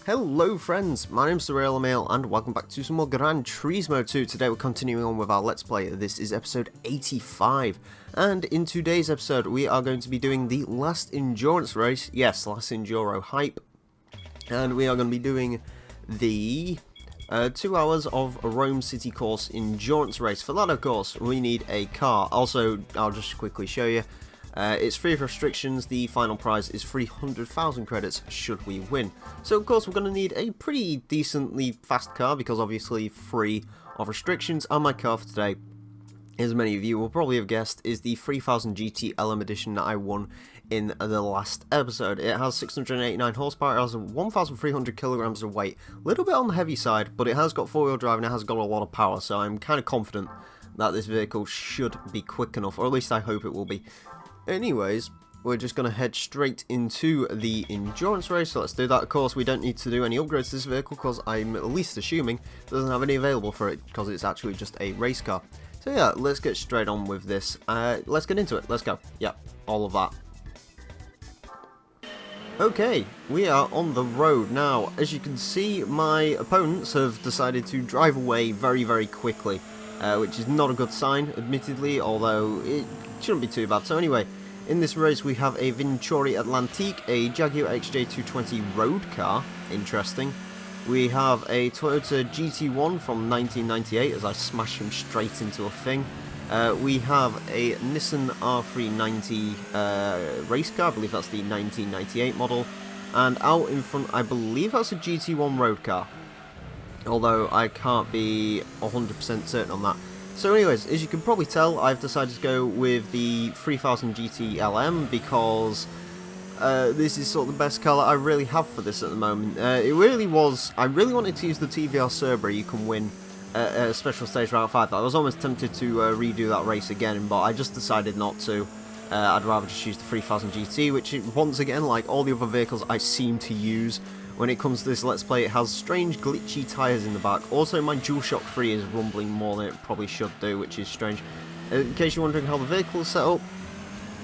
Hello friends, my name's the Real Emile and welcome back to some more Gran Turismo 2. Today we're continuing on with our Let's Play. This is episode 85, and in today's episode we are going to be doing the last endurance race. Yes, last Enduro hype. And we are going to be doing the 2 hours of Rome City Course endurance race. For that, of course, we need a car. Also, I'll just quickly show you. It's free of restrictions. The final prize is 300,000 credits should we win. So of course we're going to need a pretty decently fast car because obviously free of restrictions. And my car for today, as many of you will probably have guessed, is the 3000 GT LM edition that I won in the last episode. It has 689 horsepower, it has 1,300 kilograms of weight, a little bit on the heavy side, but it has got four-wheel drive and it has got a lot of power, so I'm kind of confident that this vehicle should be quick enough, or at least I hope it will be. Anyways, we're just going to head straight into the endurance race, so let's do that. Of course, we don't need to do any upgrades to this vehicle because I'm at least assuming it doesn't have any available for it because it's actually just a race car. So yeah, let's get straight on with this. Let's get into it. Let's go. Yeah, all of that. Okay, we are on the road now. As you can see, my opponents have decided to drive away very, very quickly, which is not a good sign, admittedly, although it shouldn't be too bad. So anyway, in this race we have a Venturi Atlantique, a Jaguar XJ220 road car, interesting. We have a Toyota GT1 from 1998, as I smash him straight into a thing. We have a Nissan R390 race car, I believe that's the 1998 model. And out in front, I believe that's a GT1 road car, although I can't be 100% certain on that. So anyways, as you can probably tell, I've decided to go with the 3000 GT LM because this is sort of the best car that I really have for this at the moment. It really was, I really wanted to use the TVR Cerberus you can win a special stage route 5. I was almost tempted to redo that race again, but I just decided not to. I'd rather just use the 3000 GT, which once again, like all the other vehicles I seem to use when it comes to this Let's Play, it has strange glitchy tyres in the back. Also, my DualShock 3 is rumbling more than it probably should do, which is strange. In case you're wondering how the vehicle is set up,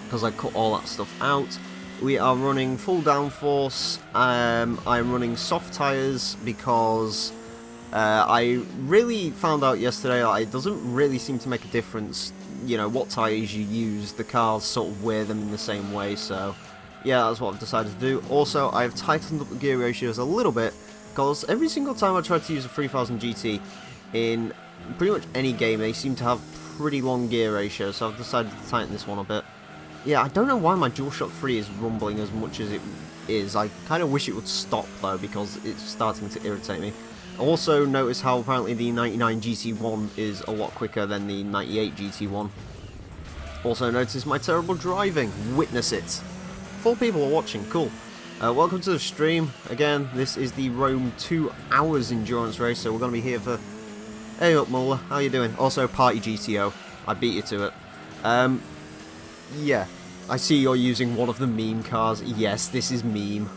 because I cut all that stuff out, we are running full downforce. I'm running soft tyres because I really found out yesterday that it doesn't really seem to make a difference, you know, what tyres you use. The cars sort of wear them in the same way, so yeah, that's what I've decided to do. Also, I've tightened up the gear ratios a little bit, because every single time I try to use a 3000 GT in pretty much any game, they seem to have pretty long gear ratios, so I've decided to tighten this one a bit. Yeah, I don't know why my DualShock 3 is rumbling as much as it is. I kind of wish it would stop, though, because it's starting to irritate me. Also, notice how apparently the 99 GT1 is a lot quicker than the 98 GT1. Also, notice my terrible driving. Witness it. 4 people are watching, cool. Welcome to the stream. Again, this is the Rome 2 hours endurance race, so we're going to be here for... Hey up, Muller, how you doing? Also, Party GTO. I beat you to it. Yeah, I see you're using one of the meme cars. Yes, this is meme.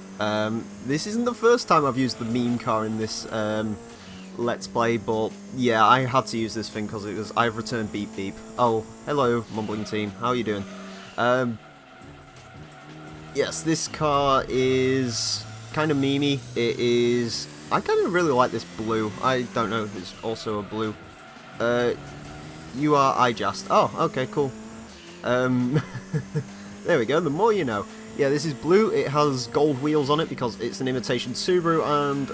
This isn't the first time I've used the meme car in this Let's Play, but yeah, I had to use this thing because it was... I've returned beep beep. Oh, hello, Mumbling Team. How are you doing? Yes, this car is kind of memey. It is... I kind of really like this blue. I don't know if it's also a blue. You are iJust. Oh, okay, cool. There we go, the more you know. Yeah, this is blue. It has gold wheels on it because it's an imitation Subaru, and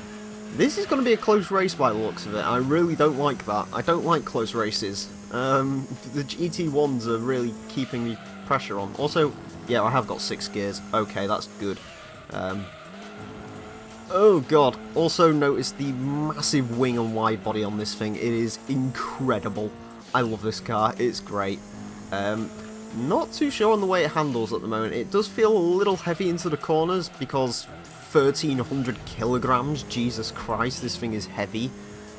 this is going to be a close race by the looks of it. I really don't like that. I don't like close races. The GT1s are really keeping me pressure on. Also, yeah, I have got 6 gears. Okay, that's good. Oh god. Also notice the massive wing and wide body on this thing. It is incredible. I love this car. It's great. Not too sure on the way it handles at the moment. It does feel a little heavy into the corners because 1,300 kilograms. Jesus Christ, this thing is heavy.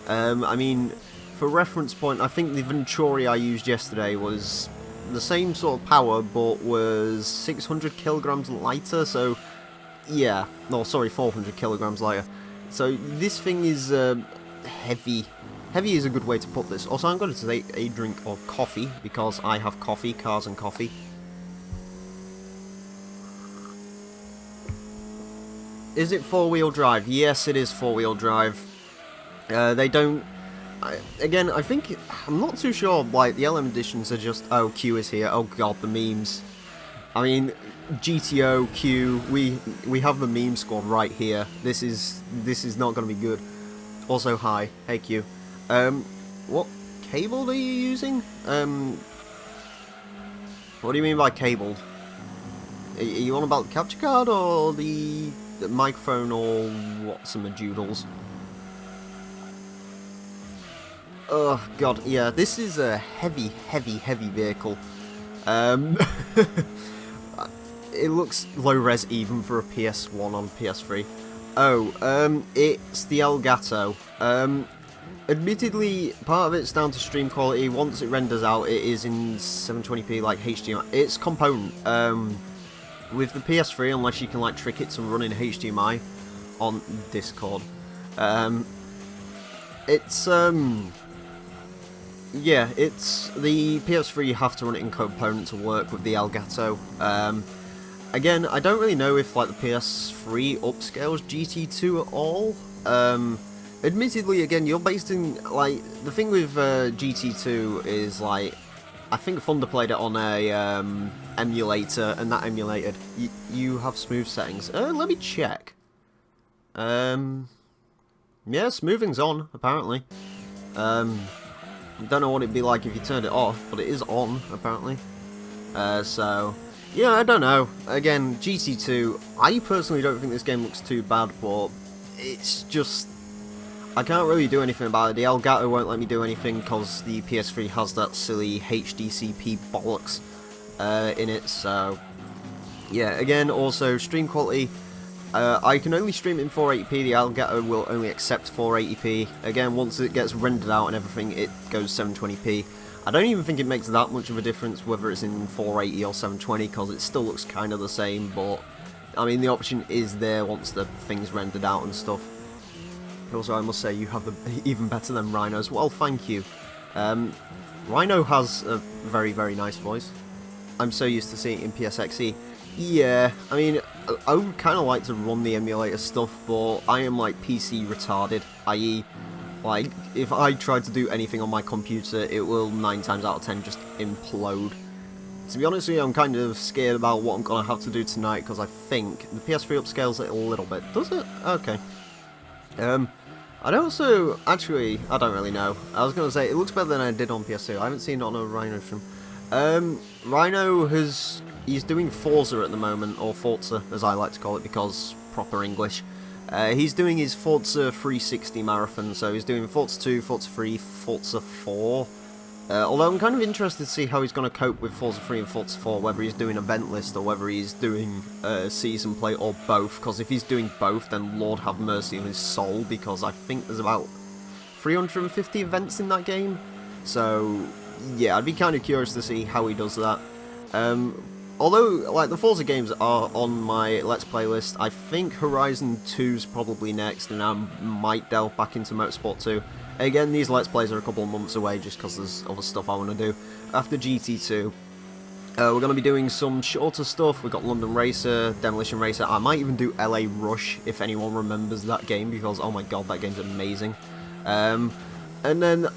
I mean, for reference point, I think the Venturi I used yesterday was the same sort of power, but was 600 kilograms lighter, so yeah, no, sorry, 400 kilograms lighter. So this thing is heavy. Heavy is a good way to put this. Also, I'm going to take a drink of coffee, because I have coffee, cars and coffee. Is it four-wheel drive? Yes, it is four-wheel drive. They don't... Again, I think... I'm not too sure, like, the LM editions are just... Oh, Q is here. Oh, God, the memes. I mean, GTO, Q, we have the meme squad right here. This is not going to be good. Also, hi. Hey, Q. What cable are you using? What do you mean by cabled? Are you on about the capture card or the microphone or what? Some doodles? Oh god, yeah, this is a heavy vehicle. It looks low res even for a PS1 on PS3. Oh, it's the Elgato. Admittedly, part of it's down to stream quality. Once it renders out, it is in 720p, like HDMI. It's component. With the PS3, unless you can like trick it to run in HDMI on Discord, yeah, it's the PS3. You have to run it in component to work with the Elgato. Again, I don't really know if like the PS3 upscales GT2 at all. Admittedly, again, you're based in, like, the thing with GT2 is, like, I think Thunder played it on a emulator, and that emulated. You have smooth settings. Let me check. Yeah, smoothing's on, apparently. Don't know what it'd be like if you turned it off, but it is on, apparently. So, yeah, I don't know. Again, GT2, I personally don't think this game looks too bad, but it's just... I can't really do anything about it. The Elgato won't let me do anything because the PS3 has that silly HDCP bollocks in it, so... Yeah, again, also, stream quality. I can only stream it in 480p, the Elgato will only accept 480p. Again, once it gets rendered out and everything, it goes 720p. I don't even think it makes that much of a difference whether it's in 480 or 720, because it still looks kind of the same, but... I mean, the option is there once the thing's rendered out and stuff. Also, I must say, you have the even better than Rhino's. Well, thank you. Rhino has a very nice voice. I'm so used to seeing it in PSXE. Yeah, I mean, I would kind of like to run the emulator stuff, but I am, like, PC retarded, i.e., like, if I try to do anything on my computer, it will 9 times out of 10 just implode. To be honest with you, I'm kind of scared about what I'm going to have to do tonight, because I think the PS3 upscales it a little bit. Does it? Okay. I'd also, actually, I don't really know. I was going to say, it looks better than I did on PS2. I haven't seen it on a Rhino stream. Rhino he's doing Forza at the moment, or Forza, as I like to call it, because proper English. He's doing his Forza 360 marathon, so he's doing Forza 2, Forza 3, Forza 4. Although I'm kind of interested to see how he's going to cope with Forza 3 and Forza 4, whether he's doing event list or whether he's doing season play or both, because if he's doing both, then Lord have mercy on his soul, because I think there's about 350 events in that game. So, yeah, I'd be kind of curious to see how he does that. Although, like, the Forza games are on my Let's Play list, I think Horizon 2's probably next, and I might delve back into Motorsport 2. Again, these Let's Plays are a couple of months away just because there's other stuff I want to do. After GT2, we're going to be doing some shorter stuff. We've got London Racer, Demolition Racer. I might even do LA Rush if anyone remembers that game, because, oh my god, that game's amazing. And then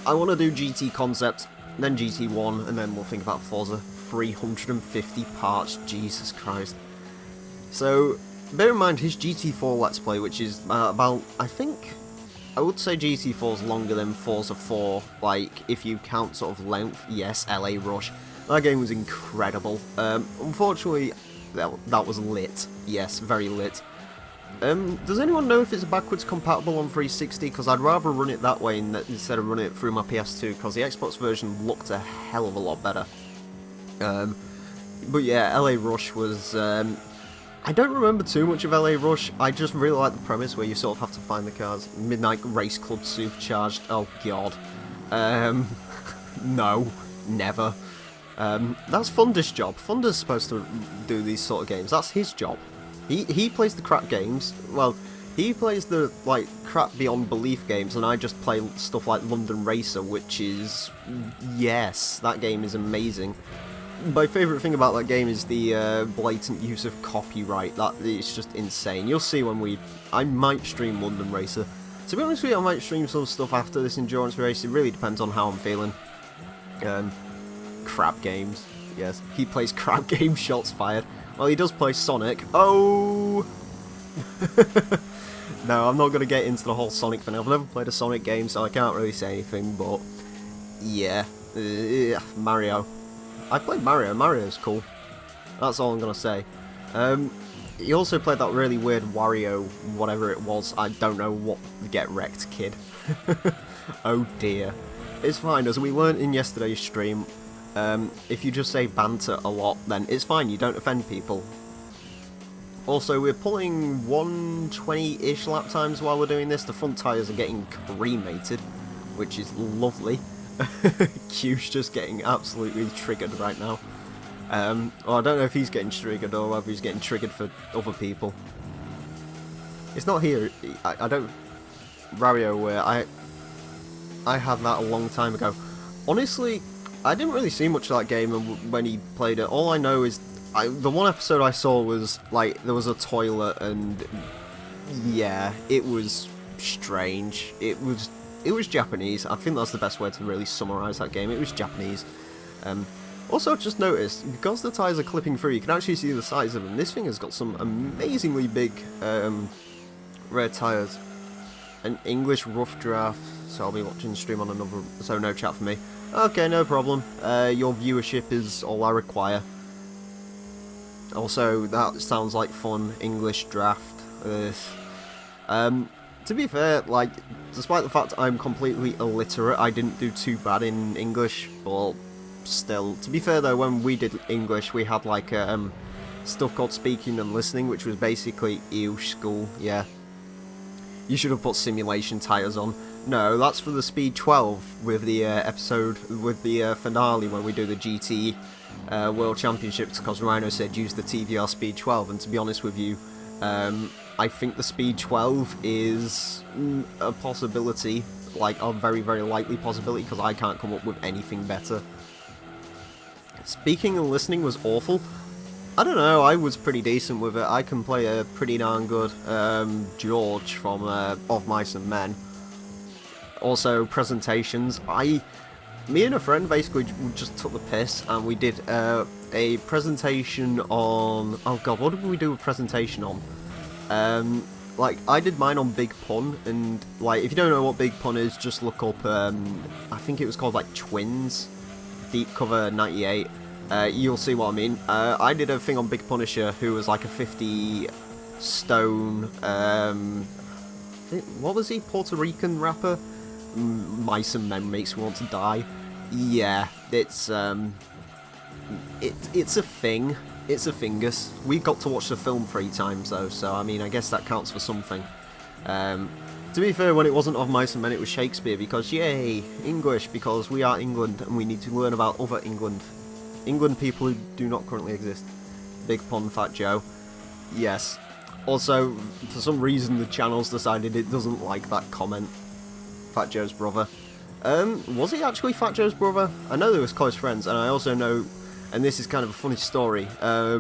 I want to do GT Concept, then GT1, and then we'll think about Forza. 350 parts, Jesus Christ. So, bear in mind his GT4 Let's Play, which is about, I think... I would say GT4 is longer than Forza 4, like, if you count sort of length. Yes, LA Rush. That game was incredible. Unfortunately, that was lit. Yes, very lit. Does anyone know if it's backwards compatible on 360? Because I'd rather run it that way instead of running it through my PS2, because the Xbox version looked a hell of a lot better. But yeah, LA Rush was... I don't remember too much of LA Rush. I just really like the premise where you sort of have to find the cars. Midnight Race Club Supercharged. Oh god. No, never. That's Thunder's job. Thunder's supposed to do these sort of games. That's his job. He plays the crap games. Well, he plays the, like, crap beyond belief games, and I just play stuff like London Racer, which is... Yes, that game is amazing. My favourite thing about that game is the blatant use of copyright. That it's just insane. You'll see when I might stream London Racer. To be honest with you, I might stream some stuff after this endurance race. It really depends on how I'm feeling. Crap games. Yes, he plays crap games. Shots fired. Well, he does play Sonic. Oh. No, I'm not going to get into the whole Sonic thing. I've never played a Sonic game, so I can't really say anything, but yeah. Mario. I played Mario. Mario's cool. That's all I'm going to say. He also played that really weird Wario, whatever it was. I don't know what the Get Wrecked kid. Oh dear. It's fine, as we learned in yesterday's stream, if you just say banter a lot, then it's fine, you don't offend people. Also, we're pulling 120-ish lap times while we're doing this. The front tyres are getting cremated, which is lovely. Q's just getting absolutely triggered right now. Well, I don't know if he's getting triggered or whether he's getting triggered for other people. It's not here. I don't... WarioWare, I had that a long time ago. Honestly, I didn't really see much of that game when he played it. All I know is the one episode I saw was like there was a toilet and yeah, it was strange. It was Japanese. I think that's the best way to really summarize that game. It was Japanese. Also, I've just noticed, because the tyres are clipping through, you can actually see the size of them. This thing has got some amazingly big rear tyres. An English rough draft, so I'll be watching the stream on another, so no chat for me. Okay, no problem. Your viewership is all I require. Also, that sounds like fun, English draft. To be fair, like, despite the fact I'm completely illiterate, I didn't do too bad in English, but still. To be fair though, when we did English, we had like stuff called speaking and listening, which was basically school, yeah. You should have put simulation tyres on. No, that's for the Speed 12 with the episode, with the finale when we do the GT World Championships, because Rhino said use the TVR Speed 12, and to be honest with you, I think the Speed 12 is a possibility, like a very, very likely possibility, because I can't come up with anything better. Speaking and listening was awful. I don't know, I was pretty decent with it. I can play a pretty darn good George from Of Mice and Men. Also, presentations. Me and a friend basically just took the piss and we did a presentation on... Oh god, what did we do a presentation on? Like, I did mine on Big Pun, and like, if you don't know what Big Pun is, just look up, I think it was called like Twins, Deep Cover 98. You'll see what I mean. I did a thing on Big Punisher, who was like a 50 stone, what was he, Puerto Rican rapper? Mice and Men makes me want to die. Yeah, it's a thing. It's a thingus. We got to watch the film 3 times though, so I mean, I guess that counts for something. To be fair, when it wasn't Of Mice and Men, it was Shakespeare, because yay, English, because we are England and we need to learn about other England people who do not currently exist. Big Pun, Fat Joe. Yes. Also, for some reason, the channel's decided it doesn't like that comment. Fat Joe's brother. Was he actually Fat Joe's brother? I know they was close friends, and I also know, and this is kind of a funny story, I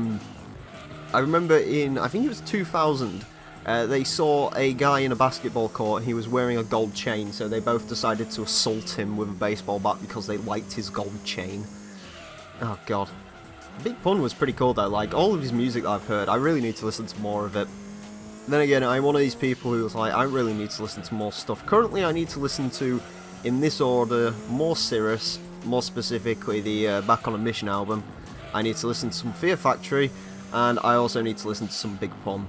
remember in, I think it was 2000, they saw a guy in a basketball court, he was wearing a gold chain, so they both decided to assault him with a baseball bat because they liked his gold chain. Oh god. Big Pun was pretty cool though, like, all of his music that I've heard, I really need to listen to more of it. Then again, I'm one of these people who's like, I really need to listen to more stuff. Currently I need to listen to, in this order, more Cirrus, more specifically the Back on a Mission album. I need to listen to some Fear Factory, and I also need to listen to some Big Pun.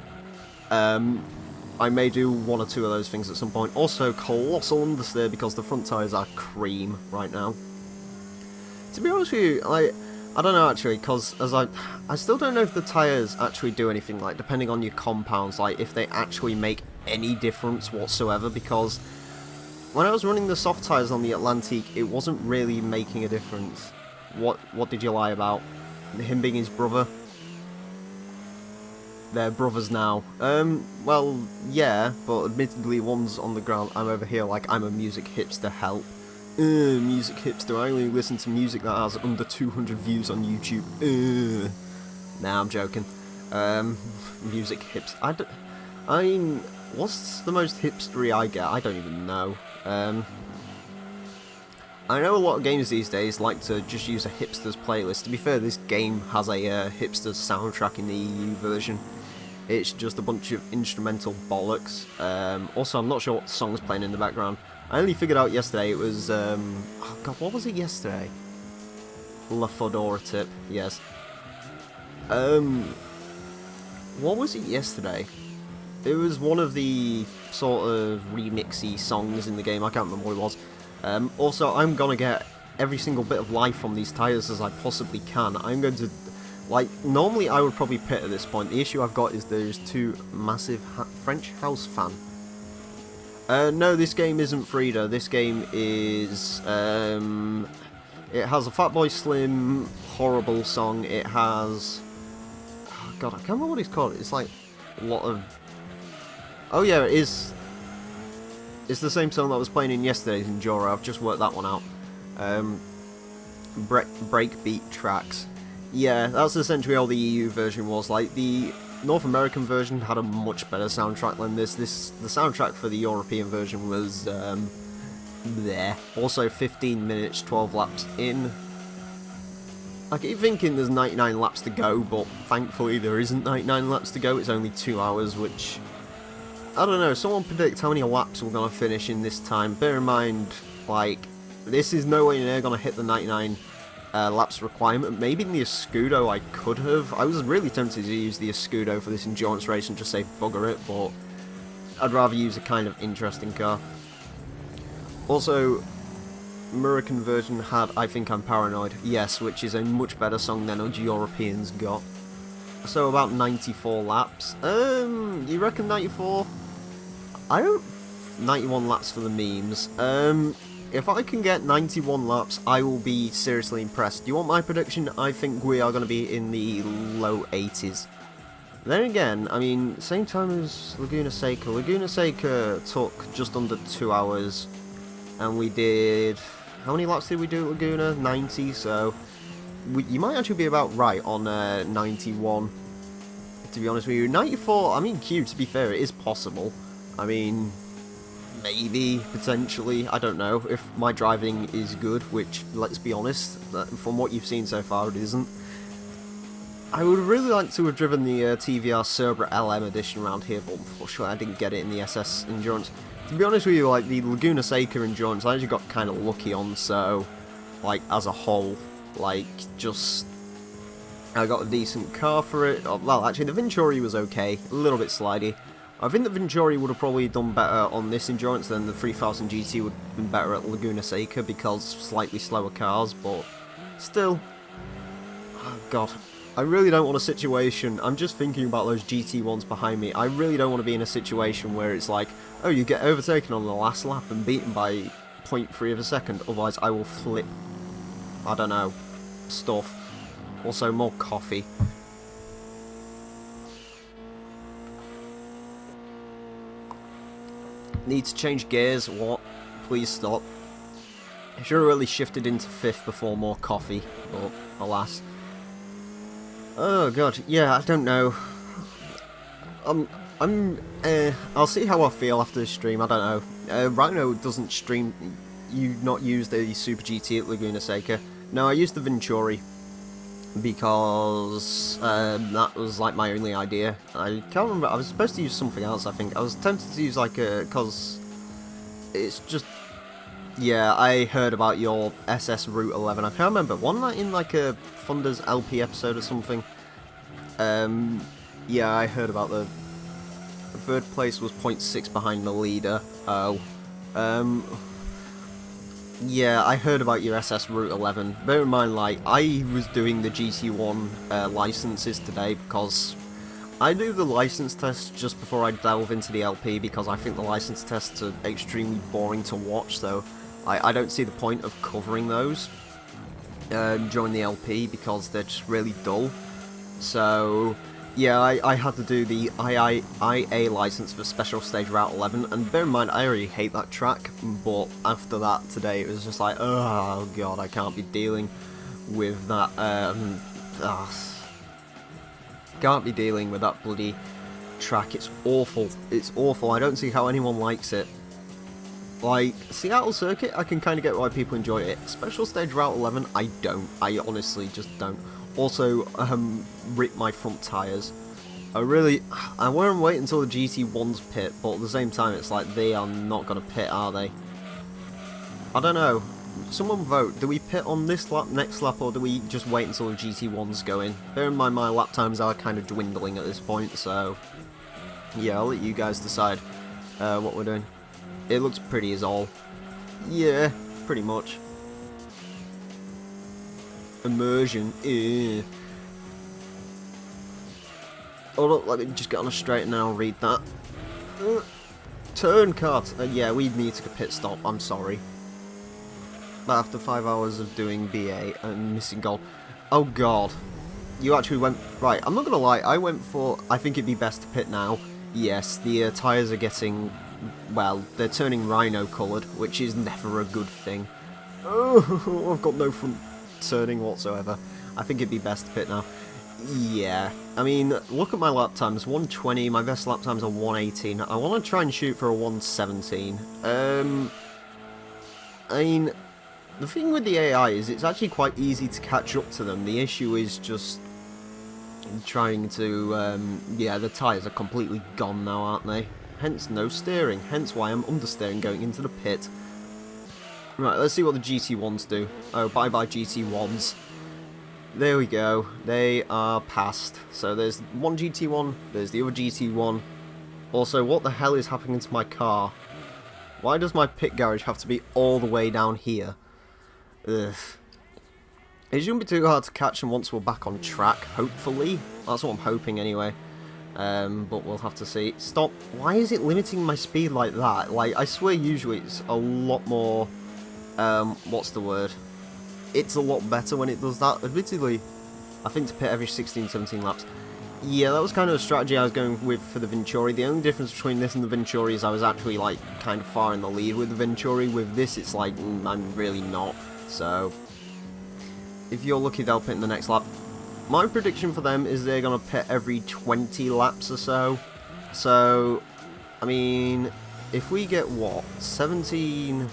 I may do 1 or 2 of those things at some point. Also, colossal understeer because the front tyres are cream right now. To be honest with you, I don't know actually, because as I still don't know if the tyres actually do anything, like, depending on your compounds, like, if they actually make any difference whatsoever, because when I was running the soft tyres on the Atlantic, it wasn't really making a difference. What did you lie about? Him being his brother? They're brothers now. Well, yeah, but admittedly one's on the ground, I'm over here like I'm a music hipster help. Music hipster, I only listen to music that has under 200 views on YouTube. Nah, I'm joking. Music hipster. I mean, what's the most hipstery I get? I don't even know. I know a lot of games these days like to just use a hipster's playlist. To be fair, this game has a hipster's soundtrack in the EU version. It's just a bunch of instrumental bollocks. Also, I'm not sure what song's playing in the background. I only figured out yesterday it was, oh god, what was it yesterday? La Fodora Tip, yes. What was it yesterday? It was one of the sort of remixy songs in the game, I can't remember what it was. Also, I'm gonna get every single bit of life from these tyres as I possibly can. I'm going to, like, normally I would probably pit at this point. The issue I've got is there's two massive French house fan. No, this game isn't Frida. This game is, it has a Fatboy Slim horrible song. It has, oh god, I can't remember what it's called. It's like a lot of, oh yeah, it is. It's the same song that was playing in yesterday's Enduro. I've just worked that one out. Breakbeat tracks. Yeah, that's essentially all the EU version was. Like, the North American version had a much better soundtrack than this. The soundtrack for the European version was there. Also 15 minutes, 12 laps in. I keep thinking there's 99 laps to go, but thankfully there isn't 99 laps to go. It's only 2 hours, which, I don't know, someone predict how many laps we're going to finish in this time. Bear in mind, like, this is no way near going to hit the 99 laps requirement. Maybe in the Escudo I could have. I was really tempted to use the Escudo for this endurance race and just say bugger it, but I'd rather use a kind of interesting car. Also, American version had I Think I'm Paranoid, yes, which is a much better song than us Europeans got. So about 94 laps. You reckon 94? I don't... 91 laps for the memes. If I can get 91 laps, I will be seriously impressed. Do you want my prediction? I think we are going to be in the low 80s. Then again, I mean, same time as Laguna Seca. Laguna Seca took just under 2 hours, and we did... How many laps did we do at Laguna? 90, so... you might actually be about right on 91, to be honest with you. 94, I mean, Q, to be fair, it is possible. I mean... maybe, potentially, I don't know, if my driving is good, which, let's be honest, from what you've seen so far, it isn't. I would really like to have driven the TVR Cerbra LM edition around here, but unfortunately I didn't get it in the SS Endurance. To be honest with you, like, the Laguna Seca Endurance, I actually got kind of lucky on, so, like, as a whole, like, just... I got a decent car for it. Well, actually, the Venturi was okay, a little bit slidey. I think the Venturi would have probably done better on this endurance than the 3000 GT would have been better at Laguna Seca because slightly slower cars, but still. Oh god. I really don't want a situation, I'm just thinking about those GT1s behind me, I really don't want to be in a situation where it's like, oh, you get overtaken on the last lap and beaten by 0.3 of a second, otherwise I will flip, I don't know, stuff. Also, more coffee. Need to change gears, what? Please stop. I should have really shifted into 5th before more coffee, but alas. Oh god, yeah, I don't know. I'll see how I feel after this stream, I don't know. Rhino doesn't stream, not use the Super GT at Laguna Seca. No, I used the Venturi, because that was like my only idea. I can't remember, I was supposed to use something else, I think. I was tempted to use like a, because it's just, yeah, I heard about your SS Route 11, I can't remember, wasn't that in like a Thunder's LP episode or something? Yeah, I heard about the third place was 0.6 behind the leader. Oh, yeah, I heard about your SS Route 11. Bear in mind, like, I was doing the GT1 licenses today because I do the license tests just before I delve into the LP because I think the license tests are extremely boring to watch, so I don't see the point of covering those during the LP because they're just really dull. So, Yeah, I had to do the IA license for Special Stage Route 11, and bear in mind, I already hate that track, but after that today, it was just like, oh god, I can't be dealing with that, can't be dealing with that bloody track. It's awful. It's awful. I don't see how anyone likes it. Like, Seattle Circuit, I can kind of get why people enjoy it. Special Stage Route 11, I don't. I honestly just don't. Also, rip my front tyres. I want to wait until the GT1s pit, but at the same time, it's like they are not going to pit, are they? I don't know. Someone vote. Do we pit on this lap, next lap, or do we just wait until the GT1s go in? Bear in mind, my lap times are kind of dwindling at this point, so yeah, I'll let you guys decide what we're doing. It looks pretty as all. Yeah, pretty much. Immersion. Hold up, let me just get on a straight and then I'll read that. Turn cut. Yeah, we need to pit stop. I'm sorry. But after 5 hours of doing BA and missing gold. Oh god. You actually went... Right, I'm not going to lie. I went for... I think it'd be best to pit now. Yes, the tyres are getting... Well, they're turning rhino coloured, which is never a good thing. Oh, I've got no front turning whatsoever. I think it'd be best to pit now. Yeah, I mean, look at my lap times. 120, my best lap times are 118. I want to try and shoot for a 117. I mean, the thing with the AI is it's actually quite easy to catch up to them. The issue is just trying to, yeah, the tyres are completely gone now, aren't they? Hence no steering, hence why I'm understeering going into the pit. Right, let's see what the GT1s do. Oh, bye-bye GT1s. There we go, they are passed. So there's one GT1, there's the other GT1. Also, what the hell is happening to my car? Why does my pit garage have to be all the way down here? Ugh. It shouldn't be too hard to catch them once we're back on track, hopefully. That's what I'm hoping anyway. But we'll have to see. Stop. Why is it limiting my speed like that? Like, I swear usually it's a lot more, what's the word? It's a lot better when it does that. Admittedly, I think to pit every 16, 17 laps. Yeah, that was kind of a strategy I was going with for the Venturi. The only difference between this and the Venturi is I was actually, like, kind of far in the lead with the Venturi. With this, it's like, I'm really not. So, if you're lucky, they'll pit in the next lap. My prediction for them is they're going to pit every 20 laps or so. So, I mean, if we get, what, 17...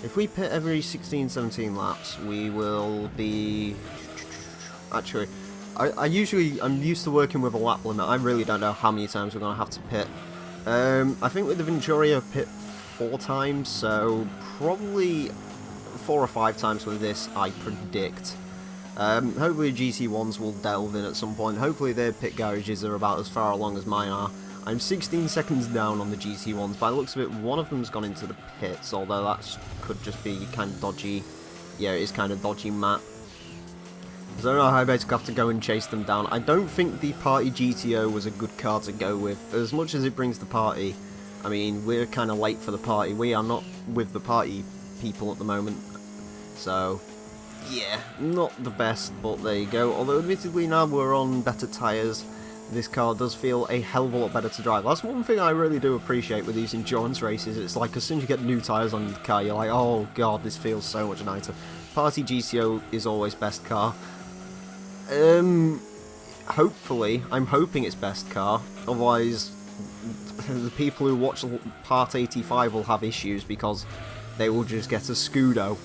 If we pit every 16, 17 laps, we will be... Actually, I'm used to working with a lap limit. I really don't know how many times we're going to have to pit. I think with the Venturi I pit 4 times, so probably 4 or 5 times with this, I predict. Hopefully GT1s will delve in at some point. Hopefully their pit garages are about as far along as mine are. I'm 16 seconds down on the GT1s. By the looks of it, one of them's gone into the pits, although that could just be kind of dodgy. Yeah, it is kind of dodgy map. So I don't know how I basically have to go and chase them down. I don't think the party GTO was a good car to go with. As much as it brings the party, I mean, we're kind of late for the party. We are not with the party people at the moment. So, yeah, not the best, but there you go. Although, admittedly, now we're on better tyres. This car does feel a hell of a lot better to drive. That's one thing I really do appreciate with these endurance races. It's like as soon as you get new tyres on your car, you're like, oh god, this feels so much nicer. Party GTO is always best car. Hopefully, I'm hoping it's best car. Otherwise, the people who watch Part 85 will have issues because they will just get a Scudo.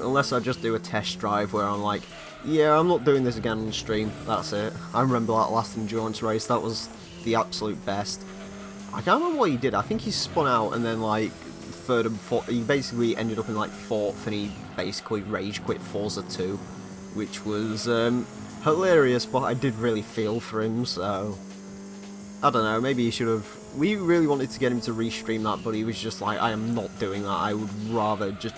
Unless I just do a test drive where I'm like, yeah, I'm not doing this again on stream, that's it. I remember that last endurance race, that was the absolute best. I can't remember what he did, I think he spun out and then like, third and fourth, he basically ended up in like 4th and he basically rage quit Forza 2, which was hilarious, but I did really feel for him, so... I don't know, maybe he should have... We really wanted to get him to restream that, but he was just like, I am not doing that, I would rather just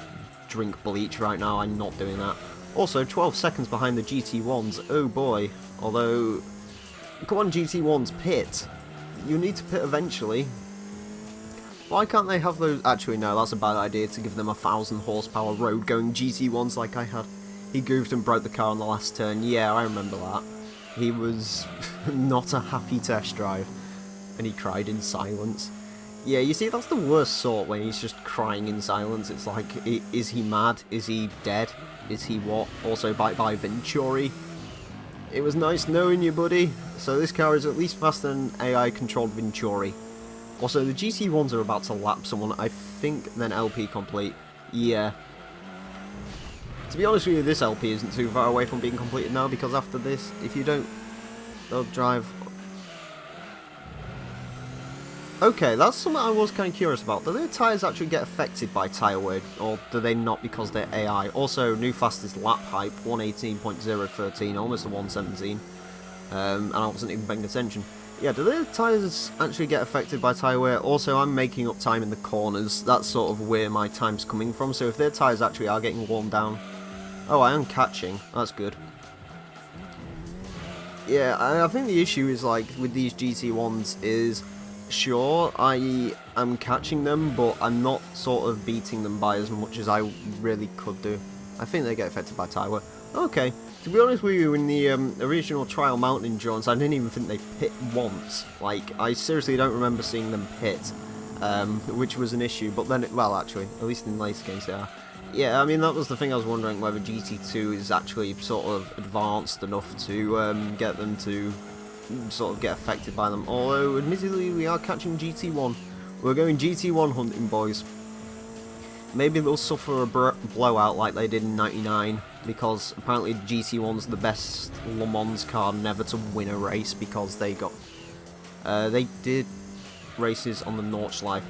drink bleach right now, I'm not doing that. Also, 12 seconds behind the GT1s, oh boy. Although, come on GT1s, pit. You need to pit eventually. Why can't they have those? Actually, no, that's a bad idea to give them 1,000 horsepower road going GT1s like I had. He goofed and broke the car on the last turn. Yeah, I remember that. He was not a happy test drive, and he cried in silence. Yeah, you see, that's the worst sort, when he's just crying in silence. It's like, is he mad? Is he dead? Is he what? Also, bye-bye Venturi. It was nice knowing you, buddy. So this car is at least faster than AI-controlled Venturi. Also, the GT1s are about to lap someone, I think, then LP complete. Yeah. To be honest with you, this LP isn't too far away from being completed now, because after this, if you don't drive... Okay, that's something I was kind of curious about. Do their tyres actually get affected by tyre wear, or do they not because they're AI? Also, new fastest lap hype, 118.013, almost a 117. And I wasn't even paying attention. Yeah, do their tyres actually get affected by tyre wear? Also, I'm making up time in the corners. That's sort of where my time's coming from. So if their tyres actually are getting worn down... Oh, I am catching. That's good. Yeah, I think the issue is, like, with these GT1s is... Sure, I am catching them, but I'm not sort of beating them by as much as I really could do. I think they get affected by tyre wear. Okay, to be honest with you, in the original Trial Mountain Endurance, I didn't even think they pit once. Like, I seriously don't remember seeing them pit, which was an issue, but then, well, actually, at least in later games they are. Yeah, I mean, that was the thing I was wondering, whether GT2 is actually sort of advanced enough to get them to sort of get affected by them. Although, admittedly, we are catching GT1. We're going GT1 hunting, boys. Maybe they'll suffer a blowout like they did in '99, because apparently GT1's the best Le Mans car never to win a race, because they got... they did races on the Nordschleife.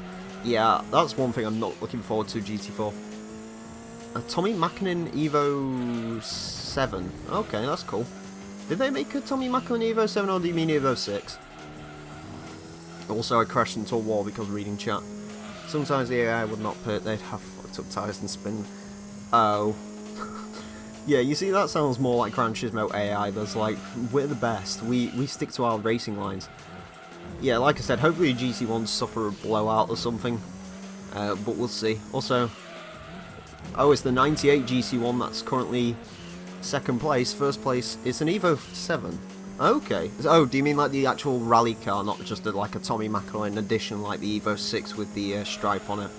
Yeah, that's one thing I'm not looking forward to, GT4. Tommy Mackinnon Evo 7. Okay, that's cool. Did they make a Tommy Mackinnon Evo 7, or do you mean Evo 6? Also, I crashed into a wall because reading chat. Sometimes the AI would not pit, they'd have fucked up tyres and spin. Oh. Yeah, you see, that sounds more like Gran Turismo AI. There's like, we're the best, we stick to our racing lines. Yeah, like I said, hopefully GT1s suffer a blowout or something. But we'll see. Also, oh, it's the 98 GT1 that's currently second place. First place, it's an Evo 7. Okay. Oh, do you mean like the actual rally car, not just like a Tommy Mackinnon edition like the Evo 6 with the stripe on it?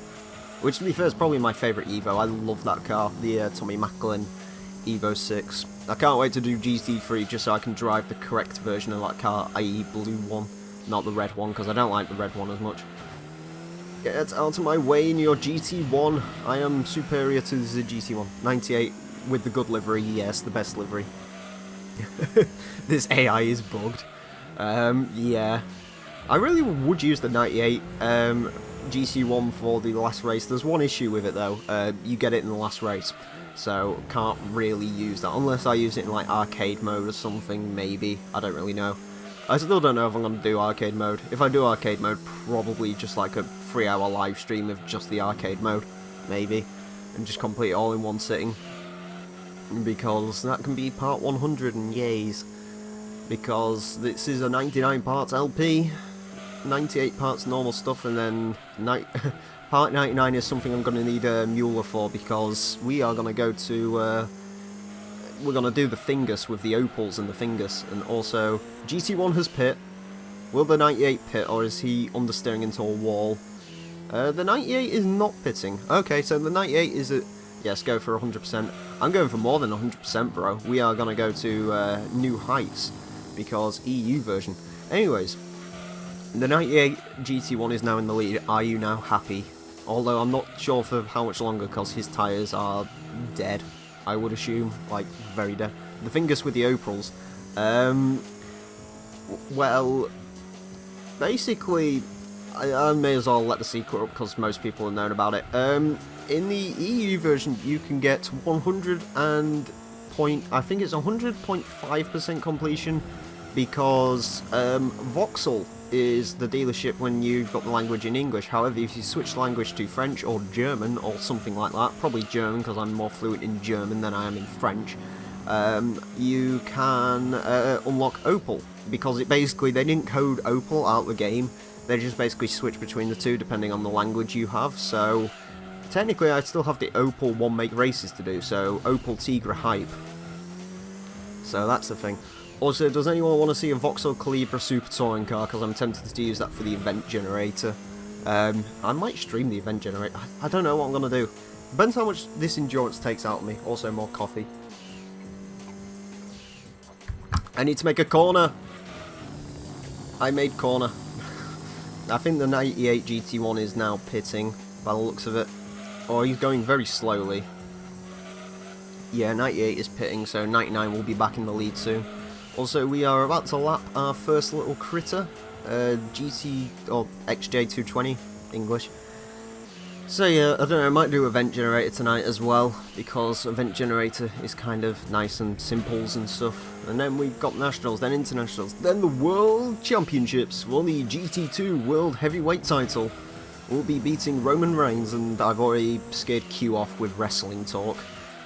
Which, to be fair, is probably my favourite Evo. I love that car, the Tommy Mackinnon Evo 6. I can't wait to do GT3 just so I can drive the correct version of that car, i.e. blue one, not the red one, because I don't like the red one as much. Get out of my way in your GT1. I am superior to the GT1. 98 with the good livery, yes, the best livery. This AI is bugged. Yeah. I really would use the 98 GC1 for the last race. There's one issue with it though. You get it in the last race. So can't really use that. Unless I use it in like arcade mode or something, maybe. I don't really know. I still don't know if I'm going to do arcade mode. If I do arcade mode, probably just like a 3-hour live stream of just the arcade mode. Maybe. And just complete it all in one sitting. Because that can be part 100 and yays. Because this is a 99 parts LP, 98 parts normal stuff, and then part 99 is something I'm going to need a Mueller for, because we are going to go to, we're going to do the Thingus with the Opals and the Thingus, and also GT1 has pit. Will the 98 pit, or is he understeering into a wall? The 98 is not pitting. Okay, so the 98 is a... Yes, go for 100%. I'm going for more than 100%, bro. We are going to go to new heights, because EU version. Anyways, the 98 GT1 is now in the lead. Are you now happy? Although I'm not sure for how much longer, because his tyres are dead, I would assume. Like, very dead. The Fingers with the Opals. Well, basically, I may as well let the secret up, because most people have known about it. In the EU version, you can get 100.5% completion, because Vauxhall is the dealership when you've got the language in English. However, if you switch the language to French or German or something like that, probably German because I'm more fluent in German than I am in French, you can unlock Opal, because it basically, they didn't code Opal out the game, they just basically switch between the two depending on the language you have. So technically I still have the Opal one make races to do, so Opal Tigra hype. So that's the thing. Also, does anyone want to see a Vauxhall Calibra Super Touring car? Because I'm tempted to use that for the event generator. I might stream the event generator. I don't know what I'm going to do. Depends how much this endurance takes out of me. Also, more coffee. I need to make a corner. I made corner. I think the 98 GT1 is now pitting, by the looks of it. Or he's going very slowly. Yeah, 98 is pitting, so 99 will be back in the lead soon. Also, we are about to lap our first little critter, GT, or XJ220, English. So yeah, I don't know, I might do Event Generator tonight as well, because Event Generator is kind of nice and simples and stuff. And then we've got Nationals, then Internationals, then the World Championships for the GT2 World Heavyweight title. We'll be beating Roman Reigns, and I've already scared Q off with wrestling talk,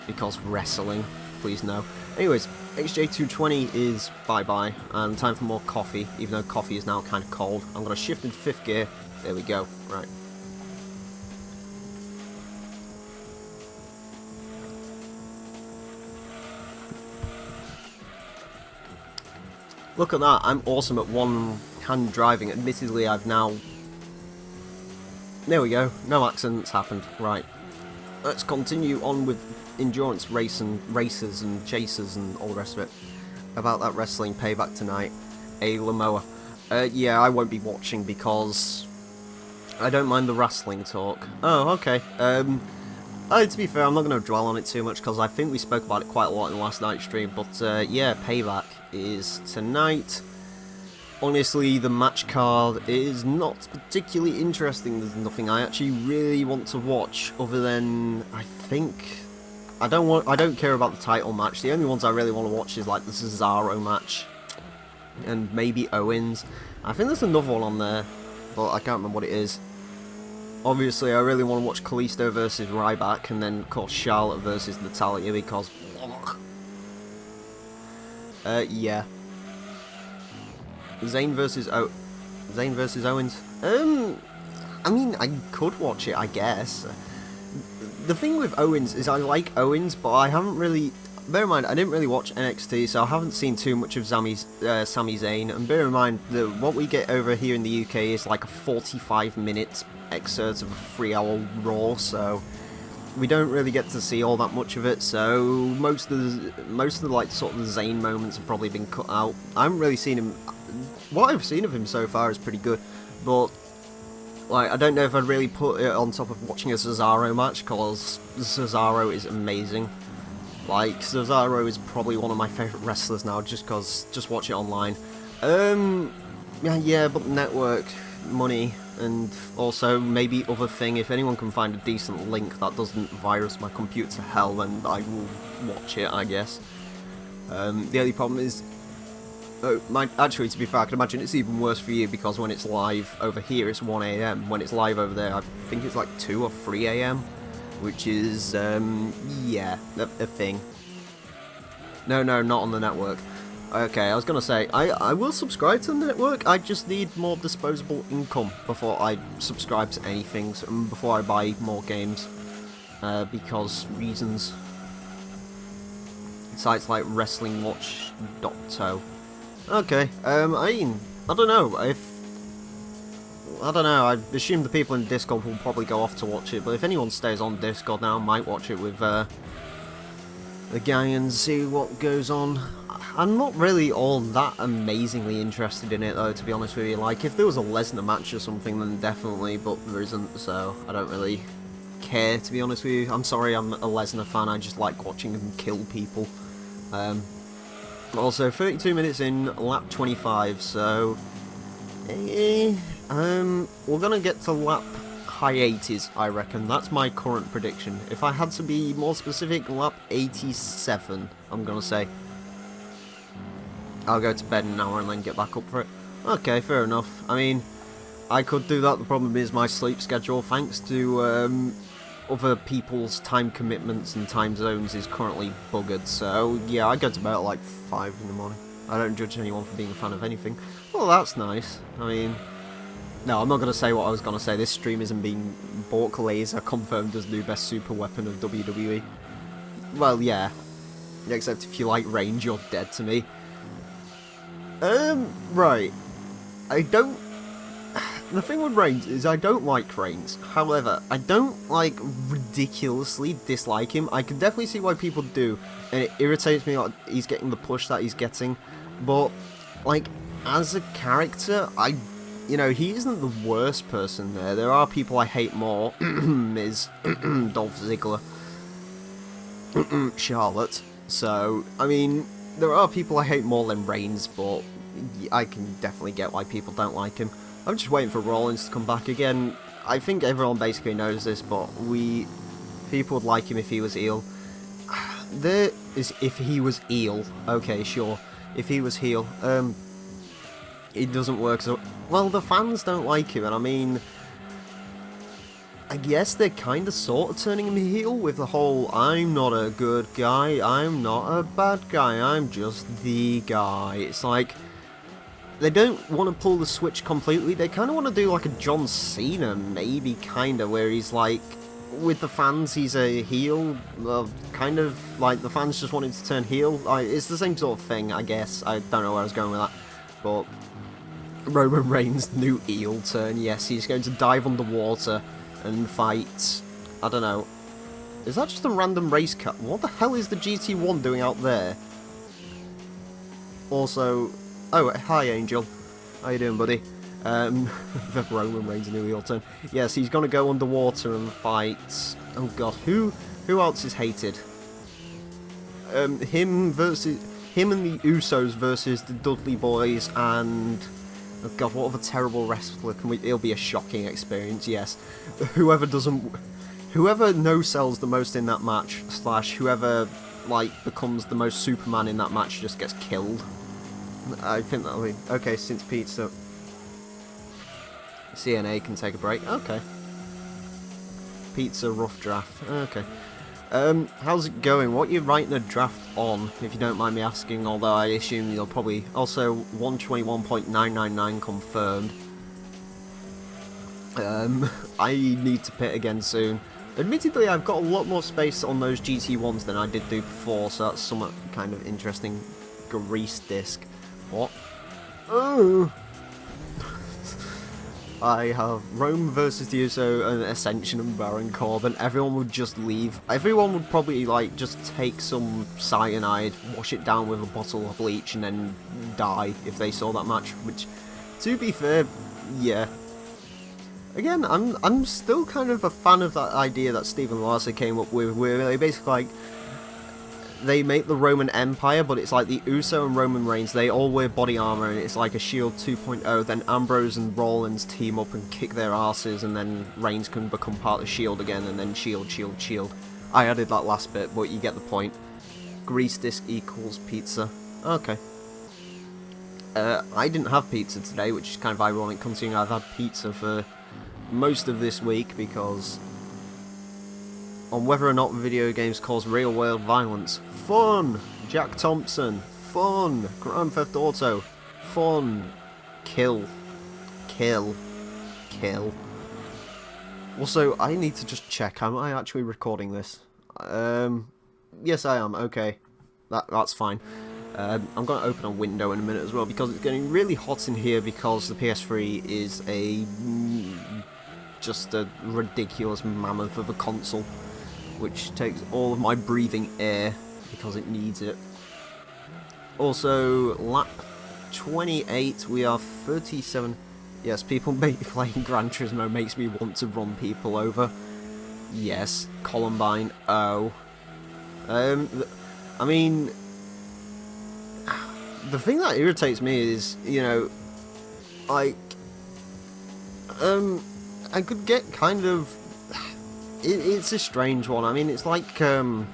because wrestling, please no. Anyways, XJ220 is bye-bye, and time for more coffee, even though coffee is now kind of cold. I'm going to shift into 5th gear, there we go, right. Look at that, I'm awesome at one-hand driving. Admittedly, I've now... There we go, no accidents happened. Right, let's continue on with endurance races and chasers and all the rest of it. About that wrestling payback tonight, a Lamoa. Yeah, I won't be watching because I don't mind the wrestling talk. Oh, okay. To be fair, I'm not going to dwell on it too much because I think we spoke about it quite a lot in last night's stream. But yeah, payback is tonight. Honestly, the match card is not particularly interesting. There's nothing I actually really want to watch other than I don't care about the title match. The only ones I really want to watch is like the Cesaro match and maybe Owens. I think there's another one on there, but I can't remember what it is. Obviously, I really want to watch Kalisto versus Ryback, and then of course Charlotte versus Natalya because yeah. Zayn versus Owens. I mean, I could watch it, I guess. The thing with Owens is I like Owens, but I haven't really... Bear in mind, I didn't really watch NXT, so I haven't seen too much of Sami Zayn. And bear in mind that what we get over here in the UK is like a 45-minute excerpt of a 3-hour Raw, so we don't really get to see all that much of it. So most of the like sort of the Zayn moments have probably been cut out. I haven't really seen him. What I've seen of him so far is pretty good, but like I don't know if I'd really put it on top of watching a Cesaro match because Cesaro is amazing. Like Cesaro is probably one of my favourite wrestlers now, just watch it online. Yeah, but network money and also maybe other thing. If anyone can find a decent link that doesn't virus my computer to hell, then I will watch it, I guess. The only problem is. Actually, to be fair, I can imagine it's even worse for you because when it's live over here, it's 1 AM. When it's live over there, I think it's like 2 or 3 AM, which is, yeah, a thing. No, not on the network. Okay, I was going to say, I will subscribe to the network, I just need more disposable income before I subscribe to anything, before I buy more games, because reasons. Sites like WrestlingWatch.to. Okay, I mean, I don't know, I assume the people in Discord will probably go off to watch it, but if anyone stays on Discord now, I might watch it with, the guy and see what goes on. I'm not really all that amazingly interested in it, though, to be honest with you. Like, if there was a Lesnar match or something, then definitely, but there isn't, so I don't really care, to be honest with you. I'm sorry, I'm a Lesnar fan, I just like watching him kill people. Also, 32 minutes in, lap 25, so... we're gonna get to lap high 80s, I reckon. That's my current prediction. If I had to be more specific, lap 87, I'm gonna say. I'll go to bed in an hour and then get back up for it. Okay, fair enough. I mean, I could do that. The problem is my sleep schedule, thanks to other people's time commitments and time zones, is currently buggered. So, yeah, I go to bed at like 5 in the morning. I don't judge anyone for being a fan of anything. Well, that's nice. I mean... No, I'm not going to say what I was going to say. This stream isn't being Bork Laser confirmed as new best super weapon of WWE. Well, yeah. Except if you like range, you're dead to me. Right. I don't... The thing with Reigns is I don't like Reigns. However, I don't, like, ridiculously dislike him. I can definitely see why people do, and it irritates me that he's getting the push that he's getting. But, like, as a character, you know, he isn't the worst person there. There are people I hate more. Miz, Dolph Ziggler, Charlotte. So, I mean, there are people I hate more than Reigns, but I can definitely get why people don't like him. I'm just waiting for Rollins to come back again. I think everyone basically knows this, but people would like him if he was heel. If he was heel. Okay, sure. If he was heel, it doesn't work. So, well, the fans don't like him, and I mean, I guess they're kind of sort of turning him heel with the whole "I'm not a good guy, I'm not a bad guy, I'm just the guy." It's like, they don't want to pull the switch completely. They kind of want to do like a John Cena, maybe, kind of, where he's like, with the fans, he's a heel, kind of like the fans just wanted to turn heel. It's the same sort of thing, I guess. I don't know where I was going with that. But Roman Reigns' new heel turn, yes, he's going to dive underwater and fight, I don't know. Is that just a random race car? What the hell is the GT1 doing out there? Also... Oh, hi, Angel. How you doing, buddy? The Roman Reigns new heel turn. Yes, he's gonna go underwater and fight... Oh god, who else is hated? Him and the Usos versus the Dudley Boys and... Oh god, what other terrible wrestler can we... It'll be a shocking experience, yes. Whoever no-sells the most in that match, / whoever, like, becomes the most Superman in that match just gets killed. I think that'll be... Okay, since pizza... CNA can take a break. Okay. Pizza rough draft. Okay. How's it going? What are you writing a draft on, if you don't mind me asking, although I assume you'll probably... Also, 121.999 confirmed. I need to pit again soon. Admittedly, I've got a lot more space on those GT1s than I did do before, so that's somewhat kind of interesting. Grease disc. What? Oh! I have Rome versus the Uso and Ascension and Baron Corbin. Everyone would just leave. Everyone would probably, like, just take some cyanide, wash it down with a bottle of bleach, and then die if they saw that match. Which, to be fair, yeah. Again, I'm still kind of a fan of that idea that Stephen Larson came up with, where they basically, like, they make the Roman Empire, but it's like the Uso and Roman Reigns, they all wear body armor, and it's like a Shield 2.0, then Ambrose and Rollins team up and kick their asses, and then Reigns can become part of Shield again, and then Shield. I added that last bit, but you get the point. Grease disc equals pizza. Okay. I didn't have pizza today, which is kind of ironic, considering I've had pizza for most of this week, because... on whether or not video games cause real-world violence. Fun! Jack Thompson. Fun! Grand Theft Auto. Fun! Kill. Also, I need to just check. Am I actually recording this? Yes, I am. Okay. That's fine. I'm going to open a window in a minute as well, because it's getting really hot in here because the PS3 is just a ridiculous mammoth of a console, which takes all of my breathing air because it needs it. Also, lap 28, we are 37. Yes, people playing Gran Turismo makes me want to run people over. Yes, Columbine, oh. I mean, the thing that irritates me is, you know, like, I could get kind of... It's a strange one. I mean, it's like, the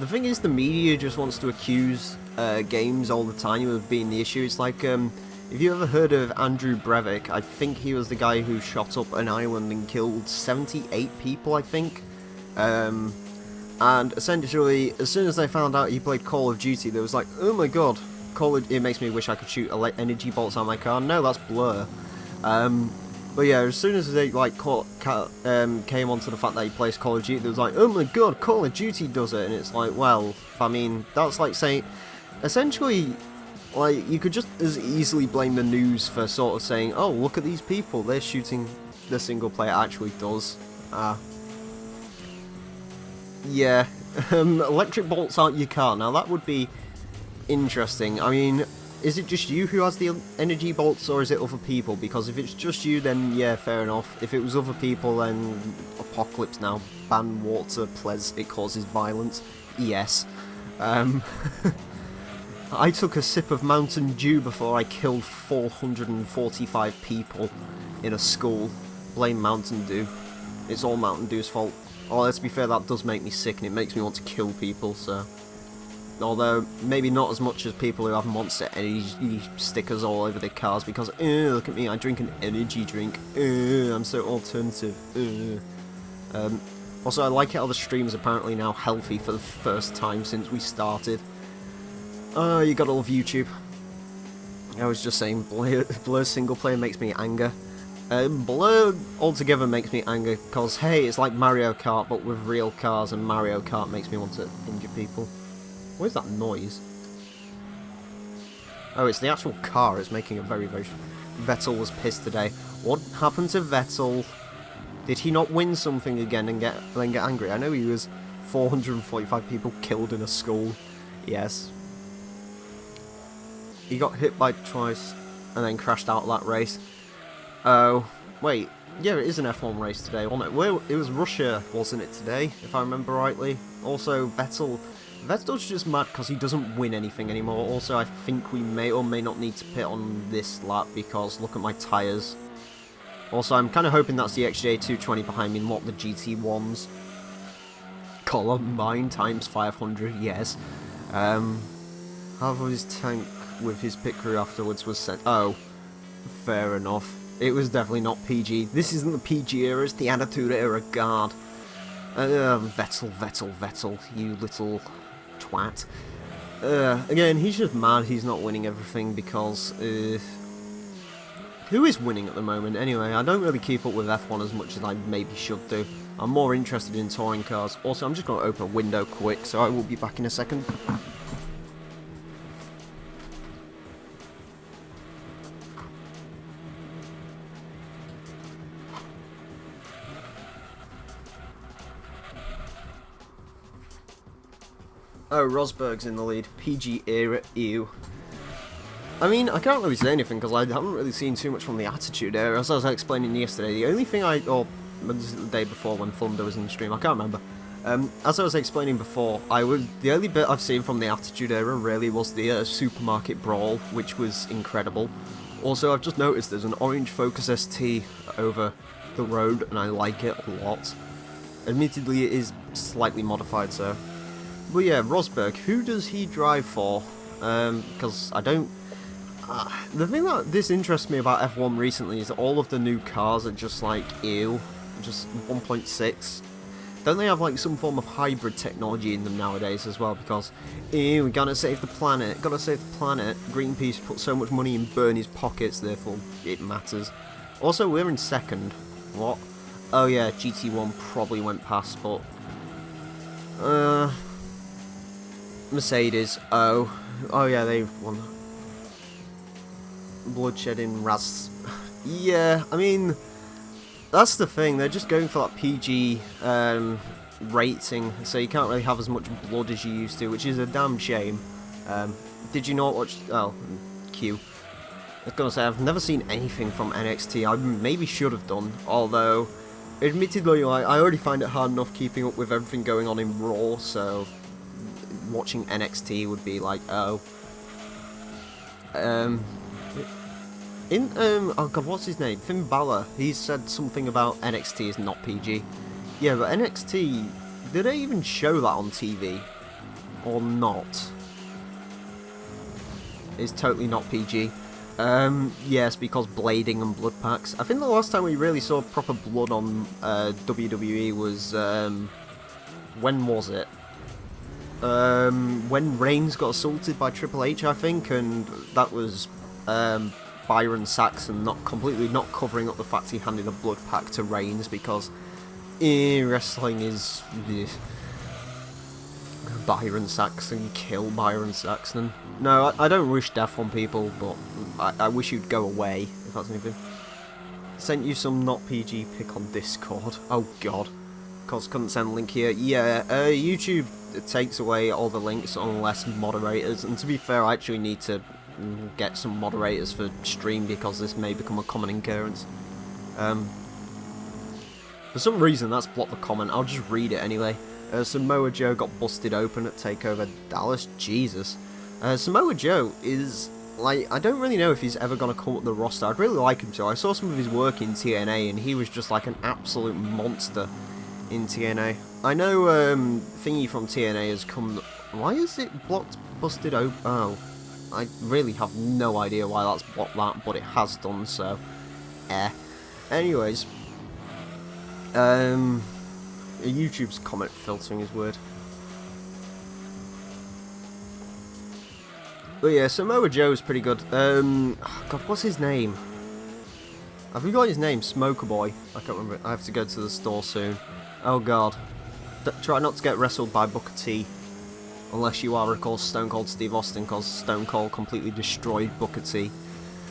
thing is, the media just wants to accuse games all the time of being the issue. It's like, if you ever heard of Andrew Breivik, I think he was the guy who shot up an island and killed 78 people, I think. And essentially, as soon as they found out he played Call of Duty, they was like, oh my god, it makes me wish I could shoot energy bolts out of my car. No, that's Blur. But yeah, as soon as they like came onto the fact that he plays Call of Duty, they was like, oh my god, Call of Duty does it, and it's like, well, I mean, that's like saying, essentially, Like, you could just as easily blame the news for sort of saying, oh, look at these people, they're shooting the single player actually does. Yeah, electric bolts aren't your car. Now, that would be interesting. I mean, is it just you who has the energy bolts, or is it other people? Because if it's just you, then yeah, fair enough. If it was other people, then Apocalypse Now, ban water, please, it causes violence. Yes. I took a sip of Mountain Dew before I killed 445 people in a school. Blame Mountain Dew. It's all Mountain Dew's fault. Oh, let's be fair, that does make me sick and it makes me want to kill people, so... Although, maybe not as much as people who have Monster Energy stickers all over their cars because, look at me, I drink an energy drink. I'm so alternative. Also, I like how the stream's apparently now healthy for the first time since we started. Oh, you gotta love YouTube. I was just saying, Blur single player makes me anger. Blur altogether makes me anger because, hey, it's like Mario Kart but with real cars, and Mario Kart makes me want to injure people. What is that noise? Oh, it's the actual car. It's making a very, very... Vettel was pissed today. What happened to Vettel? Did he not win something again and then get angry? I know he was 445 people killed in a school. Yes. He got hit by twice and then crashed out of that race. Oh, wait. Yeah, it is an F1 race today, wasn't it? Well, it was Russia, wasn't it, today, if I remember rightly? Also, Vettel's just mad because he doesn't win anything anymore. Also, I think we may or may not need to pit on this lap because look at my tyres. Also, I'm kind of hoping that's the XJ220 behind me, not the GT1s. Columbine times 500, yes. Half of his tank with his pit crew afterwards was sent. Oh, fair enough. It was definitely not PG. This isn't the PG era, it's the Attitude Era guard. Vettel, you little twat. Again, he's just mad he's not winning everything because... who is winning at the moment? Anyway, I don't really keep up with F1 as much as I maybe should do. I'm more interested in touring cars. Also, I'm just going to open a window quick, so I will be back in a second. Oh, Rosberg's in the lead. PG era, ew. I mean, I can't really say anything because I haven't really seen too much from the Attitude Era. As I was explaining yesterday, the only thing or was it the day before when Thunder was in the stream? I can't remember. As I was explaining before, the only bit I've seen from the Attitude Era really was the supermarket brawl, which was incredible. Also, I've just noticed there's an orange Focus ST over the road, and I like it a lot. Admittedly, it is slightly modified, so... But yeah, Rosberg, who does he drive for? Because I don't... the thing that this interests me about F1 recently is that all of the new cars are just like, ew, just 1.6. Don't they have like some form of hybrid technology in them nowadays as well? Because, ew, we gotta save the planet, Greenpeace put so much money in Bernie's pockets, therefore it matters. Also, we're in second. What? Oh yeah, GT1 probably went past, but... Mercedes, oh yeah, they won. Bloodshed in Raz. Yeah, I mean, that's the thing, they're just going for that PG rating, so you can't really have as much blood as you used to, which is a damn shame. Did you not watch... Oh, Q. I was gonna say, I've never seen anything from NXT, I maybe should have done, although, admittedly, like, I already find it hard enough keeping up with everything going on in Raw, so... watching NXT would be like, oh. Oh god, what's his name? Finn Balor. He said something about NXT is not PG. Yeah, but NXT, did they even show that on TV? Or not? It's totally not PG. Yes, because blading and blood packs. I think the last time we really saw proper blood on WWE was, when was it? When Reigns got assaulted by Triple H, I think, and that was Byron Saxon completely not covering up the fact he handed a blood pack to Reigns because wrestling is... Byron Saxon, kill Byron Saxon. No, I don't wish death on people, but I wish you'd go away, if that's anything. Sent you some not PG pic on Discord. Oh god. Cause couldn't send a link here. Yeah, YouTube takes away all the links unless moderators, and to be fair, I actually need to get some moderators for stream because this may become a common occurrence. For some reason that's blocked the comment, I'll just read it anyway. Samoa Joe got busted open at TakeOver Dallas. Jesus. Samoa Joe is, like, I don't really know if he's ever going to come up the roster. I'd really like him to. I saw some of his work in TNA and he was just like an absolute monster in TNA. I know Thingy from TNA has come... Why is it blocked busted open? Oh, I really have no idea why that's blocked that, but it has done so. Anyways. YouTube's comment filtering is weird. But yeah, Samoa Joe's pretty good. God, what's his name? Have you got his name? Smoker Boy. I can't remember. I have to go to the store soon. Oh god. Try not to get wrestled by Booker T. Unless you are, of course, Stone Cold Steve Austin, because Stone Cold completely destroyed Booker T.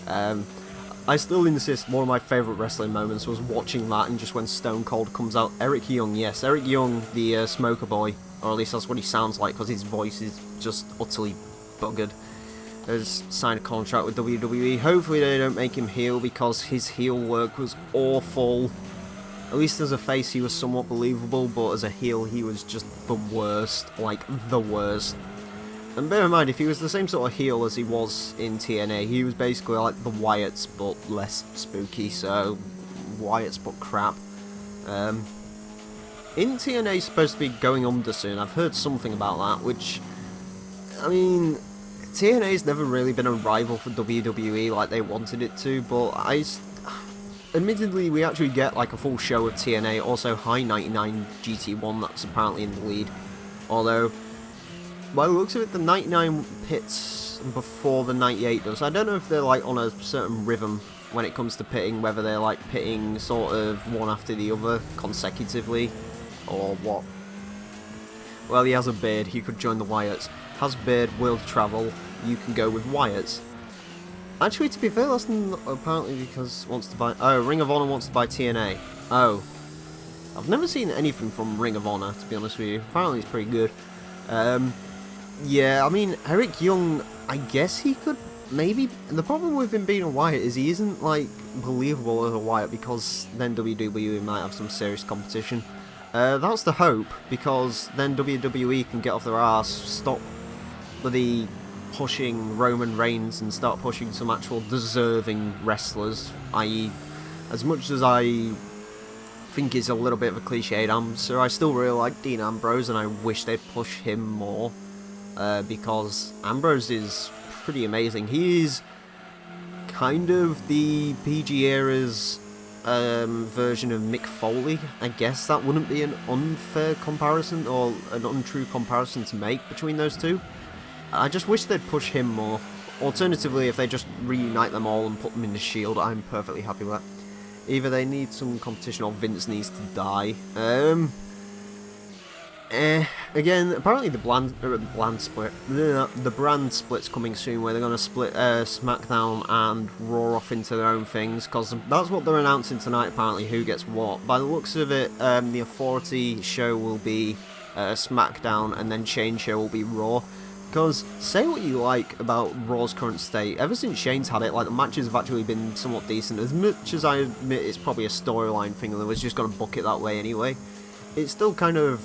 I still insist one of my favourite wrestling moments was watching that, and just when Stone Cold comes out. Eric Young, yes, Eric Young, the Smoker Boy, or at least that's what he sounds like, because his voice is just utterly buggered, has signed a contract with WWE. Hopefully they don't make him heel, because his heel work was awful. At least as a face he was somewhat believable, but as a heel he was just the worst, like the worst. And bear in mind, if he was the same sort of heel as he was in TNA, he was basically like the Wyatts, but less spooky, so Wyatts but crap. In TNA he's supposed to be going under soon. I've heard something about that, which, I mean, TNA's never really been a rival for WWE like they wanted it to, but admittedly we actually get like a full show of TNA, also High 99 GT1 that's apparently in the lead, although by the looks of it, the 99 pits before the 98 does. I don't know if they're like on a certain rhythm when it comes to pitting, whether they're like pitting sort of one after the other consecutively, or what. Well, he has a beard, he could join the Wyatts. Has beard, will travel, you can go with Wyatts. Actually, to be fair, that's apparently because wants to buy... Oh, Ring of Honor wants to buy TNA. Oh. I've never seen anything from Ring of Honor, to be honest with you. Apparently it's pretty good. Yeah, I mean, Eric Young, I guess he could maybe... The problem with him being a Wyatt is he isn't, like, believable as a Wyatt, because then WWE might have some serious competition. That's the hope, because then WWE can get off their ass, stop the pushing Roman Reigns and start pushing some actual deserving wrestlers, i.e., as much as I think it's a little bit of a cliched answer, I still really like Dean Ambrose and I wish they'd push him more, because Ambrose is pretty amazing. He's kind of the PG era's version of Mick Foley. I guess that wouldn't be an unfair comparison or an untrue comparison to make between those two. I just wish they'd push him more. Alternatively, if they just reunite them all and put them in the Shield, I'm perfectly happy with that. Either they need some competition or Vince needs to die. Again, apparently the brand split's coming soon, where they're going to split SmackDown and Raw off into their own things, because that's what they're announcing tonight, apparently, who gets what. By the looks of it, the Authority show will be SmackDown, and then Shane's show will be Raw. Because, say what you like about Raw's current state, ever since Shane's had it, like, the matches have actually been somewhat decent. As much as I admit it's probably a storyline thing, and they was just going to book it that way anyway, it's still kind of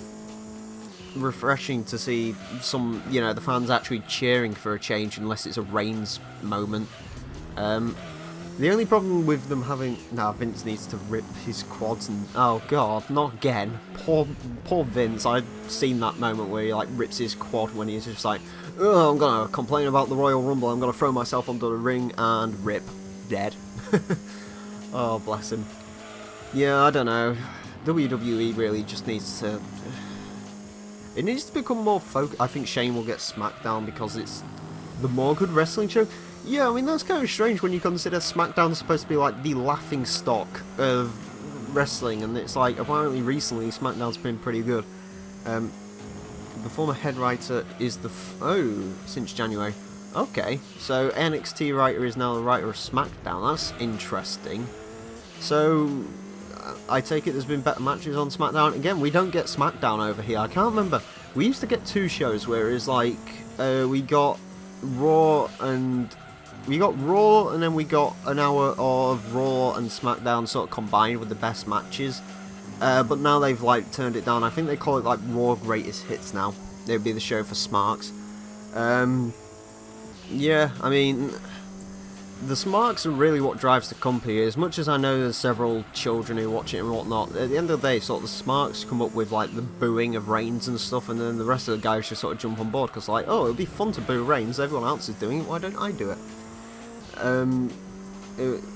refreshing to see some, you know, the fans actually cheering for a change, unless it's a Reigns moment. The only problem with them having... Nah, Vince needs to rip his quads and... Oh god, not again. Poor Vince. I've seen that moment where he, like, rips his quad when he's just like, oh, I'm gonna complain about the Royal Rumble, I'm gonna throw myself onto the ring and rip. Dead. Oh, bless him. Yeah, I don't know. WWE really just needs to... It needs to become more focused. I think Shane will get SmackDown because it's the more good wrestling show. Yeah, I mean, that's kind of strange when you consider SmackDown's supposed to be like the laughing stock of wrestling, and it's like, apparently recently SmackDown's been pretty good. The former head writer is the... since January. Okay, so NXT writer is now the writer of SmackDown. That's interesting. So, I take it there's been better matches on SmackDown. Again, we don't get SmackDown over here. I can't remember. We used to get 2 shows where it was like, we got Raw and... We got Raw, and then we got an hour of Raw and SmackDown sort of combined with the best matches. But now they've, like, turned it down. I think they call it, like, Raw Greatest Hits now. It would be the show for Smarks. Yeah, I mean, the Smarks are really what drives the company. As much as I know there's several children who watch it and whatnot, at the end of the day, sort of the Smarks come up with, like, the booing of Reigns and stuff, and then the rest of the guys just sort of jump on board, because, like, oh, it would be fun to boo Reigns, everyone else is doing it, why don't I do it?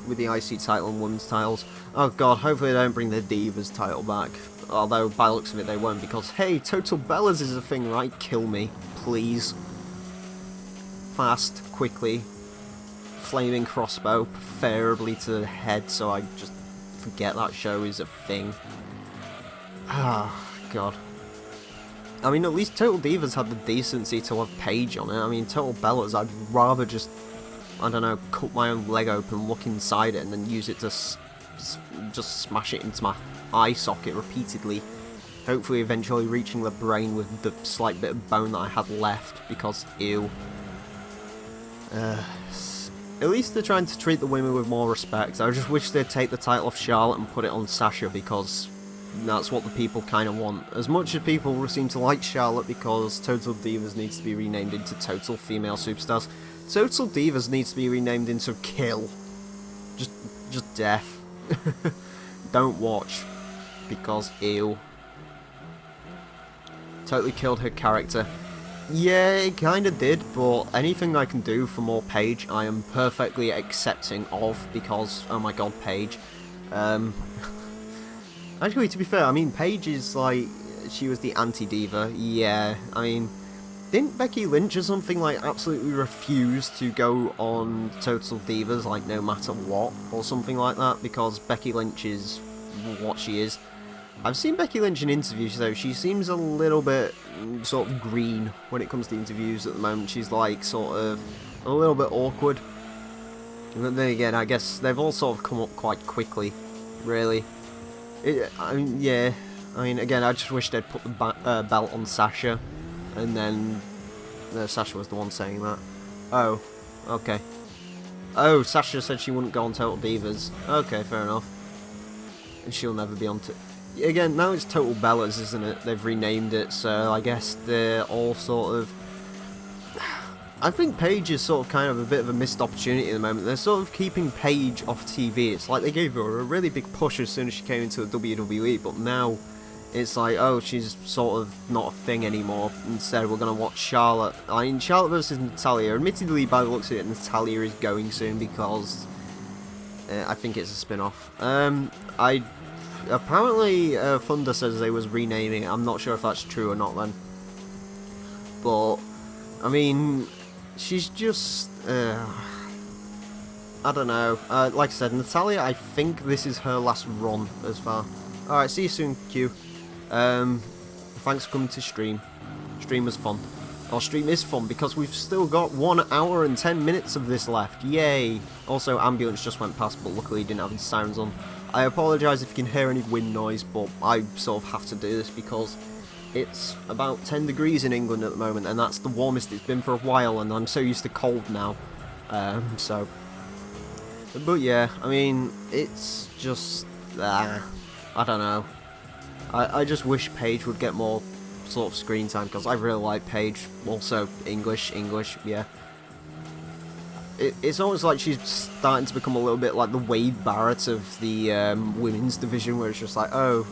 With the IC title and women's titles. Oh god, hopefully they don't bring the Divas title back. Although, by the looks of it, they won't, because, hey, Total Bellas is a thing, right? Kill me, please. Fast, quickly. Flaming crossbow, preferably to the head, so I just forget that show is a thing. Ah, god. I mean, at least Total Divas had the decency to have Paige on it. I mean, Total Bellas, I'd rather just... I don't know, cut my own leg open, look inside it, and then use it to just smash it into my eye socket repeatedly. Hopefully eventually reaching the brain with the slight bit of bone that I had left, because ew. At least they're trying to treat the women with more respect. I just wish they'd take the title off Charlotte and put it on Sasha, because that's what the people kind of want. As much as people seem to like Charlotte because Total Divas needs to be renamed into Total Female Superstars, Total Divas needs to be renamed into Kill. Just death. Don't watch. Because ew. Totally killed her character. Yeah, it kinda did, but anything I can do for more Paige, I am perfectly accepting of, because, oh my god, Paige. Actually, to be fair, I mean, Paige is like, she was the anti-diva, yeah, I mean, didn't Becky Lynch or something, like, absolutely refuse to go on Total Divas, like, no matter what, or something like that, because Becky Lynch is what she is. I've seen Becky Lynch in interviews, though. She seems a little bit sort of green when it comes to interviews at the moment. She's, like, sort of a little bit awkward. But then again, I guess they've all sort of come up quite quickly, really. I mean, yeah. I mean, again, I just wish they'd put the belt on Sasha. And then... Sasha was the one saying that. Oh, okay. Oh, Sasha said she wouldn't go on Total Divas. Okay, fair enough. And she'll never be on to... Again, now it's Total Bellas, isn't it? They've renamed it, so I guess they're all sort of... I think Paige is sort of kind of a bit of a missed opportunity at the moment. They're sort of keeping Paige off TV. It's like they gave her a really big push as soon as she came into the WWE, but now it's like, oh, she's sort of not a thing anymore. Instead, we're going to watch Charlotte. I mean, Charlotte versus Natalya. Admittedly, by the looks of it, Natalya is going soon because I think it's a spin-off. Apparently, Thunder says they was renaming it. I'm not sure if that's true or not then. But, I mean, she's just... I don't know. Like I said, Natalya, I think this is her last run as far. Alright, see you soon, Q. Thanks for coming to stream. Stream was fun. Our stream is fun because we've still got 1 hour and 10 minutes of this left. Yay! Also, ambulance just went past, but luckily didn't have any sounds on. I apologise if you can hear any wind noise, but I sort of have to do this because it's about 10 degrees in England at the moment, and that's the warmest it's been for a while, and I'm so used to cold now. But yeah, I mean, it's just... I don't know. I just wish Paige would get more sort of screen time, because I really like Paige. Also, English, yeah. It's almost like she's starting to become a little bit like the Wade Barrett of the women's division, where it's just like, oh,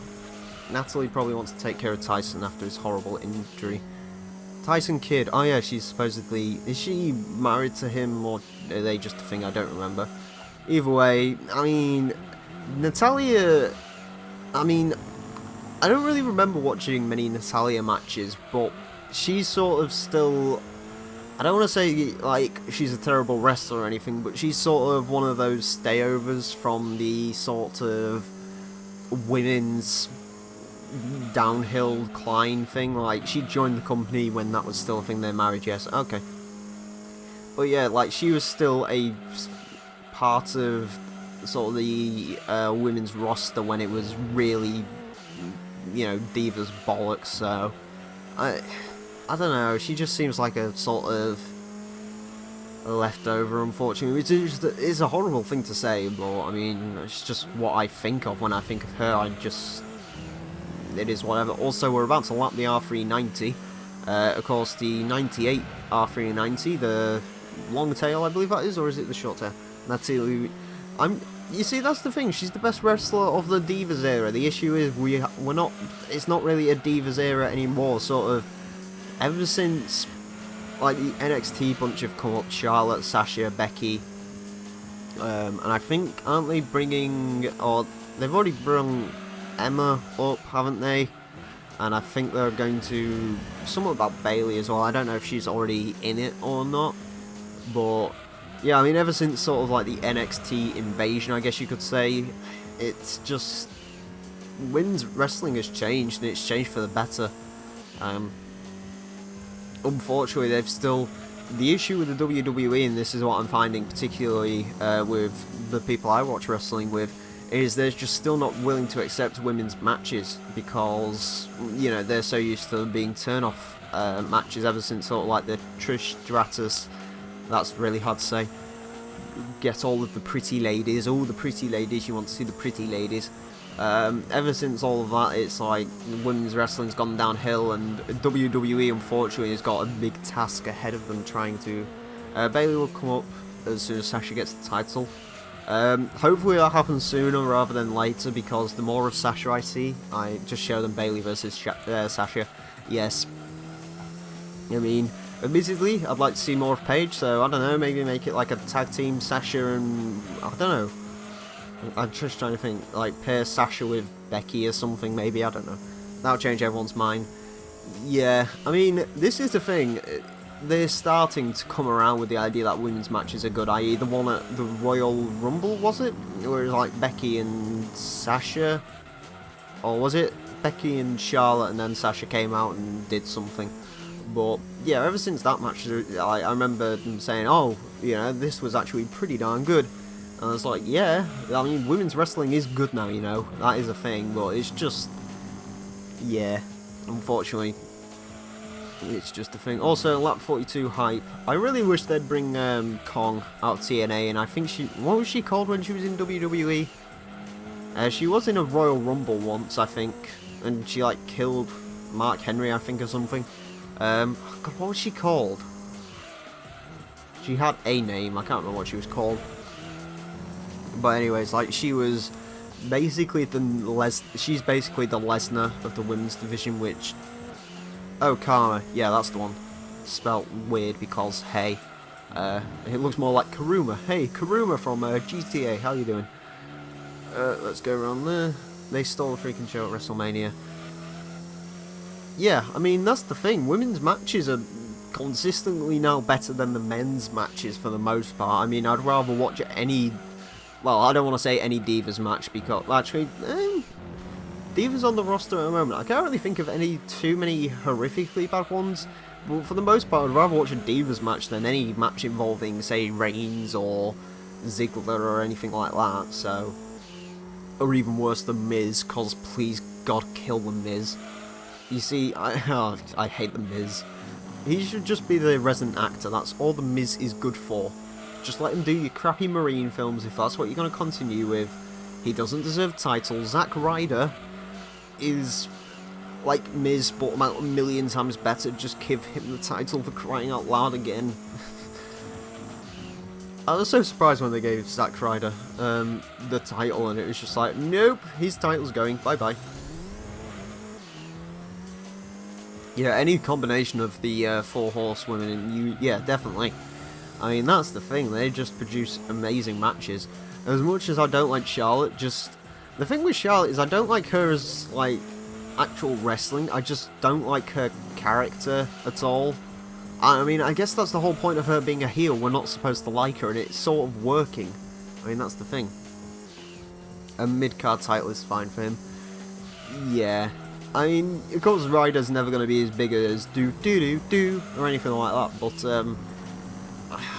Natalie probably wants to take care of Tyson after his horrible injury. Tyson Kidd, oh yeah, she's supposedly... Is she married to him, or are they just a thing? I don't remember. Either way, I mean, Natalya... I mean, I don't really remember watching many Natalya matches, but she's sort of still... I don't want to say, like, she's a terrible wrestler or anything, but she's sort of one of those stayovers from the sort of women's downhill climb thing. Like, she joined the company when that was still a thing. They're married, yes, okay. But yeah, like, she was still a part of sort of the women's roster when it was really, you know, Divas bollocks. So I don't know. She just seems like a sort of leftover, unfortunately, which is a horrible thing to say, but I mean, it's just what I think of when I think of her. It is whatever. Also, we're about to lap the R390. Of course, the 98 R390, the long tail, I believe that is, or is it the short tail? That's it. You see, that's the thing. She's the best wrestler of the Divas era. The issue is we're not. It's not really a Divas era anymore. Sort of ever since like the NXT bunch have come up, Charlotte, Sasha, Becky, and I think aren't they bringing, or they've already brought Emma up, haven't they? And I think they're going to somewhat about Bailey as well. I don't know if she's already in it or not, but yeah, I mean, ever since sort of like the NXT invasion, I guess you could say, it's just women's wrestling has changed, and it's changed for the better. Unfortunately, they've still... The issue with the WWE, and this is what I'm finding particularly with the people I watch wrestling with, is they're just still not willing to accept women's matches because, you know, they're so used to them being turn-off matches ever since sort of like the Trish Stratus, that's really hard to say, get all of the pretty ladies, all the pretty ladies, you want to see the pretty ladies. Ever since all of that, it's like women's wrestling's gone downhill, and WWE unfortunately has got a big task ahead of them trying to... Bailey will come up as soon as Sasha gets the title. Hopefully that happens sooner rather than later, because the more of Sasha I see, I just show them Bailey versus Sasha. Yes. I mean, admittedly, I'd like to see more of Paige, so I don't know, maybe make it like a tag team Sasha and... I don't know. I'm just trying to think, like, pair Sasha with Becky or something, maybe, I don't know. That'll change everyone's mind. Yeah, I mean, this is the thing. They're starting to come around with the idea that women's matches are good, i.e. the one at the Royal Rumble, was it? Where it was like Becky and Sasha? Or was it Becky and Charlotte and then Sasha came out and did something? But, yeah, ever since that match, I remember them saying, oh, you know, this was actually pretty darn good. And I was like, yeah, I mean, women's wrestling is good now, you know, that is a thing, but it's just, yeah, unfortunately, it's just a thing. Also, lap 42 hype, I really wish they'd bring Kong out of TNA, and I think what was she called when she was in WWE? She was in a Royal Rumble once, I think, and she, like, killed Mark Henry, I think, or something. God, what was she called? She had a name, I can't remember what she was called. But anyways, like, she was basically she's basically the Lesnar of the women's division, which... Oh, Karma. Yeah, that's the one. Spelt weird because, hey. It looks more like Karuma. Hey, Karuma from GTA, how you doing? Let's go around there. They stole the freaking show at WrestleMania. Yeah, I mean, that's the thing. Women's matches are consistently now better than the men's matches for the most part. I mean, I'd rather watch any... Well, I don't want to say any Divas match because, actually, Divas on the roster at the moment, I can't really think of too many horrifically bad ones, but for the most part, I'd rather watch a Divas match than any match involving, say, Reigns or Ziggler or anything like that, so... Or even worse, The Miz, cause please God, kill The Miz. You see, I hate The Miz. He should just be the resident actor, that's all The Miz is good for. Just let him do your crappy Marine films if that's what you're going to continue with. He doesn't deserve titles. Zack Ryder is like Miz, but about a million times better. Just give him the title for crying out loud again. I was so surprised when they gave Zack Ryder the title, and it was just like, nope, his title's going, bye-bye. Yeah, any combination of the 4 horsewomen, and yeah, definitely. I mean, that's the thing, they just produce amazing matches. As much as I don't like Charlotte, the thing with Charlotte is I don't like her as, like, actual wrestling, I just don't like her character at all. I mean, I guess that's the whole point of her being a heel, we're not supposed to like her, and it's sort of working. I mean, that's the thing. A mid-card title is fine for him. Yeah. I mean, of course, Ryder's never going to be as big as do or anything like that, but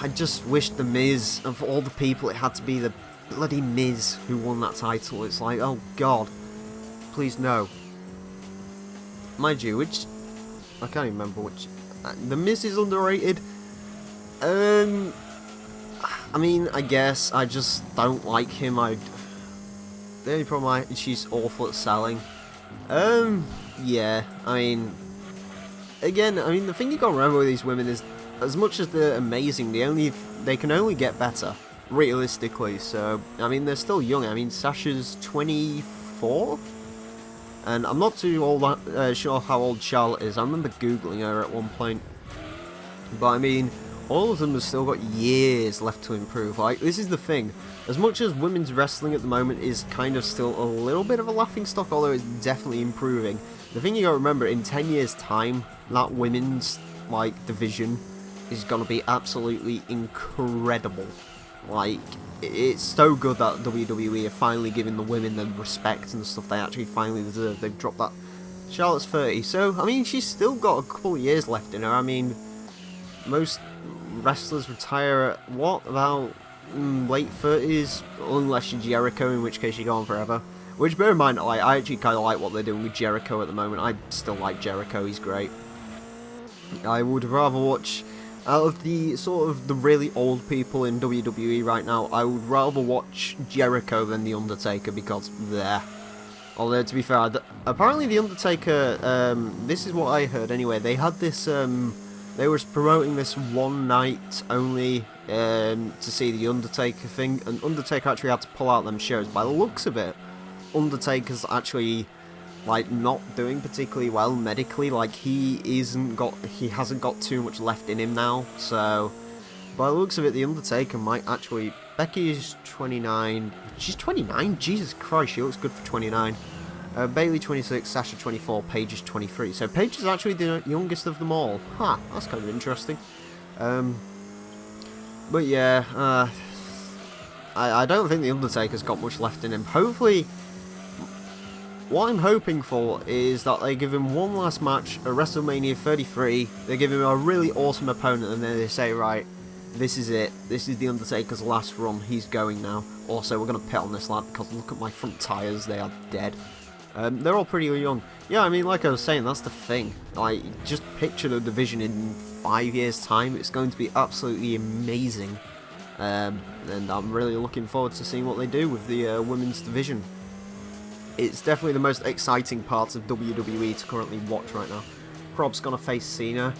I just wish the Miz, and for all the people, it had to be the bloody Miz who won that title. It's like, oh god, please no. Mind you, which I can't even remember which. The Miz is underrated. I mean, I guess I just don't like him. The only problem she's awful at selling. Yeah, I mean, again, the thing you gotta remember with these women is, as much as they're amazing, they can only get better, realistically. So, I mean, they're still young. I mean, Sasha's 24, and I'm not too sure how old Charlotte is. I remember googling her at one point, but I mean, all of them have still got years left to improve. Like, this is the thing. As much as women's wrestling at the moment is kind of still a little bit of a laughingstock, although it's definitely improving, the thing you gotta remember, in 10 years' time, that women's, like, division is gonna be absolutely incredible. Like, it's so good that WWE are finally giving the women the respect and stuff they actually finally deserve. They've dropped that. Charlotte's 30, so, I mean, she's still got a couple of years left in her. I mean, most wrestlers retire at, what, about late 30s, unless you're Jericho, in which case you go on forever. Which, bear in mind, like, I actually kind of like what they're doing with Jericho at the moment. I still like Jericho, he's great. I would rather watch, out of the sort of the really old people in WWE right now, I would rather watch Jericho than The Undertaker, because there. Although, to be fair, apparently The Undertaker, this is what I heard anyway, they had this, they were promoting this one night only to see the Undertaker thing, and Undertaker actually had to pull out them shows. By the looks of it, Undertaker's actually, like, not doing particularly well medically. Like, he hasn't got too much left in him now. So, by the looks of it, the Undertaker might actually. Becky is 29. She's 29. Jesus Christ, she looks good for 29. Bailey 26, Sasha 24, Paige is 23. So Paige is actually the youngest of them all. Huh, that's kind of interesting. But yeah, I don't think The Undertaker's got much left in him. Hopefully, what I'm hoping for is that they give him one last match at WrestleMania 33, they give him a really awesome opponent, and then they say, right, this is it, this is The Undertaker's last run, he's going now. Also, we're going to pit on this lad, because look at my front tyres, they are dead. They're all pretty young. Yeah, I mean, like I was saying, that's the thing. Like, just picture the division in 5 years' time. It's going to be absolutely amazing. And I'm really looking forward to seeing what they do with the women's division. It's definitely the most exciting parts of WWE to currently watch right now. Prob's gonna face Cena.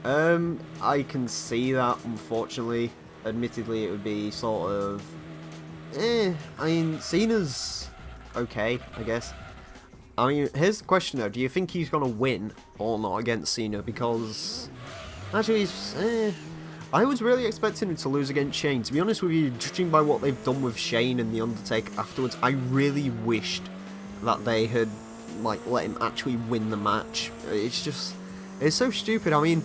I can see that, unfortunately. Admittedly, it would be sort of... I mean, Cena's okay, I guess. I mean, here's the question though, do you think he's going to win or not against Cena? Because, actually, I was really expecting him to lose against Shane. To be honest with you, judging by what they've done with Shane and The Undertaker afterwards, I really wished that they had, like, let him actually win the match. It's just, it's so stupid. I mean,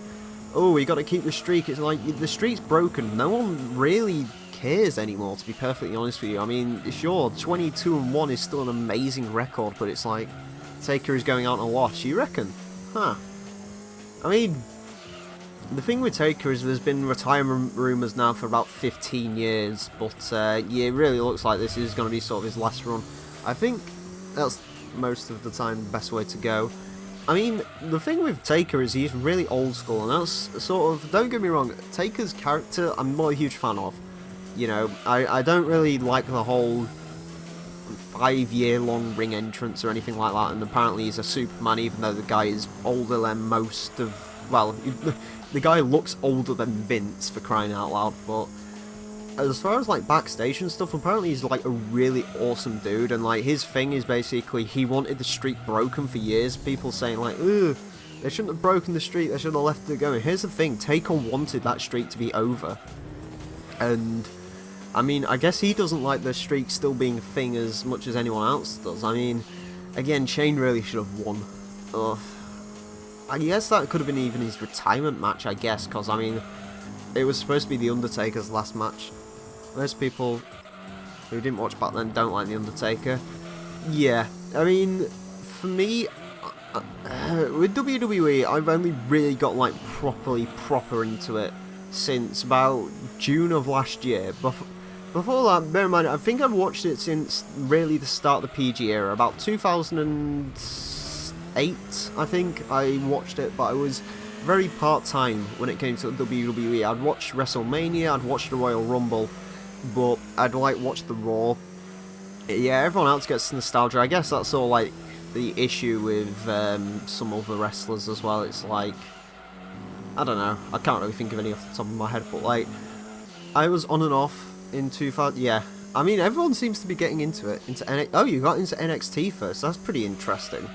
oh, we got to keep the streak. It's like, the streak's broken. No one really cares anymore, to be perfectly honest with you. I mean, sure, 22-1 is still an amazing record, but it's like, Taker is going out on a loss, you reckon? Huh. I mean, the thing with Taker is there's been retirement rumours now for about 15 years, but yeah, it really looks like this is going to be sort of his last run. I think that's most of the time the best way to go. I mean, the thing with Taker is he's really old school, and that's sort of, don't get me wrong, Taker's character I'm not a huge fan of. You know, I don't really like the whole 5-year-long ring entrance or anything like that, and apparently he's a Superman even though the guy is older than most of, well, the guy looks older than Vince, for crying out loud. But as far as like backstage and stuff, apparently he's like a really awesome dude, and like his thing is basically he wanted the streak broken for years. People saying like, ugh, they shouldn't have broken the streak, they should have left it going. Here's the thing, Taker wanted that streak to be over, and I mean, I guess he doesn't like the streak still being a thing as much as anyone else does. I mean, again, Shane really should have won. Ugh. I guess that could have been even his retirement match, I guess, because, I mean, it was supposed to be The Undertaker's last match. Most people who didn't watch back then don't like The Undertaker. Yeah, I mean, for me, with WWE, I've only really got like proper into it since about June of last year. Before that, bear in mind, I think I've watched it since really the start of the PG era, about 2008, I think I watched it, but I was very part-time when it came to WWE. I'd watch WrestleMania, I'd watch the Royal Rumble, but I'd like watch the Raw. Yeah, everyone else gets nostalgia. I guess that's all like the issue with some other wrestlers as well. It's like, I don't know, I can't really think of any off the top of my head, but like, I was on and off in 2000, yeah. I mean, everyone seems to be getting into it. Oh, you got into NXT first, that's pretty interesting.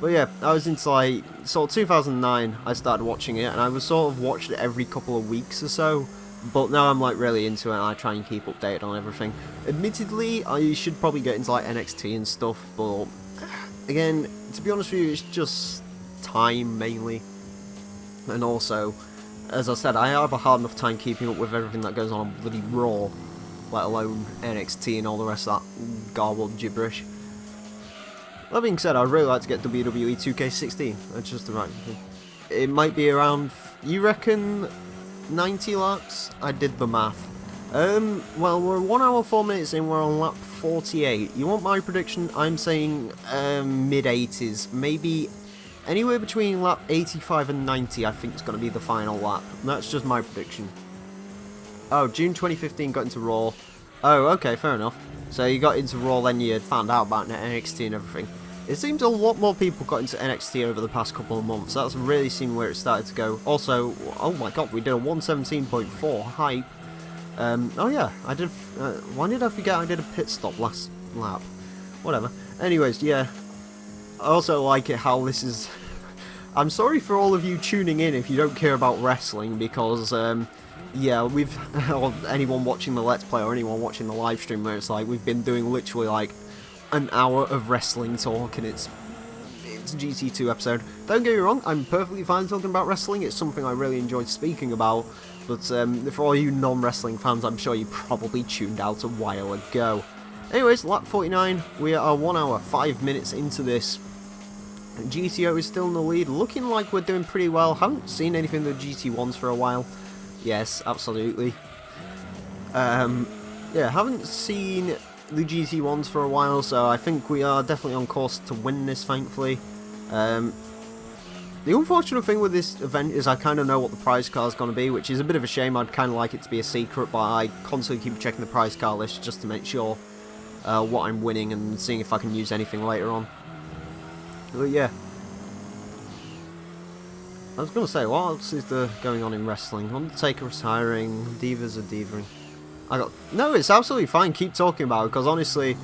But yeah, I was into like, sort of 2009, I started watching it, and I was sort of watched it every couple of weeks or so. But now I'm like really into it, and I try and keep updated on everything. Admittedly, I should probably get into like NXT and stuff, but again, to be honest with you, it's just time mainly. And also, as I said, I have a hard enough time keeping up with everything that goes on bloody Raw, let alone NXT and all the rest of that garbled gibberish. That being said, I'd really like to get WWE 2K16. That's just the right thing. It might be around, you reckon, 90 laps? I did the math. Well, we're 1 hour 4 minutes in, we're on lap 48. You want my prediction? I'm saying mid-80s, maybe anywhere between lap 85 and 90, I think is going to be the final lap. That's just my prediction. Oh, June 2015 got into Raw. Oh, okay, fair enough. So you got into Raw, then you found out about NXT and everything. It seems a lot more people got into NXT over the past couple of months. That's really seen where it started to go. Also, oh my god, we did a 117.4 hype. Oh yeah, I did. Why did I forget I did a pit stop last lap? Whatever. Anyways, yeah. I also like it how this is. I'm sorry for all of you tuning in if you don't care about wrestling, because yeah, or anyone watching the Let's Play or anyone watching the live stream, where it's like we've been doing literally like an hour of wrestling talk, and it's GT2 episode. Don't get me wrong, I'm perfectly fine talking about wrestling. It's something I really enjoyed speaking about. But for all you non-wrestling fans, I'm sure you probably tuned out a while ago. Anyways, lap 49, we are 1 hour 5 minutes into this. GTO is still in the lead, looking like we're doing pretty well. Haven't seen anything of the GT1s for a while. Yes, absolutely. Yeah, haven't seen the GT1s for a while, so I think we are definitely on course to win this, thankfully. The unfortunate thing with this event is I kind of know what the prize car is going to be, which is a bit of a shame. I'd kind of like it to be a secret, but I constantly keep checking the prize car list just to make sure what I'm winning and seeing if I can use anything later on. But yeah. I was going to say, what else is there going on in wrestling? Undertaker retiring, Divas are divering. No, it's absolutely fine, keep talking about it, because honestly,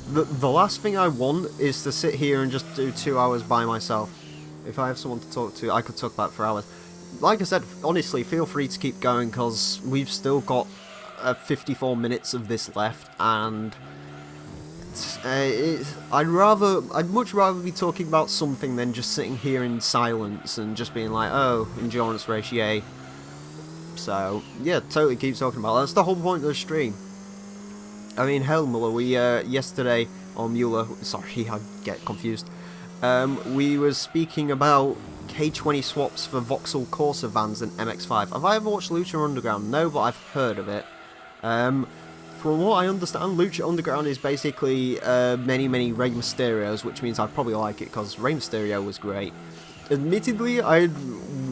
the last thing I want is to sit here and just do 2 hours by myself. If I have someone to talk to, I could talk about it for hours. Like I said, honestly, feel free to keep going, because we've still got 54 minutes of this left, and I'd much rather be talking about something than just sitting here in silence and just being like, oh, endurance race, yay. So, yeah, totally keep talking about it. That's the whole point of the stream. I mean, hell, Muller, we, yesterday, or Mueller, sorry, I get confused. We were speaking about K20 swaps for Vauxhall Corsa vans and MX-5. Have I ever watched Lucha Underground? No, but I've heard of it. From what I understand, Lucha Underground is basically many Rey Mysterios, which means I'd probably like it, because Rey Mysterio was great. Admittedly, I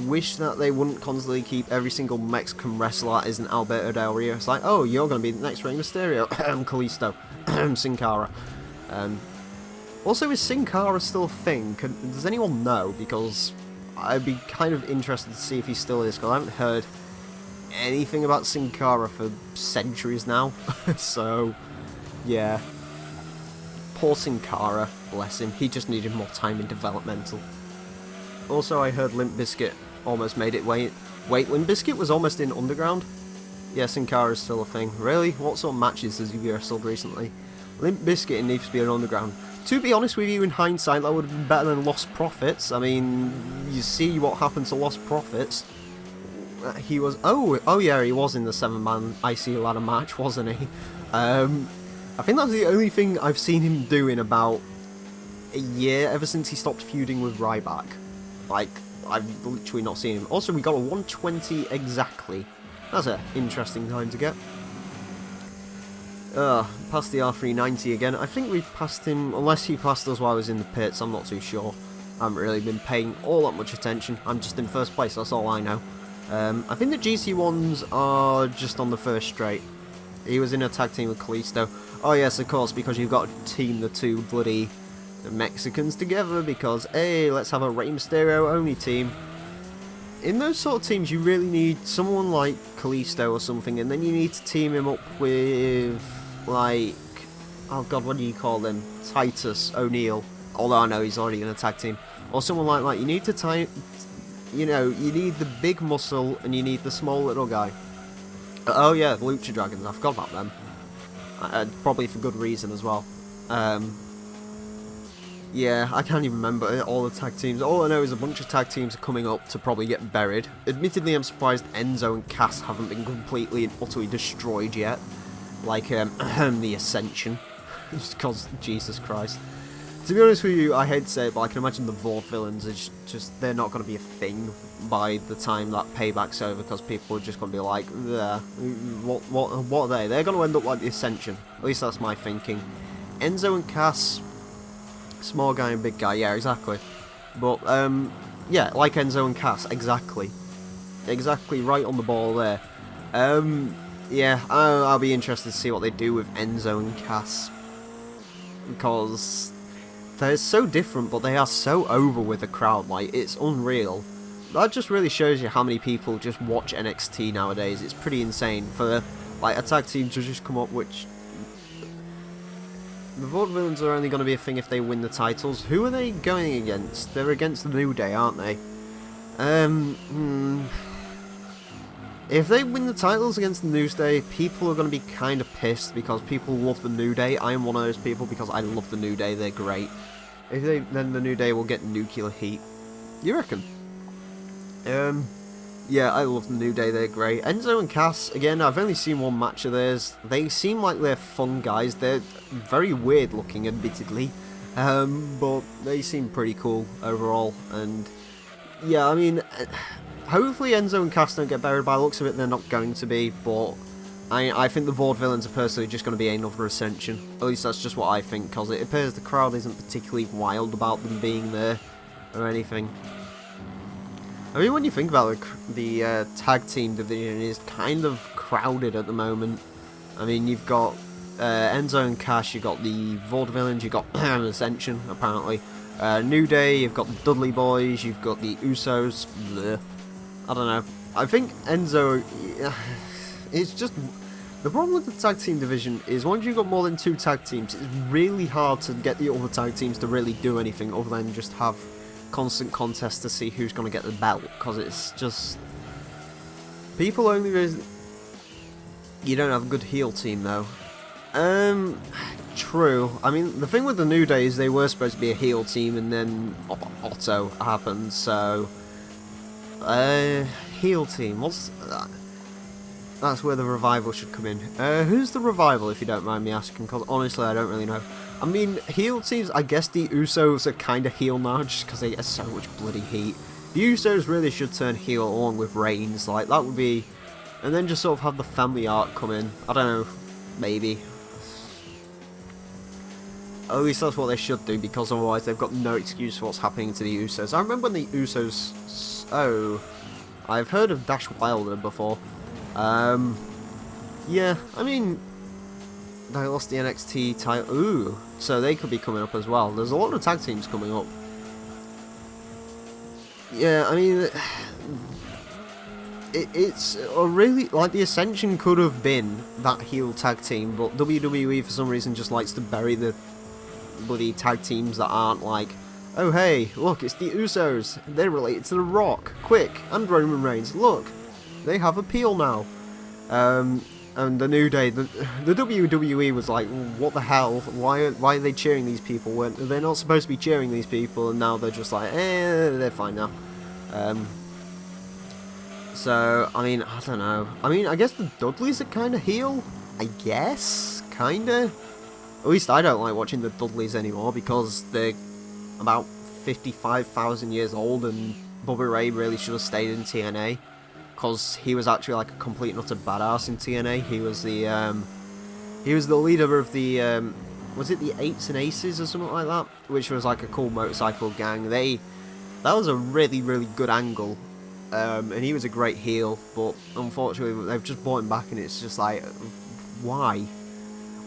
wish that they wouldn't constantly keep every single Mexican wrestler as an Alberto Del Rio. It's like, oh, you're going to be the next Rey Mysterio. Kalisto. Sin Cara. Also, is Sin Cara still a thing? Does anyone know? Because I'd be kind of interested to see if he still is, because I haven't heard anything about Sin Cara for centuries now. So, yeah. Poor Sin Cara, bless him. He just needed more time in developmental. Also, I heard Limp Bizkit almost made it. Wait, Limp Bizkit was almost in Underground? Yeah, Sin Cara is still a thing. Really? What sort of matches has he wrestled recently? Limp Bizkit needs to be an Underground. To be honest with you, in hindsight, that would have been better than Lost Profits. I mean, you see what happened to Lost Profits. He was... Oh yeah, he was in the 7-man IC ladder match, wasn't he? I think that's the only thing I've seen him do in about a year ever since he stopped feuding with Ryback. Like, I've literally not seen him. Also, we got a 120 exactly. That's an interesting time to get. Past the R390 again. I think we've passed him, unless he passed us while I was in the pits, I'm not too sure. I haven't really been paying all that much attention. I'm just in first place, that's all I know. I think the GT1s are just on the first straight. He was in a tag team with Kalisto. Oh yes, of course, because you've got to team the two bloody Mexicans together, because, hey, let's have a Rey Mysterio only team. In those sort of teams, you really need someone like Kalisto or something, and then you need to team him up with, like, oh god, what do you call them? Titus O'Neil. Although I know he's already in a tag team. Or someone like that. You need to you know, you need the big muscle and you need the small little guy. Oh yeah, the Lucha Dragons, I forgot about them. Probably for good reason as well. Yeah, I can't even remember all the tag teams. All I know is a bunch of tag teams are coming up to probably get buried. Admittedly, I'm surprised Enzo and Cass haven't been completely and utterly destroyed yet. Like, the Ascension. Just because, Jesus Christ. To be honest with you, I hate to say it, but I can imagine the Vaudevillains is just, they're not going to be a thing by the time that Payback's over, because people are just going to be like, what are they? They're going to end up like the Ascension. At least that's my thinking. Enzo and Cass, small guy and big guy, yeah, exactly. But, yeah, like Enzo and Cass, exactly. Exactly right on the ball there. Yeah, I'll be interested to see what they do with Enzo and Cass. Because they're so different, but they are so over with the crowd, like, it's unreal. That just really shows you how many people just watch NXT nowadays. It's pretty insane for, like, a tag team to just come up, which... The Vaudevillains are only going to be a thing if they win the titles. Who are they going against? They're against the New Day, aren't they? If they win the titles against the New Day, people are going to be kind of pissed because people love the New Day. I am one of those people because I love the New Day. They're great. If they, then the New Day will get nuclear heat. You reckon? Yeah, I love the New Day. They're great. Enzo and Cass, again, I've only seen one match of theirs. They seem like they're fun guys. They're very weird looking, admittedly. But they seem pretty cool overall. And yeah, I mean, hopefully Enzo and Cass don't get buried. By the looks of it, they're not going to be, but I think the Vaudevillains are personally just going to be another Ascension. At least that's just what I think, because it appears the crowd isn't particularly wild about them being there or anything. I mean, when you think about it, the tag team division is kind of crowded at the moment. I mean, you've got Enzo and Cass, you've got the Vaudevillains, you've got Ascension, apparently. New Day, you've got the Dudley Boys, you've got the Usos. Bleh. I don't know. I think Enzo... It's just... The problem with the tag team division is once you've got more than 2 tag teams, it's really hard to get the other tag teams to really do anything other than just have constant contests to see who's going to get the belt, because it's just... People only really... You don't have a good heel team, though. True. I mean, the thing with the New Day is they were supposed to be a heel team, and then Otto happened, so... heel team, what's that? That's where the Revival should come in. Who's the Revival, if you don't mind me asking, because honestly I don't really know. I mean, heel teams, I guess the Usos are kind of heel now, just because they get so much bloody heat. The Usos really should turn heel along with Reigns, like, that would be... And then just sort of have the family arc come in. I don't know, maybe. At least that's what they should do, because otherwise they've got no excuse for what's happening to the Usos. I remember when the Usos... Oh... I've heard of Dash Wilder before. Yeah, I mean... They lost the NXT title. Ooh, so they could be coming up as well. There's a lot of tag teams coming up. Yeah, I mean... It's a really... Like, the Ascension could have been that heel tag team, but WWE for some reason just likes to bury the bloody tag teams that aren't like... Oh hey, look, it's the Usos. They're related to The Rock. Quick, and Roman Reigns. Look, they have appeal now. And the New Day, the WWE was like, what the hell? Why are they cheering these people? They're not supposed to be cheering these people, and now they're just like, they're fine now. So, I mean, I don't know. I mean, I guess the Dudleys are kind of heel. I guess, kind of. At least I don't like watching the Dudleys anymore because they're about 55,000 years old, and Bubba Ray really should have stayed in TNA, because he was actually like a complete and utter badass in TNA. He was the leader of the was it the Eights and Aces or something like that, which was like a cool motorcycle gang. That was a really good angle, and he was a great heel, but unfortunately they've just brought him back, and it's just like, why?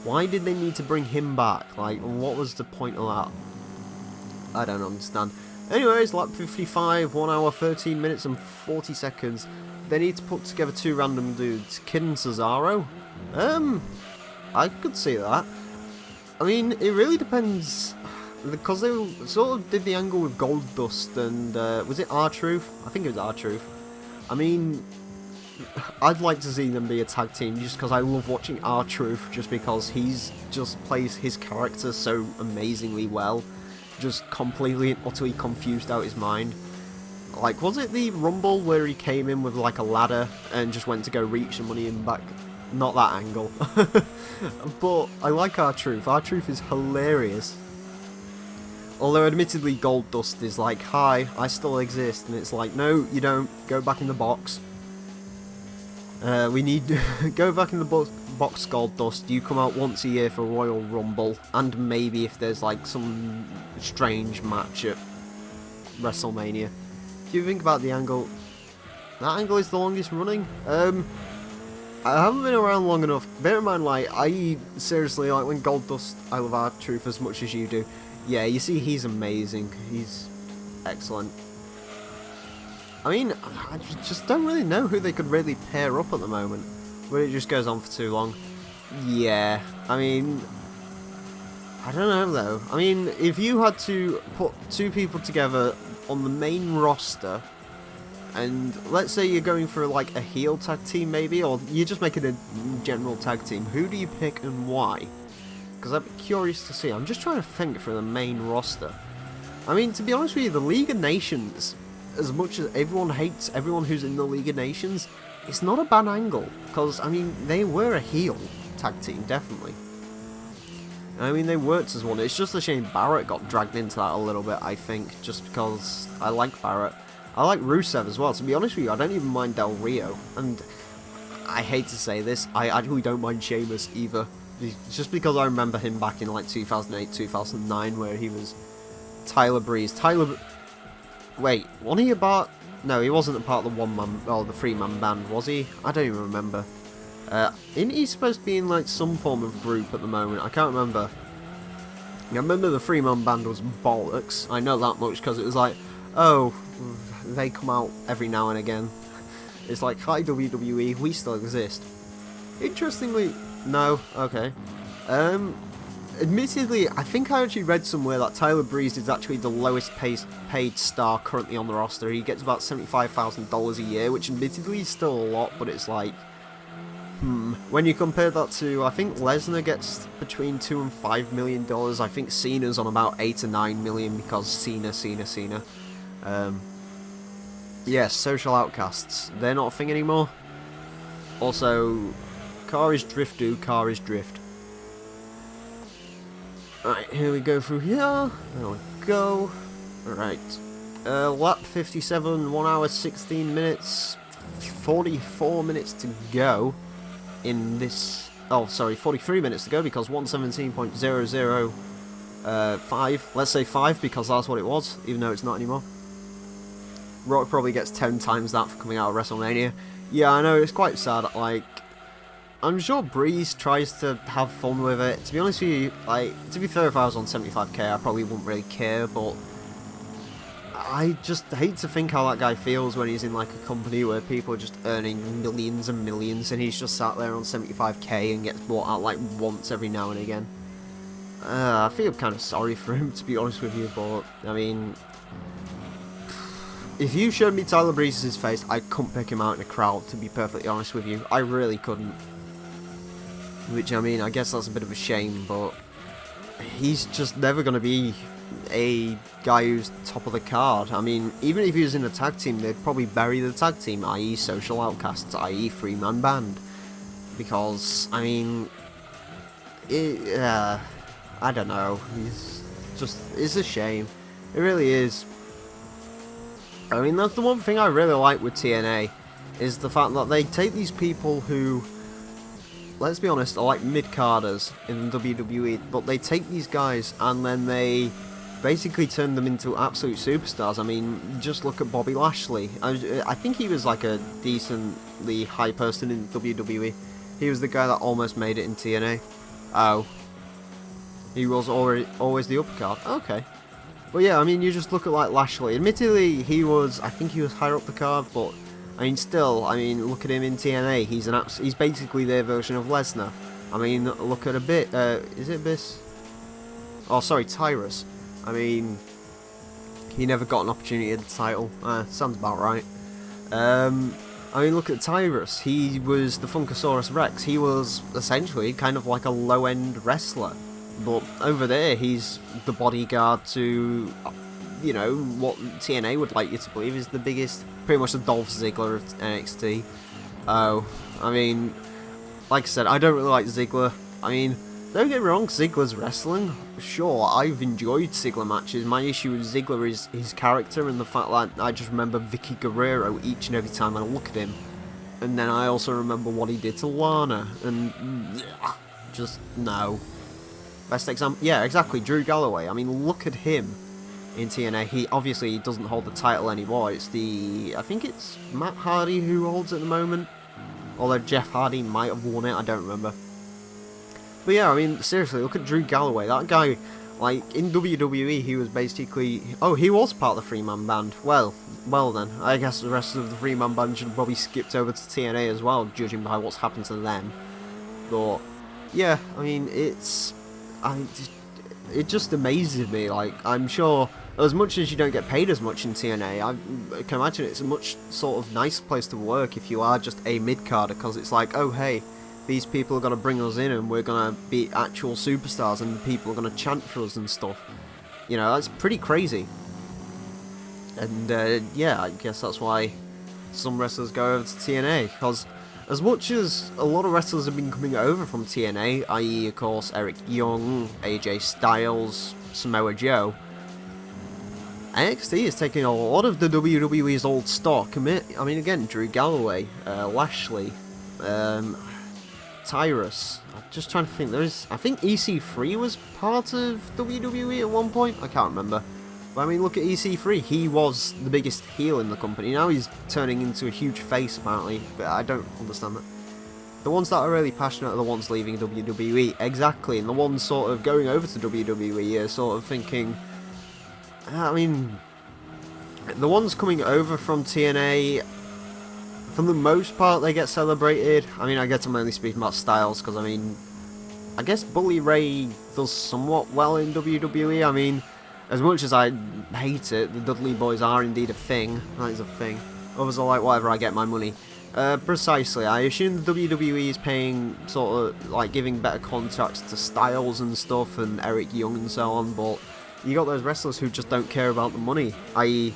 Why did they need to bring him back? Like, what was the point of that? I don't understand. Anyways, lap 55, 1 hour, 13 minutes and 40 seconds. They need to put together two random dudes. Kid and Cesaro? I could see that. I mean, it really depends, because they sort of did the angle with Goldust and, was it R-Truth? I think it was R-Truth. I mean, I'd like to see them be a tag team, just because I love watching R-Truth, just because he's just plays his character so amazingly well, just completely and utterly confused out his mind. Like, was it the Rumble where he came in with like a ladder and just went to go reach the money in back? Not that angle. But I like R-Truth. R-Truth is hilarious. Although admittedly Goldust is like, hi, I still exist, and it's like, no, you don't, go back in the box. We need go back in the box, Goldust. You come out once a year for Royal Rumble, and maybe if there's like some strange match at WrestleMania. If you think about the angle, that angle is the longest running. I haven't been around long enough. Bear in mind, like, I seriously, like, when Goldust, I love R-Truth as much as you do. Yeah, you see, he's amazing. He's excellent. I mean, I just don't really know who they could really pair up at the moment, but it just goes on for too long. Yeah, I mean, I don't know though. I mean, if you had to put two people together on the main roster, and let's say you're going for like a heel tag team maybe, or you're just making a general tag team, who do you pick and why? Because I'd be curious to see. I'm just trying to think for the main roster. I mean, to be honest with you, the League of Nations, as much as everyone hates everyone who's in the League of Nations, it's not a bad angle, because, I mean, they were a heel tag team, definitely. I mean, they worked as one. It's just a shame Barrett got dragged into that a little bit, I think, just because I like Barrett. I like Rusev as well. To be honest with you, I don't even mind Del Rio, and I hate to say this, I actually don't mind Sheamus either. Just because I remember him back in like 2008, 2009, where he was Tyler Breeze. Wait, wasn't he a part? No, he wasn't a part of the the three-man band, was he? I don't even remember. Isn't he supposed to be in like some form of group at the moment? I can't remember. I remember the three-man band was bollocks. I know that much because it was like, oh, they come out every now and again. It's like, hi WWE, we still exist. Interestingly, no, okay. Admittedly, I think I actually read somewhere that Tyler Breeze is actually the lowest paid star currently on the roster. He gets about $75,000 a year, which admittedly is still a lot, but it's like, when you compare that to, I think Lesnar gets between $2 and $5 million. I think Cena's on about 8 or 9 million because Cena. Yes, social outcasts. They're not a thing anymore. Also, car is drift, car is drift. Alright, here we go through here. There we go. Alright. Lap 57, 1 hour 16 minutes. 44 minutes to go in this. Oh, sorry, 43 minutes to go because 117.005. Let's say 5 because that's what it was, even though it's not anymore. Rock probably gets 10 times that for coming out of WrestleMania. Yeah, I know, it's quite sad. Like, I'm sure Breeze tries to have fun with it. To be honest with you, like, to be fair, if I was on 75k, I probably wouldn't really care, but I just hate to think how that guy feels when he's in, like, a company where people are just earning millions and millions, and he's just sat there on 75k and gets bought out, like, once every now and again. I feel kind of sorry for him, to be honest with you, but, I mean, if you showed me Tyler Breeze's face, I couldn't pick him out in a crowd, to be perfectly honest with you. I really couldn't. Which, I mean, I guess that's a bit of a shame, but he's just never going to be a guy who's top of the card. I mean, even if he was in a tag team, they'd probably bury the tag team, i.e. Social Outcasts, i.e. three-man band. Because, I mean, I don't know. It's a shame. It really is. I mean, that's the one thing I really like with TNA, is the fact that they take these people who, let's be honest, are like mid-carders in WWE, but they take these guys and then they basically turn them into absolute superstars. I mean, just look at Bobby Lashley. I think he was like a decently high person in WWE. He was the guy that almost made it in TNA. Oh. He was always the upper card. Okay. But yeah, I mean, you just look at like Lashley. Admittedly, I think he was higher up the card, but I mean, still, I mean, look at him in TNA. He's basically their version of Lesnar. I mean, look at is it Abyss? Oh, sorry, Tyrus. I mean, he never got an opportunity at the title. Sounds about right. I mean, look at Tyrus. He was the Funkasaurus Rex. He was essentially kind of like a low-end wrestler. But over there, he's the bodyguard to, you know, what TNA would like you to believe is the biggest, pretty much the Dolph Ziggler of NXT. Oh, I mean, like I said, I don't really like Ziggler. I mean, don't get me wrong, Ziggler's wrestling. Sure, I've enjoyed Ziggler matches. My issue with Ziggler is his character and the fact that I just remember Vicky Guerrero each and every time I look at him. And then I also remember what he did to Lana, and just, no. Best example, yeah, exactly, Drew Galloway. I mean, look at him in TNA. He obviously doesn't hold the title anymore. I think it's Matt Hardy who holds it at the moment. Although Jeff Hardy might have won it, I don't remember. But yeah, I mean, seriously, look at Drew Galloway. That guy, like, in WWE, he was basically... Oh, he was part of the three-man band. Well then, I guess the rest of the three-man band should have probably skipped over to TNA as well, judging by what's happened to them. But, yeah, I mean, it just amazes me. Like, I'm sure, as much as you don't get paid as much in TNA, I can imagine it's a much sort of nice place to work if you are just a mid-carder, because it's like, oh hey, these people are going to bring us in and we're going to be actual superstars and people are going to chant for us and stuff. You know, that's pretty crazy. And yeah, I guess that's why some wrestlers go over to TNA, because as much as a lot of wrestlers have been coming over from TNA, i.e. of course Eric Young, AJ Styles, Samoa Joe, NXT is taking a lot of the WWE's old stock. I mean, again, Drew Galloway, Lashley, Tyrus. I'm just trying to think. I think EC3 was part of WWE at one point. I can't remember. But I mean, look at EC3. He was the biggest heel in the company. Now he's turning into a huge face, apparently. But I don't understand that. The ones that are really passionate are the ones leaving WWE. Exactly. And the ones sort of going over to WWE are sort of thinking... I mean... The ones coming over from TNA... For the most part, they get celebrated. I mean, I guess I'm only speaking about Styles, because, I mean... I guess Bully Ray does somewhat well in WWE. I mean... As much as I hate it, the Dudley Boys are indeed a thing. That is a thing. Others are like, whatever, I get my money. Precisely. I assume the WWE is paying, sort of, like, giving better contracts to Styles and stuff, and Eric Young and so on, but you got those wrestlers who just don't care about the money. I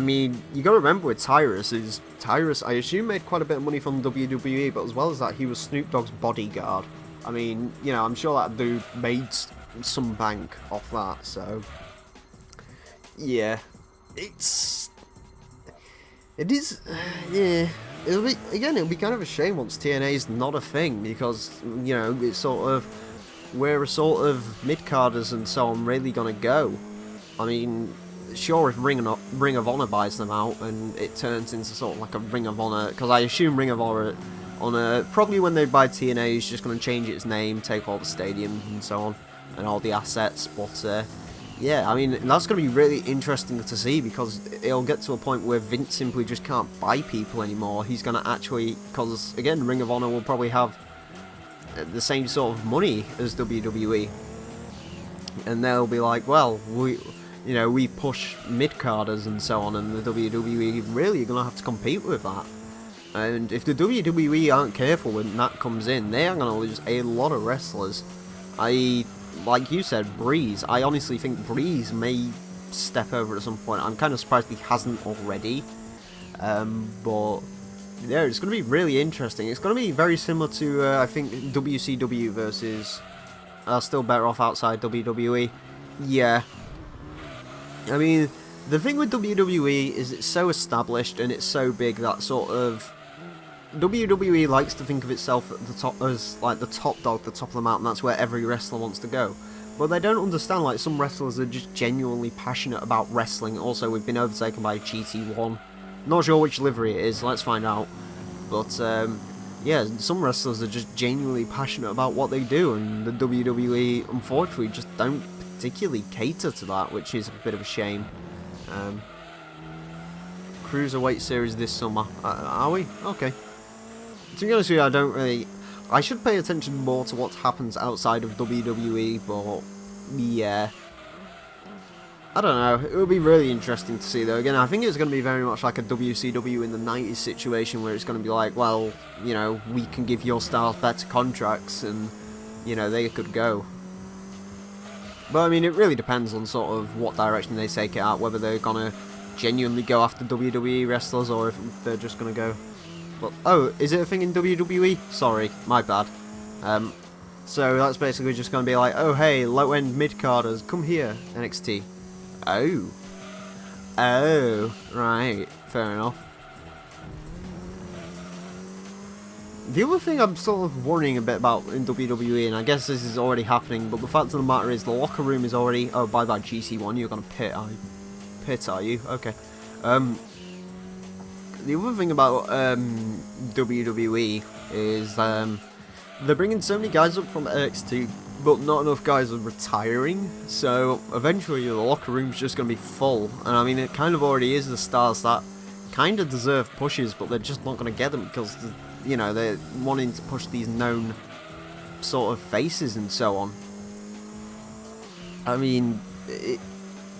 mean, you got to remember with Tyrus, I assume, made quite a bit of money from WWE, but as well as that, he was Snoop Dogg's bodyguard. I mean, you know, I'm sure that dude made some bank off that, so... Yeah, it is, yeah, it'll be kind of a shame once TNA is not a thing, because, you know, it's sort of, where a sort of mid-carders and so on really gonna go. I mean, sure, if Ring of Honor buys them out, and it turns into sort of like a Ring of Honor, because I assume Ring of Honor, probably when they buy TNA, is just gonna change its name, take all the stadiums and so on, and all the assets, but, yeah, I mean, that's going to be really interesting to see, because it'll get to a point where Vince simply just can't buy people anymore. He's going to actually, because, again, Ring of Honor will probably have the same sort of money as WWE. And they'll be like, well, we push mid-carders and so on, and the WWE really are going to have to compete with that. And if the WWE aren't careful when that comes in, they are going to lose a lot of wrestlers. Like you said, Breeze. I honestly think Breeze may step over at some point. I'm kind of surprised he hasn't already. But yeah, it's going to be really interesting. It's going to be very similar to, I think, WCW versus Still Better Off outside WWE. Yeah. I mean, the thing with WWE is it's so established and it's so big that sort of WWE likes to think of itself at the top as like the top dog, the top of the mountain. That's where every wrestler wants to go. But they don't understand, like, some wrestlers are just genuinely passionate about wrestling. Also, we've been overtaken by GT1. Not sure which livery it is, let's find out. But, yeah, some wrestlers are just genuinely passionate about what they do, and the WWE, unfortunately, just don't particularly cater to that, which is a bit of a shame. Cruiserweight series this summer. Are we? Okay. To be honest with you, I don't really... I should pay attention more to what happens outside of WWE, but yeah. I don't know, it would be really interesting to see though. Again, I think it's going to be very much like a WCW in the 90s situation where it's going to be like, well, you know, we can give your stars better contracts and, you know, they could go. But I mean, it really depends on sort of what direction they take it out, whether they're going to genuinely go after WWE wrestlers or if they're just going to go... But, oh, is it a thing in WWE? Sorry, my bad. So that's basically just going to be like, oh hey, low-end mid-carders, come here, NXT. Oh. Oh, right, fair enough. The other thing I'm sort of worrying a bit about in WWE, and I guess this is already happening, but the fact of the matter is the locker room is already... Oh, by that GC1, you're going to pit, are you? Okay. The other thing about WWE is they're bringing so many guys up from NXT, but not enough guys are retiring, so eventually the locker room's just going to be full. And I mean, it kind of already is the stars that kind of deserve pushes, but they're just not going to get them because, you know, they're wanting to push these known sort of faces and so on. I mean,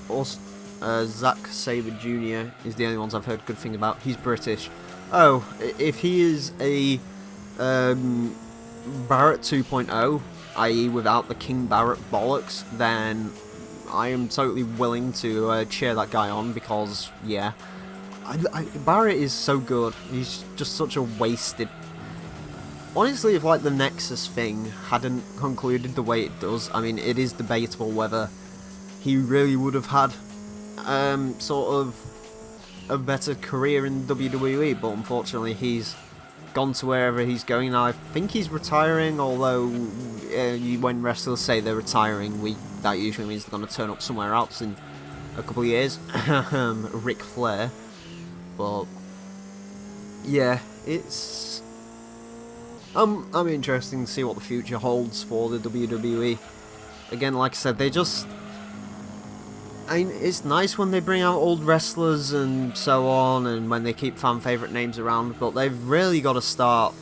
also... Zack Sabre Jr. is the only ones I've heard good thing about. He's British. Oh, if he is a Barrett 2.0, i.e. without the King Barrett bollocks, then I am totally willing to cheer that guy on because, yeah, Barrett is so good. He's just such a wasted... Honestly, if like the Nexus thing hadn't concluded the way it does, I mean, it is debatable whether he really would have had sort of a better career in WWE, but unfortunately he's gone to wherever he's going now. I think he's retiring, although when wrestlers say they're retiring, that usually means they're going to turn up somewhere else in a couple of years. Ric Flair. But yeah, it's I'm interested to see what the future holds for the WWE. Again, like I said, they just... I mean, it's nice when they bring out old wrestlers and so on, and when they keep fan favourite names around, but they've really got to start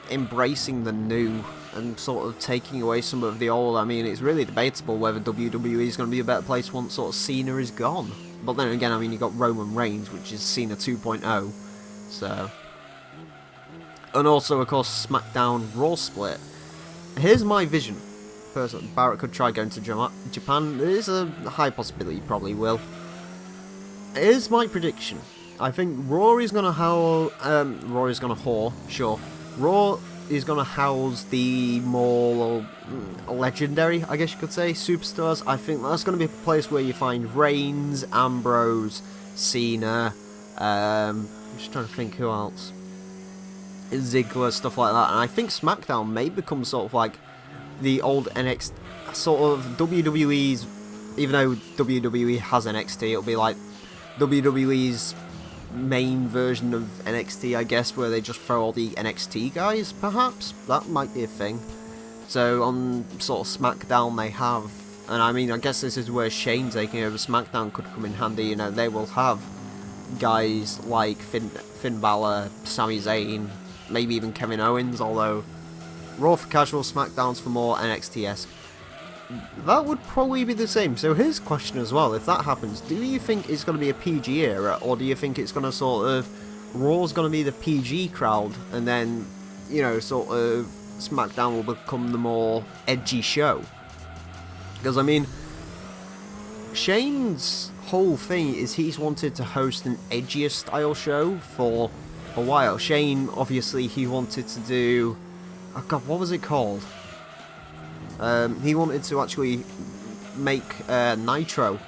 embracing the new and sort of taking away some of the old. I mean, it's really debatable whether WWE is going to be a better place once sort of Cena is gone. But then again, I mean, you've got Roman Reigns, which is Cena 2.0, so... And also, of course, SmackDown Raw split. Here's my vision. Personally, Barrett could try going to Japan. There is a high possibility he probably will. Here's my prediction. I think Raw is going to Raw is going to whore, sure. Raw is going to house the more legendary, I guess you could say, superstars. I think that's going to be a place where you find Reigns, Ambrose, Cena, I'm just trying to think who else. Ziggler, stuff like that. And I think SmackDown may become sort of like the old NXT, sort of WWE's, even though WWE has NXT, it'll be like WWE's main version of NXT, I guess, where they just throw all the NXT guys, perhaps? That might be a thing. So on sort of SmackDown they have, and I mean, I guess this is where Shane taking over SmackDown could come in handy. You know, they will have guys like Finn Balor, Sami Zayn, maybe even Kevin Owens, although Raw for casual, SmackDown's for more NXT-esque. That would probably be the same. So here's a question as well, if that happens, do you think it's going to be a PG era, or do you think it's going to sort of, Raw's going to be the PG crowd, and then, you know, sort of SmackDown will become the more edgy show? Because, I mean, Shane's whole thing is he's wanted to host an edgier style show for a while. Shane, obviously, he wanted to do... Oh god, what was it called? He wanted to actually make Nitro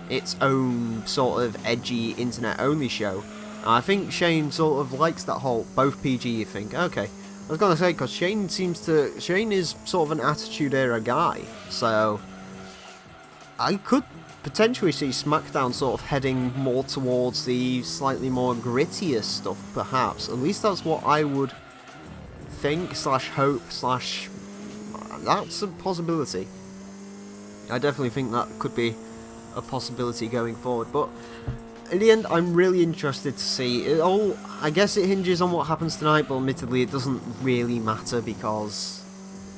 its own sort of edgy internet-only show. And I think Shane sort of likes that whole both PG. You think, okay? I was gonna say because Shane is sort of an Attitude Era guy, so I could potentially see SmackDown sort of heading more towards the slightly more grittier stuff, perhaps. At least that's what I would think, slash hope, slash... That's a possibility. I definitely think that could be a possibility going forward, but in the end, I'm really interested to see it all. I guess it hinges on what happens tonight, but admittedly it doesn't really matter because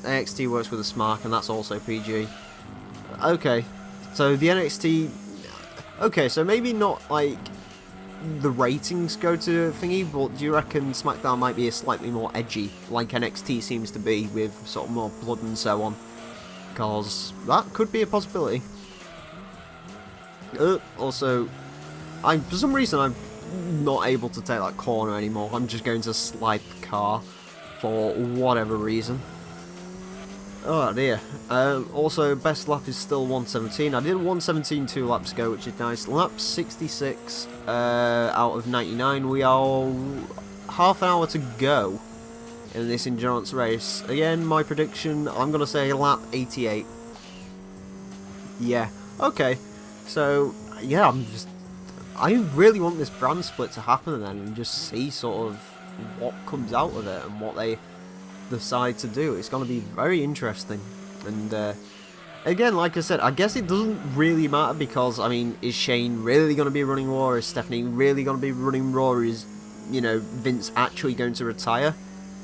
NXT works with a Smark and that's also PG. Okay. So the NXT... Okay, so maybe not, like, the ratings go to thingy, but do you reckon SmackDown might be a slightly more edgy, like NXT seems to be, with sort of more blood and so on? Because that could be a possibility. Also, for some reason, I'm not able to take that corner anymore. I'm just going to slide the car for whatever reason. Oh dear. Also, best lap is still 117. I did 117 2 laps ago, which is nice. Lap 66 out of 99. We are half an hour to go in this endurance race. Again, my prediction, I'm going to say lap 88. Yeah. Okay. So, yeah, I really want this brand split to happen then and just see sort of what comes out of it and what they decide to do. It's going to be very interesting. And again, like I said, I guess it doesn't really matter because, I mean, is Shane really going to be running Raw? Is Stephanie really going to be running Raw? Is, you know, Vince actually going to retire?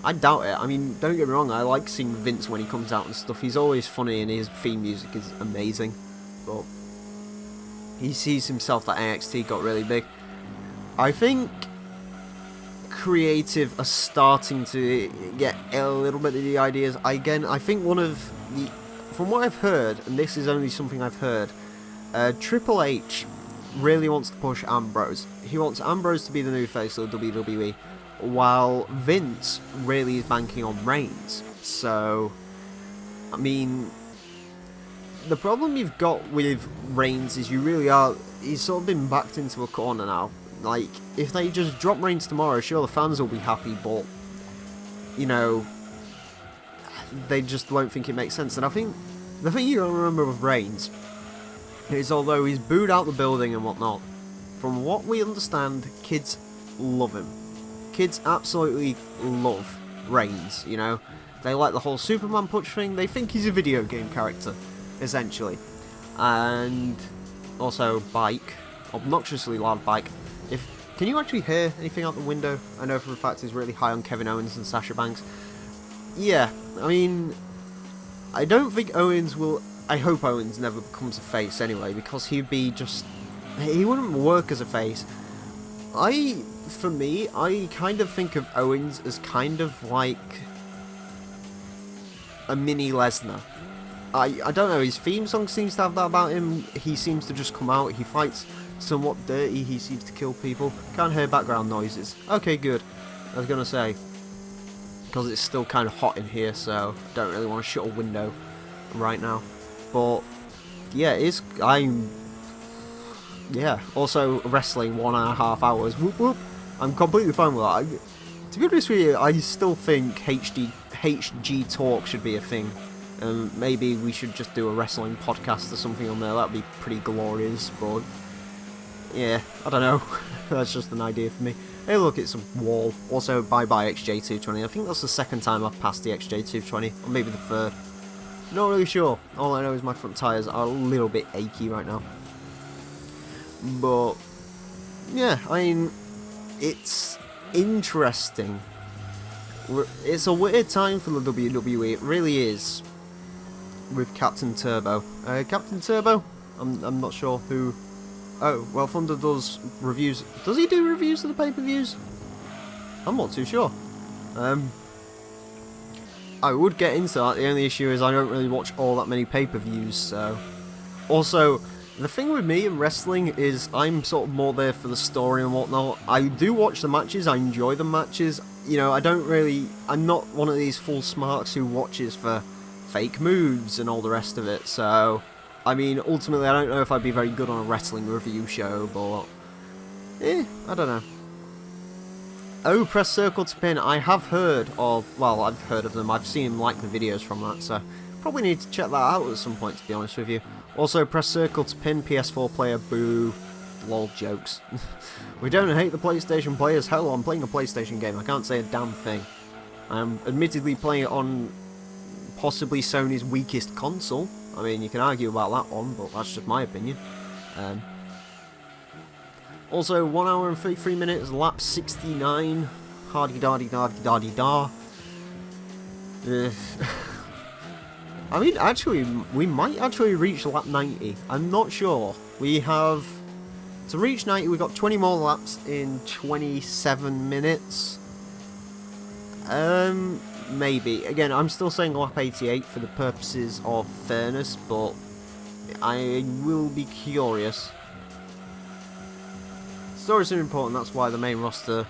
I doubt it. I mean, don't get me wrong, I like seeing Vince when he comes out and stuff. He's always funny and his theme music is amazing. But he sees himself that NXT got really big. I think creative are starting to get a little bit of the ideas. Again, I think one of the... From what I've heard, and this is only something I've heard, Triple H really wants to push Ambrose. He wants Ambrose to be the new face of the WWE, while Vince really is banking on Reigns. So, I mean, the problem you've got with Reigns is he's sort of been backed into a corner now. Like, if they just drop Reigns tomorrow, sure, the fans will be happy, but, you know, they just won't think it makes sense. And I think the thing you gotta remember with Reigns is, although he's booed out the building and whatnot, from what we understand, kids love him. Kids absolutely love Reigns, you know. They like the whole Superman punch thing. They think he's a video game character, essentially. And also, bike. Obnoxiously loud bike. Can you actually hear anything out the window? I know for a fact he's really high on Kevin Owens and Sasha Banks. Yeah, I mean, I don't think Owens will... I hope Owens never becomes a face anyway, because he'd be just... He wouldn't work as a face. For me, I kind of think of Owens as kind of like a mini Lesnar. I don't know, his theme song seems to have that about him. He seems to just come out, he fights somewhat dirty, he seems to kill people. Can't hear background noises. Okay, good. I was going to say, because it's still kind of hot in here, so I don't really want to shut a window right now. But, yeah, yeah, also wrestling 1.5 hours. Whoop whoop. I'm completely fine with that. To be honest with you, I still think HG Talk should be a thing. Maybe we should just do a wrestling podcast or something on there. That'd be pretty glorious, but yeah, I don't know. That's just an idea for me. Hey, look, it's a wall. Also, bye-bye XJ220. I think that's the second time I've passed the XJ220, or maybe the third. Not really sure. All I know is my front tyres are a little bit achy right now. But yeah, I mean, it's interesting. It's a weird time for the WWE. It really is. With Captain Turbo. Captain Turbo? I'm not sure who... Oh, well, Thunder does reviews. Does he do reviews of the pay-per-views? I'm not too sure. I would get into that. The only issue is I don't really watch all that many pay-per-views, so... Also, the thing with me in wrestling is I'm sort of more there for the story and whatnot. I do watch the matches. I enjoy the matches. You know, I'm not one of these full smarks who watches for fake moves and all the rest of it, so I mean, ultimately, I don't know if I'd be very good on a wrestling review show, but... I don't know. Oh, press circle to pin. I have heard of... Well, I've heard of them. I've seen like the videos from that, so... Probably need to check that out at some point, to be honest with you. Also, press circle to pin. PS4 player, boo. Lol, jokes. We don't hate the PlayStation players. Hell, I'm playing a PlayStation game. I can't say a damn thing. I'm admittedly playing it on possibly Sony's weakest console. I mean, you can argue about that one, but that's just my opinion. Also, 1 hour and 33 minutes, lap 69. Hardy-dardy-dardy-dardy-dar. I mean, actually, we might actually reach lap 90. I'm not sure. We have... To reach 90, we've got 20 more laps in 27 minutes. Maybe. Again, I'm still saying lap 88 for the purposes of fairness, but I will be curious. Stories are important, that's why the main roster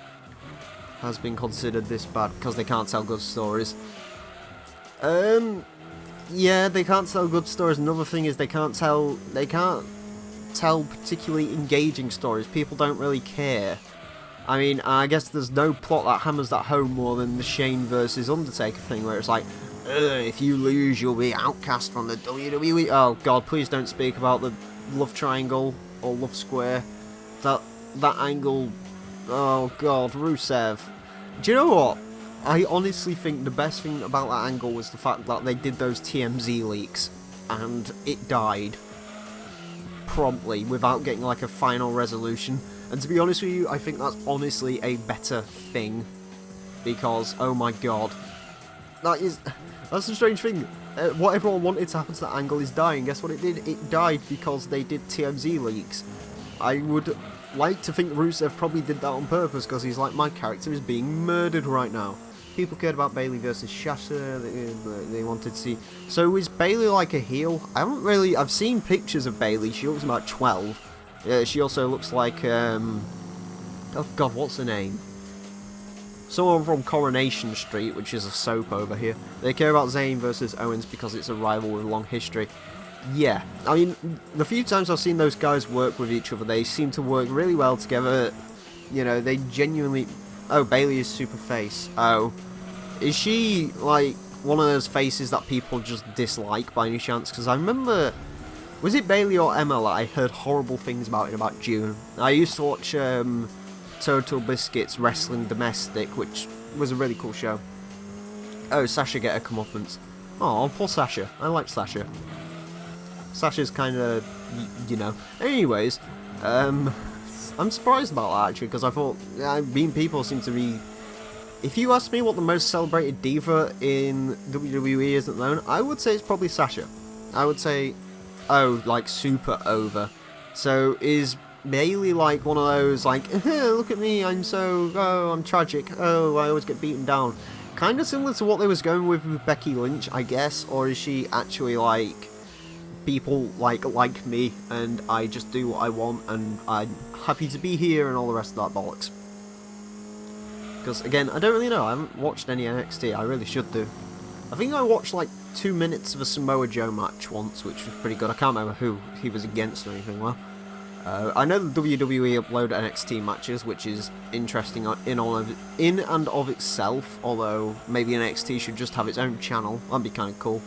has been considered this bad, because they can't tell good stories. Yeah, they can't tell good stories. Another thing is they can't tell particularly engaging stories. People don't really care. I mean, I guess there's no plot that hammers that home more than the Shane versus Undertaker thing, where it's like, if you lose, you'll be outcast from the WWE. Oh god, please don't speak about the love triangle or love square. That angle. Oh god, Rusev. Do you know what? I honestly think the best thing about that angle was the fact that they did those TMZ leaks, and it died promptly without getting like a final resolution. And to be honest with you, I think that's honestly a better thing, because oh my god, that's the strange thing. What everyone wanted to happen to that angle is dying. Guess what it did? It died because they did TMZ leaks. I would like to think Rusev probably did that on purpose, because he's like, my character is being murdered right now. People cared about Bayley versus Sasha. They wanted to see. So is Bayley like a heel? I've seen pictures of Bayley. She looks about 12. She also looks like oh god, what's her name? Someone from Coronation Street, which is a soap over here. They care about Zayn versus Owens because it's a rival with a long history. Yeah, I mean, the few times I've seen those guys work with each other, they seem to work really well together. You know, they genuinely... Oh, Bayley is super face. Oh. Is she, like, one of those faces that people just dislike by any chance? Because I remember... Was it Bayley or Emile I heard horrible things about in about June? I used to watch Total Biscuit's Wrestling Domestic, which was a really cool show. Oh, Sasha get her comeuppance. Oh, poor Sasha. I like Sasha. Sasha's kind of, you know. Anyways, I'm surprised about that actually, because I thought, people seem to be... If you ask me what the most celebrated diva in WWE is at the moment, I would say it's probably Sasha. I would say, oh, like super over. So is Bayley like one of those like, look at me, I'm tragic, oh, I always get beaten down. Kind of similar to what they was going with Becky Lynch, I guess, or is she actually like... people like me, and I just do what I want, and I'm happy to be here, and all the rest of that bollocks. Because again, I don't really know. I haven't watched any NXT. I really should do. I think I watched like 2 minutes of a Samoa Joe match once, which was pretty good. I can't remember who he was against or anything. Well, I know the WWE upload NXT matches, which is interesting in and of itself. Although maybe NXT should just have its own channel. That'd be kind of cool.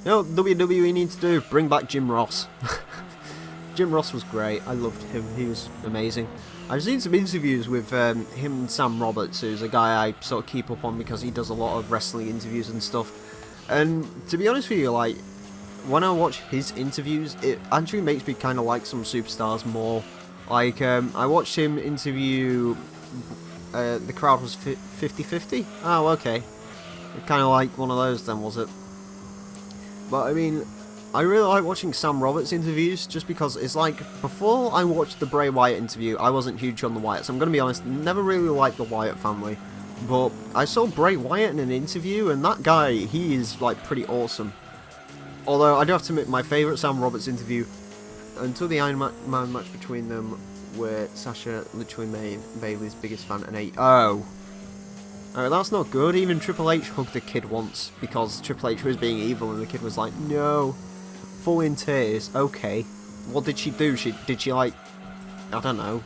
You know what WWE needs to do? Bring back Jim Ross. Jim Ross was great. I loved him. He was amazing. I've seen some interviews with him and Sam Roberts, who's a guy I sort of keep up on because he does a lot of wrestling interviews and stuff. And to be honest with you, like, when I watch his interviews, it actually makes me kind of like some superstars more. Like, I watched him interview... the crowd was 50-50? Oh, okay. Kind of like one of those then, was it? But I mean, I really like watching Sam Roberts interviews just because it's like, before I watched the Bray Wyatt interview, I wasn't huge on the Wyatts. I'm going to be honest, never really liked the Wyatt family. But I saw Bray Wyatt in an interview, and that guy, he is like pretty awesome. Although I do have to admit, my favourite Sam Roberts interview, until the Iron Man match between them, where Sasha literally made Bayley's biggest fan an 8. Oh. That's not good. Even Triple H hugged a kid once because Triple H was being evil and the kid was like, no. Full in tears. Okay. What did she do? Did she like, I don't know.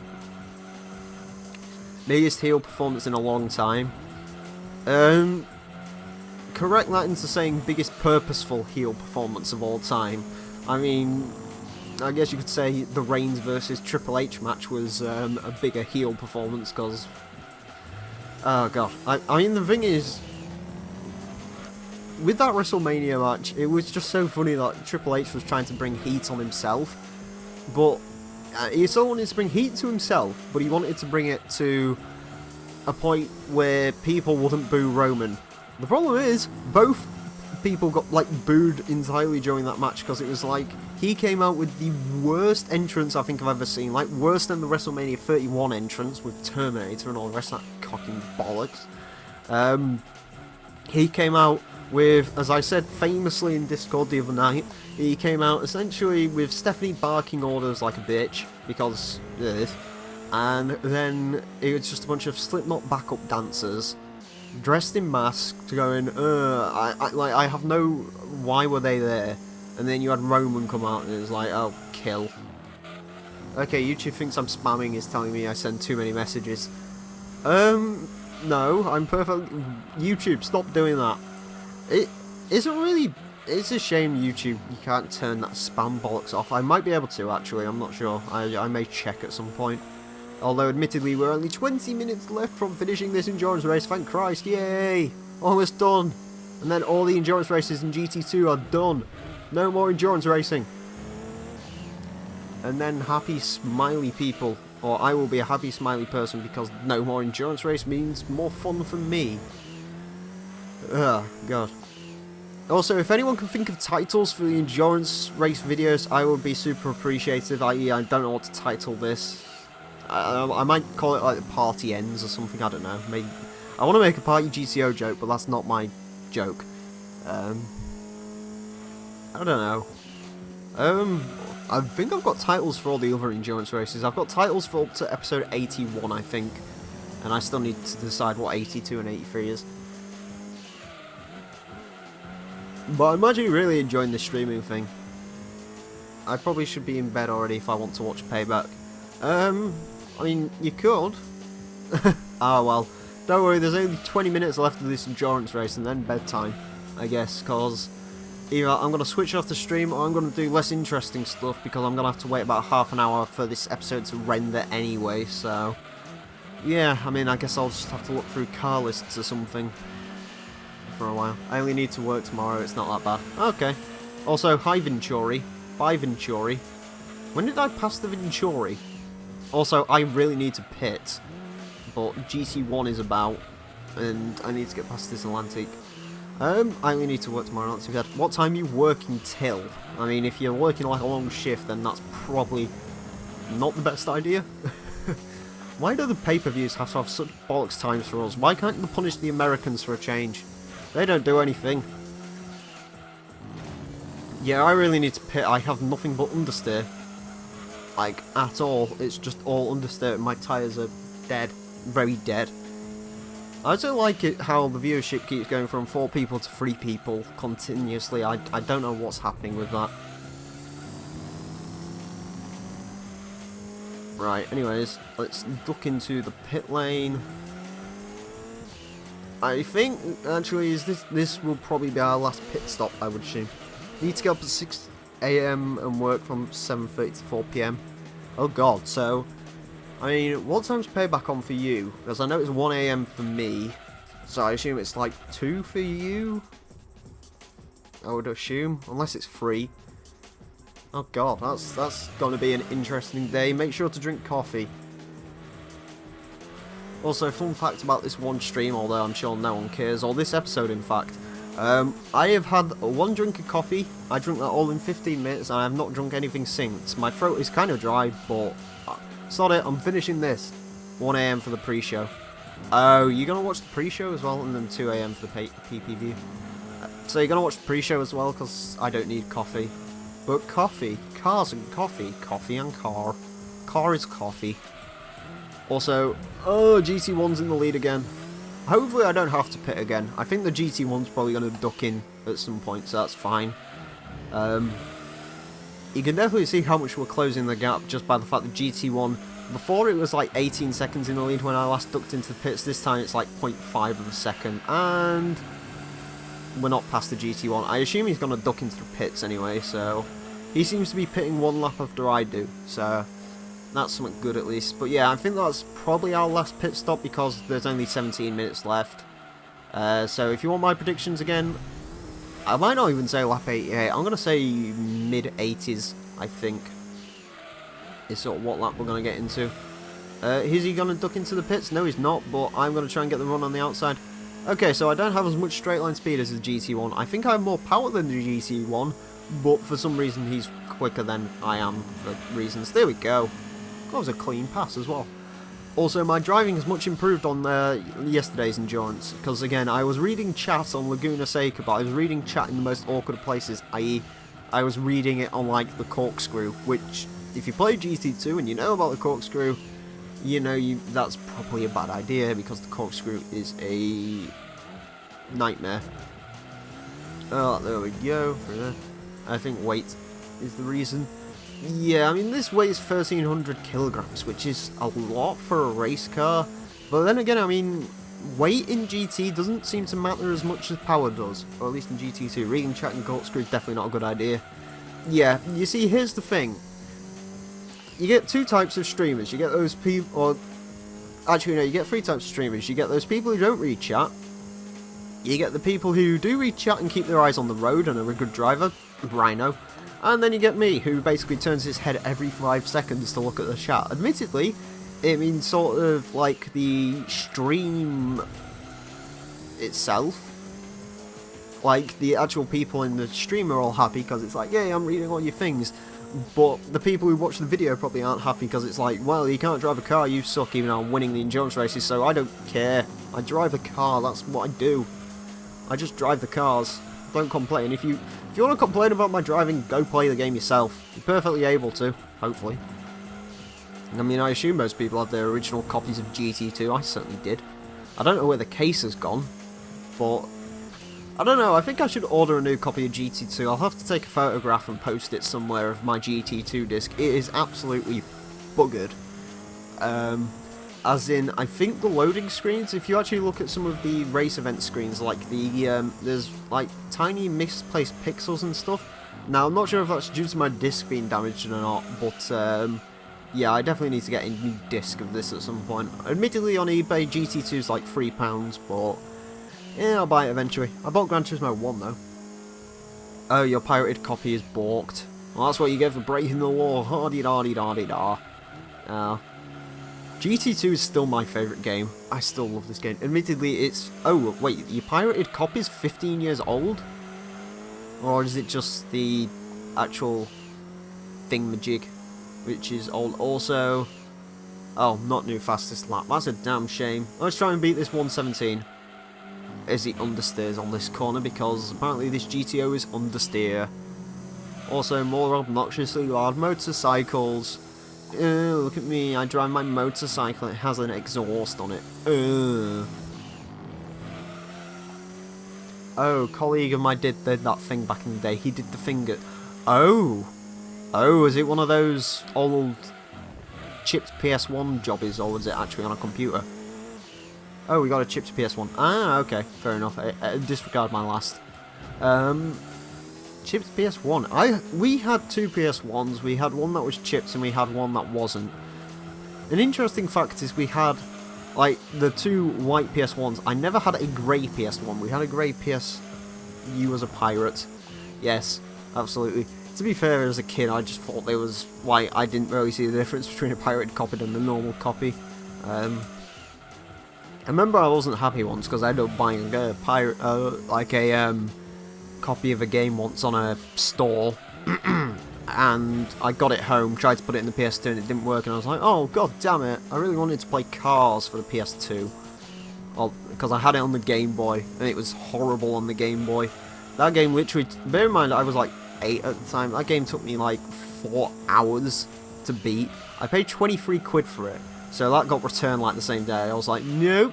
Biggest heel performance in a long time. Correct that into saying biggest purposeful heel performance of all time. I mean, I guess you could say the Reigns versus Triple H match was a bigger heel performance because... Oh god. I mean, the thing is, with that WrestleMania match, it was just so funny that Triple H was trying to bring heat on himself, but he still wanted to bring heat to himself, but he wanted to bring it to a point where people wouldn't boo Roman. The problem is, both people got like booed entirely during that match because it was like he came out with the worst entrance I think I've ever seen, like worse than the WrestleMania 31 entrance with Terminator and all the rest of that cocking bollocks. He came out with, as I said famously in Discord the other night, he came out essentially with Stephanie barking orders like a bitch because and then it was just a bunch of Slipknot backup dancers dressed in masks going, I have no, why were they there? And then you had Roman come out and it was like, oh, kill. Okay, YouTube thinks I'm spamming, is telling me I send too many messages. No, I'm perfect. YouTube, stop doing that. It isn't really, it's a shame YouTube, you can't turn that spam bollocks off. I might be able to actually, I'm not sure. I may check at some point. Although, admittedly, we're only 20 minutes left from finishing this endurance race, thank Christ, yay! Almost done! And then all the endurance races in GT2 are done. No more endurance racing. And then happy, smiley people, or I will be a happy, smiley person because no more endurance race means more fun for me. Ugh, God. Also, if anyone can think of titles for the endurance race videos, I would be super appreciative, i.e. I don't know what to title this. I might call it like the party ends or something, I don't know. Maybe I want to make a party GTO joke, but that's not my joke. I don't know. I think I've got titles for all the other endurance races. I've got titles for up to episode 81, I think. And I still need to decide what 82 and 83 is. But I'm actually really enjoying this streaming thing. I probably should be in bed already if I want to watch Payback. I mean, you could. Ah, well. Don't worry, there's only 20 minutes left of this endurance race and then bedtime, I guess, because either I'm going to switch off the stream or I'm going to do less interesting stuff because I'm going to have to wait about half an hour for this episode to render anyway, so... Yeah, I mean, I guess I'll just have to look through car lists or something for a while. I only need to work tomorrow, it's not that bad. Okay. Also, hi Venturi. Bye Venturi. When did I pass the Venturi? Also, I really need to pit, but GT1 is about, and I need to get past this Atlantic. I only need to work tomorrow, not too bad. What time are you working till? I mean, if you're working like a long shift, then that's probably not the best idea. Why do the pay-per-views have to have such bollocks times for us? Why can't you punish the Americans for a change? They don't do anything. Yeah, I really need to pit. I have nothing but understeer. Like, at all. It's just all understeer. My tyres are dead. Very dead. I also like it how the viewership keeps going from 4 people to 3 people continuously. I don't know what's happening with that. Right, anyways, let's duck into the pit lane. I think, actually, this will probably be our last pit stop, I would assume. Need to get up at 6 AM and work from 7:30 to 4 PM. Oh god, so, I mean, what time's Payback on for you? Because I know it's 1 AM for me, so I assume it's like 2 for you? I would assume, unless it's free. Oh god, that's going to be an interesting day. Make sure to drink coffee. Also, fun fact about this one stream, although I'm sure no one cares, or this episode in fact. I have had 1 drink of coffee. I drank that all in 15 minutes and I have not drunk anything since. My throat is kind of dry, but sod it, I'm finishing this. 1 AM for the pre-show. Oh, you're going to watch the pre-show as well, and then 2 AM for the PPV. So you're going to watch the pre-show as well, because I don't need coffee. But coffee, cars and coffee, coffee and car. Car is coffee. Also, oh, GT1's in the lead again. hopefully I don't have to pit again. I think the GT1's probably going to duck in at some point, so that's fine. You can definitely see how much we're closing the gap just by the fact that GT1, before it was like 18 seconds in the lead when I last ducked into the pits, this time it's like 0.5 of a second, and we're not past the GT1. I assume he's going to duck into the pits anyway, so he seems to be pitting one lap after I do, so that's something good at least. But yeah, I think that's probably our last pit stop because there's only 17 minutes left. So if you want my predictions again, I might not even say lap 88, I'm going to say mid-80s, I think, is sort of what lap we're going to get into. Is he going to duck into the pits? No, he's not, but I'm going to try and get the run on the outside. Okay, so I don't have as much straight line speed as the GT1. I think I have more power than the GT1, but for some reason he's quicker than I am for reasons. There we go. That was a clean pass as well. Also, my driving is much improved on yesterday's endurance, because again, I was reading chat on Laguna Seca, but I was reading chat in the most awkward places, i.e. I was reading it on like the corkscrew, which, if you play GT2 and you know about the corkscrew, you know that's probably a bad idea, because the corkscrew is a nightmare. Oh, there we go. I think weight is the reason. Yeah, I mean, this weighs 1,300 kilograms, which is a lot for a race car. But then again, I mean, weight in GT doesn't seem to matter as much as power does. Or at least in GT2. Reading chat and corkscrew is definitely not a good idea. Yeah, you see, here's the thing. You get two types of streamers. You get those people, or actually no, you get three types of streamers. You get those people who don't read chat. You get the people who do read chat and keep their eyes on the road and are a good driver, Rhino. And then you get me, who basically turns his head every 5 seconds to look at the chat. Admittedly, it means sort of like the stream itself. Like, the actual people in the stream are all happy because it's like, yeah, I'm reading all your things. But the people who watch the video probably aren't happy because it's like, well, you can't drive a car, you suck, even though I'm winning the endurance races, so I don't care. I drive a car, that's what I do. I just drive the cars. Don't complain. If you want to complain about my driving, go play the game yourself. You're perfectly able to, hopefully. I mean, I assume most people have their original copies of GT2. I certainly did. I don't know where the case has gone, but I don't know. I think I should order a new copy of GT2. I'll have to take a photograph and post it somewhere of my GT2 disc. It is absolutely buggered. As in, I think the loading screens, if you actually look at some of the race event screens, like there's like tiny misplaced pixels and stuff. Now, I'm not sure if that's due to my disc being damaged or not, but yeah, I definitely need to get a new disc of this at some point. Admittedly, on eBay, GT2 is like £3, but yeah, I'll buy it eventually. I bought Gran Turismo 1 though. Oh, your pirated copy is balked. Well, that's what you get for breaking the law. Hardy-dardy-dardy-da. GT2 is still my favourite game. I still love this game. Admittedly, it's... Oh, wait, your pirated copy is 15 years old? Or is it just the actual thingamajig, which is old? Also... Oh, not new fastest lap. That's a damn shame. Let's try and beat this 117. As he understeers on this corner, because apparently this GTO is understeer. Also, more obnoxiously loud motorcycles. Look at me, I drive my motorcycle, it has an exhaust on it. Oh, colleague of mine did that thing back in the day. He did the finger. Oh, is it one of those old chipped PS1 jobbies, or was it actually on a computer? Oh, we got a chipped PS1. Ah, okay, fair enough. I disregard my last. Chipped PS1. We had two PS1s. We had one that was chipped and we had one that wasn't. An interesting fact is we had, like, the two white PS1s. I never had a grey PS1. We had a grey PS... You as a pirate. Yes, absolutely. To be fair, as a kid, I just thought there was... Like, I didn't really see the difference between a pirated copy and a normal copy. I remember I wasn't happy once because I ended up buying a pirate... copy of a game once on a store and I got it home, tried to put it in the PS2 and it didn't work, and I was like, oh god damn it, I really wanted to play Cars for the PS2, well, because I had it on the Game Boy and it was horrible on the Game Boy. That game literally, bear in mind I was like 8 at the time, that game took me like 4 hours to beat. I paid 23 quid for it, so that got returned like the same day. I was like, nope,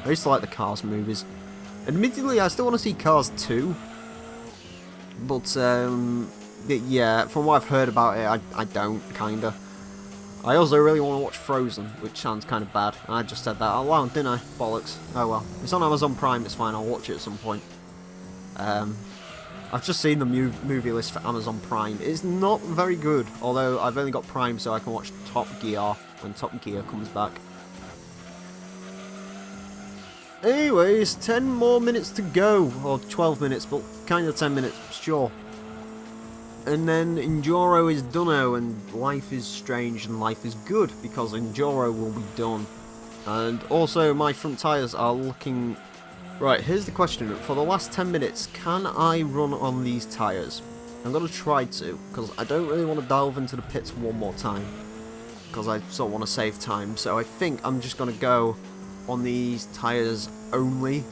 I used to like the Cars movies. Admittedly, I still want to see Cars 2. But, yeah, from what I've heard about it, I don't, kinda. I also really want to watch Frozen, which sounds kind of bad. I just said that out loud, didn't I? Bollocks. Oh well. It's on Amazon Prime, it's fine, I'll watch it at some point. I've just seen the movie list for Amazon Prime. It's not very good, although I've only got Prime so I can watch Top Gear when Top Gear comes back. Anyways, 10 more minutes to go, or 12 minutes, but kind of 10 minutes, sure. And then Enduro is done, and life is strange and life is good, because Enduro will be done. And also, my front tyres are looking... Right, here's the question. For the last 10 minutes, can I run on these tyres? I'm going to try to, because I don't really want to delve into the pits one more time. Because I sort of want to save time, so I think I'm just going to go on these tyres only.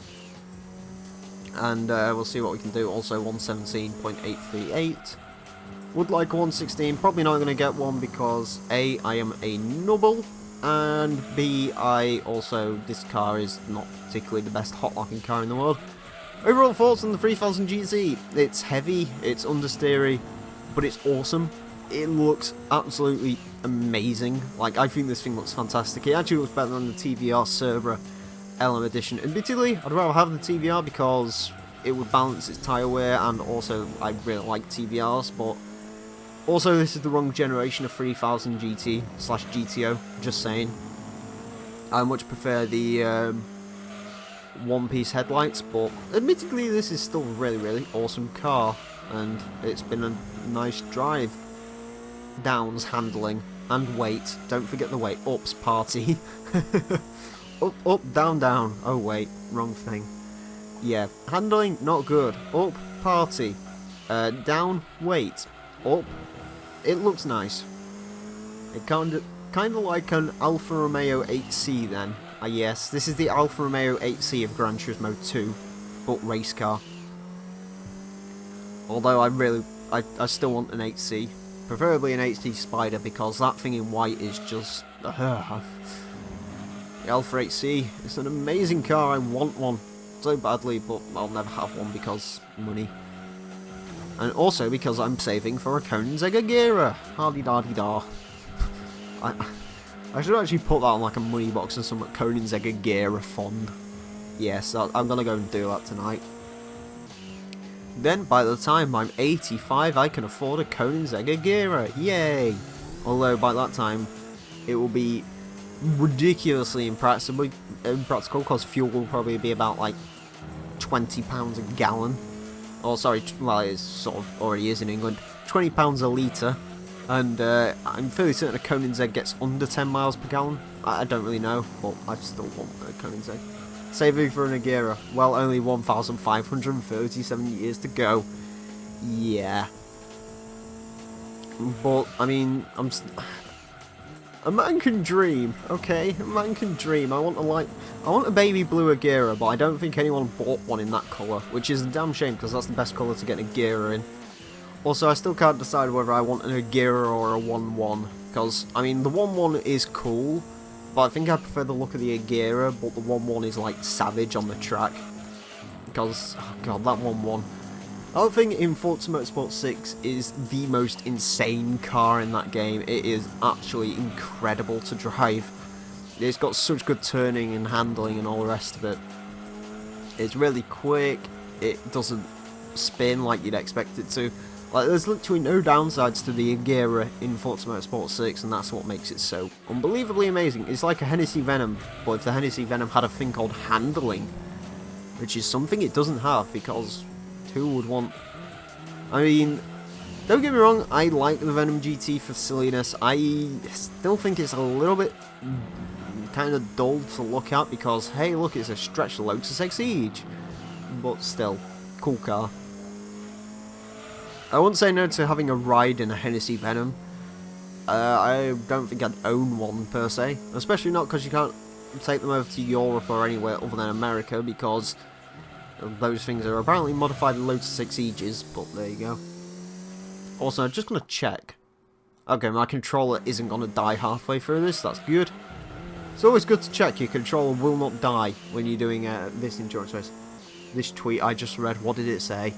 And we'll see what we can do. Also, 117.838. Would like a 116, probably not going to get one because A, I am a nubble, and B, this car is not particularly the best hot locking car in the world. Overall thoughts on the 3000 GT, it's heavy, it's understeery, but it's awesome. It looks absolutely amazing. Like, I think this thing looks fantastic. It actually looks better than the TVR Cerbera LM Edition. Admittedly, I'd rather have the TVR because it would balance its tyre wear, and also I really like TVRs, but also this is the wrong generation of 3000 GT / GTO, just saying. I much prefer the one-piece headlights, but admittedly this is still a really awesome car, and it's been a nice drive. Downs, handling, and weight. Don't forget the weight. Ups, party. Up, down, down. Oh wait, wrong thing. Yeah, handling, not good. Up, party. Down, weight. Up, it looks nice. It kind of like an Alfa Romeo 8C then. Yes, this is the Alfa Romeo 8C of Gran Turismo 2, but race car. Although I still want an 8C. Preferably an 8C Spider, because that thing in white is just... The Alfa 8C, it's an amazing car, I want one so badly, but I'll never have one because money. And also because I'm saving for a Koenigsegg Agera. Hardy-dardy-da. I should actually put that on like a money box and some Koenigsegg Agera fond. Yes, I'm gonna go and do that tonight. Then, by the time I'm 85, I can afford a Koenigsegg Agera. Yay! Although, by that time, it will be ridiculously impractical, because fuel will probably be about, like, £20 a gallon. Oh, sorry, well, it sort of already is in England. £20 a litre. And I'm fairly certain a Koenigsegg gets under 10 miles per gallon. I don't really know, but I still want a Koenigsegg. Saving for an Agera. Well, only 1,537 years to go. Yeah. But, I mean, a man can dream, okay? A man can dream. I want a baby blue Agera, but I don't think anyone bought one in that colour, which is a damn shame, because that's the best colour to get an Agera in. Also, I still can't decide whether I want an Agera or a 1-1, because, I mean, the 1-1 is cool, but I think I prefer the look of the Agera, but the 1-1 is like savage on the track. Because, oh god, that 1-1. Other thing in Forza Motorsport 6 is the most insane car in that game. It is actually incredible to drive. It's got such good turning and handling and all the rest of it. It's really quick, it doesn't spin like you'd expect it to. Like, there's literally no downsides to the Agera in Forza Motorsport 6, and that's what makes it so unbelievably amazing. It's like a Hennessy Venom, but if the Hennessy Venom had a thing called handling, which is something it doesn't have, because who would want... I mean, don't get me wrong, I like the Venom GT for silliness. I still think it's a little bit kind of dull to look at, because, hey, look, it's a stretched Lotus Exige. But still, cool car. I wouldn't say no to having a ride in a Hennessy Venom. I don't think I'd own one per se, especially not because you can't take them over to Europe or anywhere other than America, because those things are apparently modified Lotus Exiges, but there you go. Also, I'm just going to check. Okay, my controller isn't going to die halfway through this, that's good. It's always good to check your controller will not die when you're doing this endurance race. This tweet I just read, what did it say?